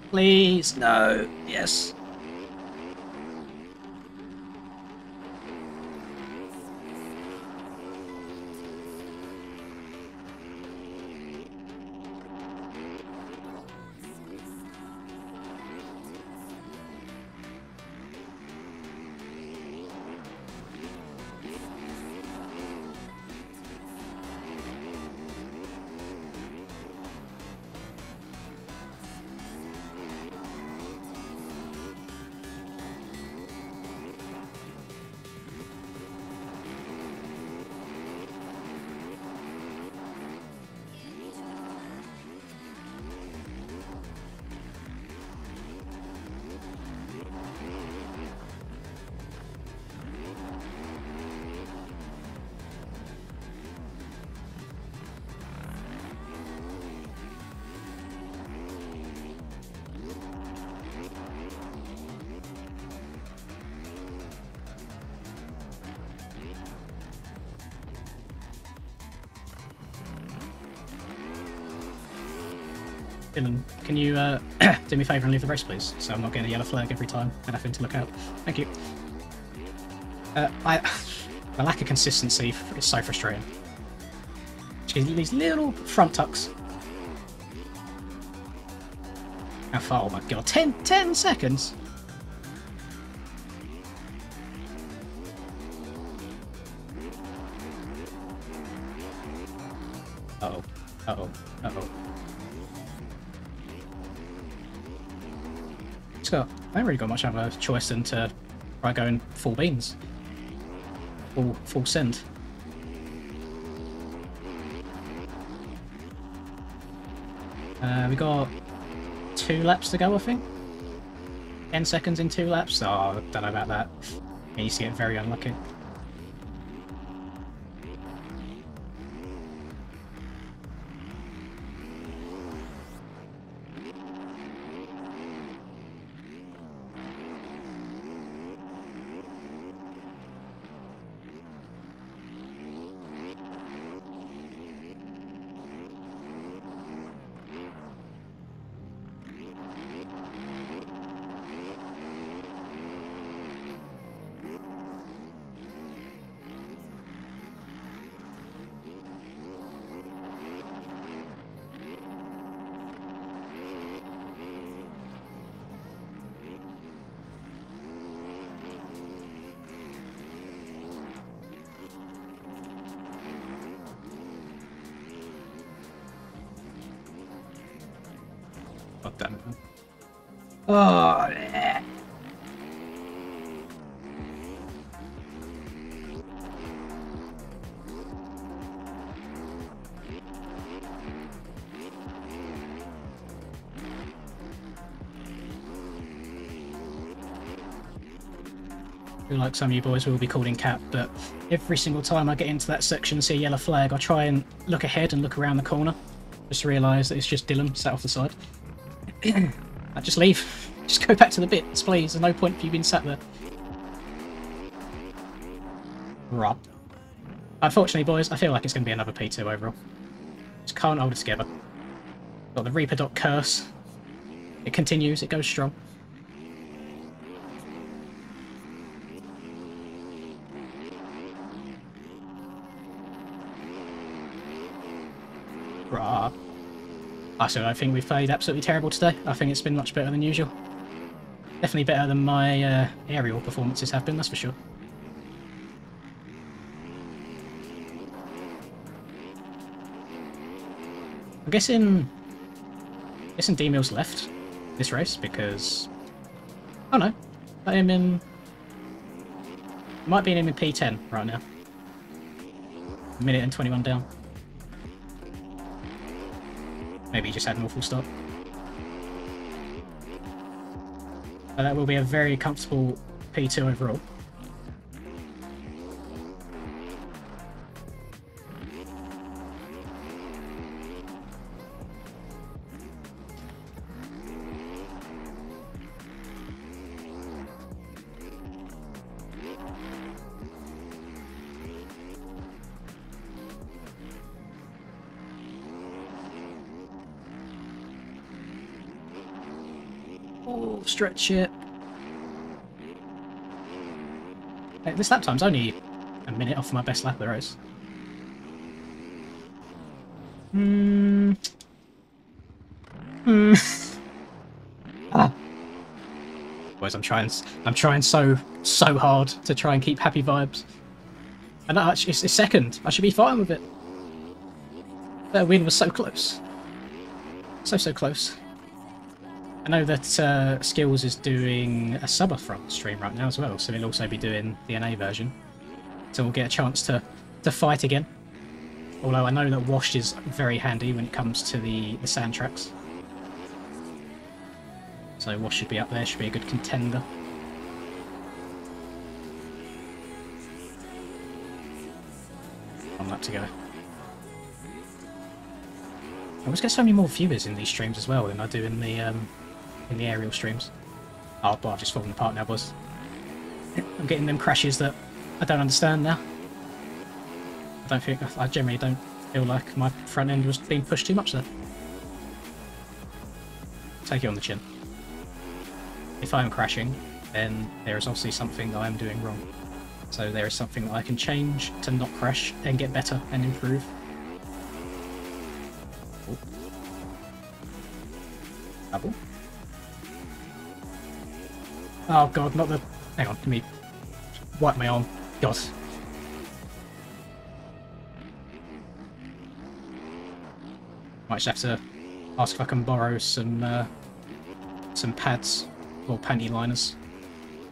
Please, no, yes. Dylan, can you do me a favour and leave the race, please? So I'm not getting a yellow flag every time and having to look out. Thank you. The lack of consistency is so frustrating. These little front tucks. How far? Oh my god, 10 seconds? Uh-oh. Uh-oh. Uh-oh. I haven't really got much other choice than to try going full beans. Full send. We got 2 laps to go, I think. 10 seconds in 2 laps. Oh, don't know about that. He needs to get very unlucky. God damn it. Oh, yeah. I feel like some of you boys will be called in cap, but every single time I get into that section and see a yellow flag, I try and look ahead and look around the corner. Just realise that it's just Dylan sat off the side. Just leave. Just go back to the bits, please. There's no point for you being sat there. Right. Unfortunately, boys, I feel like it's going to be another P2 overall. Just can't hold it together. Got the Reaper dot curse. It continues. It goes strong. Right. So I think we've played absolutely terrible today. I think it's been much better than usual. Definitely better than my aerial performances have been, that's for sure. I'm guessing D-Mill's left this race because... Oh no, I am in... Might be in P10 right now. A minute and 21 down. Maybe he just had an awful start. But that will be a very comfortable P2 overall. Oh, stretch it. Hey, this lap time's only a minute off my best lap of the race. Boys, I'm trying so hard to try and keep happy vibes. And no, it's second. I should be fine with it. That win was so close. So close. I know that Skills is doing a sub-front stream right now as well, so he'll also be doing the NA version. So we'll get a chance to fight again. Although I know that Wash is very handy when it comes to the sand tracks. So Wash should be up there, should be a good contender. One lap to go. I always get so many more viewers in these streams as well than I do in the aerial streams. Oh, but I've just fallen apart now, boys. I'm getting them crashes that I don't understand now. I generally don't feel like my front end was being pushed too much there. take it on the chin. If I am crashing, then there is obviously something that I am doing wrong. So there is something that I can change to not crash and get better and improve. Oh. Double. Oh god, not the... Hang on, let me wipe my arm. God. Might just have to ask if I can borrow some pads or panty liners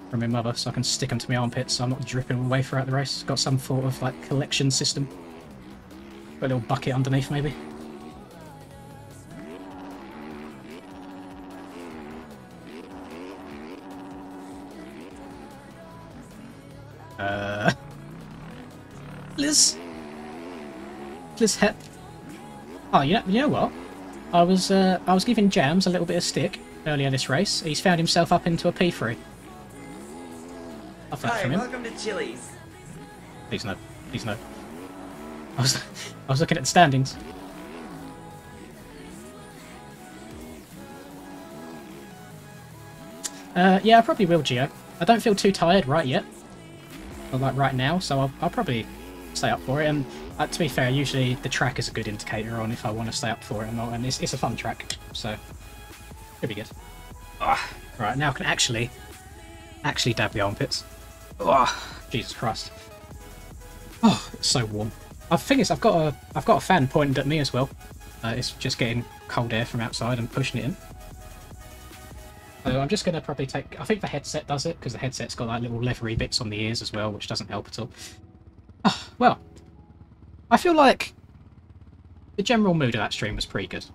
from my mother so I can stick them to my armpits so I'm not dripping away throughout the race. Got some sort of like collection system. Got a little bucket underneath maybe. Liz hep. Oh, you know what? I was giving Jams a little bit of stick earlier this race. He's found himself up into a P3. Love that from him. Welcome to Chili's. Please no. Please no. I was looking at the standings. Yeah, I probably will, Gio. I don't feel too tired right yet. Or like right now, so I'll probably stay up for it. And to be fair, usually the track is a good indicator on if I want to stay up for it or not. And it's a fun track, so it'll be good. Right, now I can actually dab the armpits. Jesus Christ. Oh, it's so warm. I think I've got a fan pointed at me as well. It's just getting cold air from outside and pushing it in. So I'm just going to probably take... I think the headset does it, because the headset's got like little leathery bits on the ears as well, which doesn't help at all. Well, I feel like the general mood of that stream was pretty good.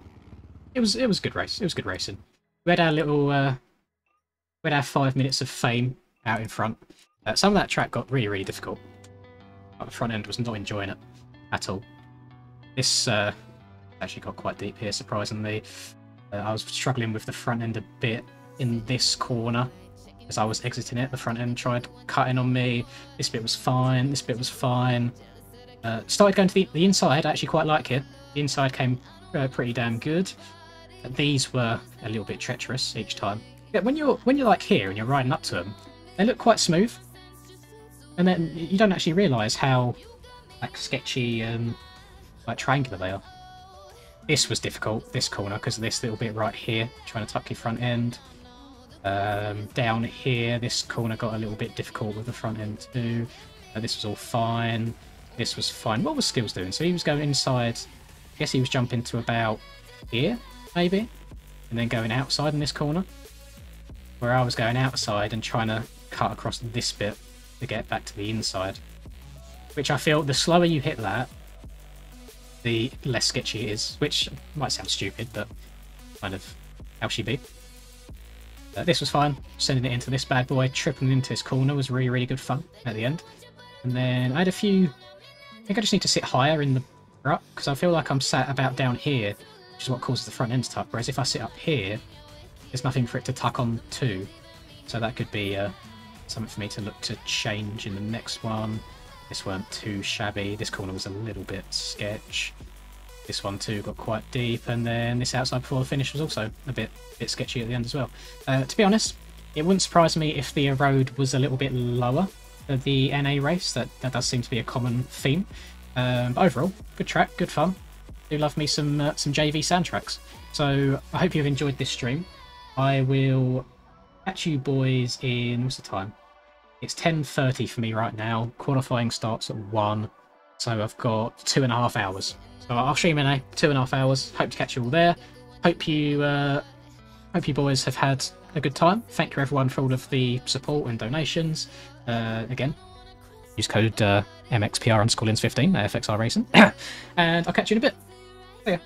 It was a good race. It was good racing. We had our little... we had our 5 minutes of fame out in front. Some of that track got really, really difficult. Like, the front end was not enjoying it at all. This actually got quite deep here, surprisingly. I was struggling with the front end a bit in this corner as I was exiting it. The front end tried cutting on me. This bit was fine. This bit was fine. Started going to the inside. I actually quite like here. The inside came pretty damn good. These were a little bit treacherous each time. Yeah, when you're like here and you're riding up to them, they look quite smooth, and then you don't actually realise how like sketchy and like triangular they are. This was difficult, this corner, because of this little bit right here, trying to tuck your front end. Down here, this corner got a little bit difficult with the front end too. This was all fine. This was fine. What was Skills doing? So he was going inside. I guess he was jumping to about here, maybe, and then going outside in this corner. Where I was going outside and trying to cut across this bit to get back to the inside. Which I feel the slower you hit that, the less sketchy it is, which might sound stupid, but kind of how she be. This was fine. Sending it into this bad boy, tripling into this corner was really, really good fun at the end. And then I had a few... I think I just need to sit higher in the rut, because I feel like I'm sat about down here, which is what causes the front end to tuck, whereas if I sit up here, there's nothing for it to tuck on to. So that could be something for me to look to change in the next one. This weren't too shabby. This corner was a little bit sketch. This one too got quite deep, and then this outside before the finish was also a bit sketchy at the end as well. To be honest, it wouldn't surprise me if the road was a little bit lower for the NA race. That does seem to be a common theme. But overall, good track, good fun. Do love me some JV soundtracks. So I hope you've enjoyed this stream. I will catch you boys in... what's the time? It's 10:30 for me right now. Qualifying starts at 1, so I've got 2.5 hours. So I'll stream in 2.5 hours. Hope to catch you all there. Hope you boys have had a good time. Thank you everyone for all of the support and donations. Again, use code MXPR_Lins15 at FXR Racing, and I'll catch you in a bit. See ya.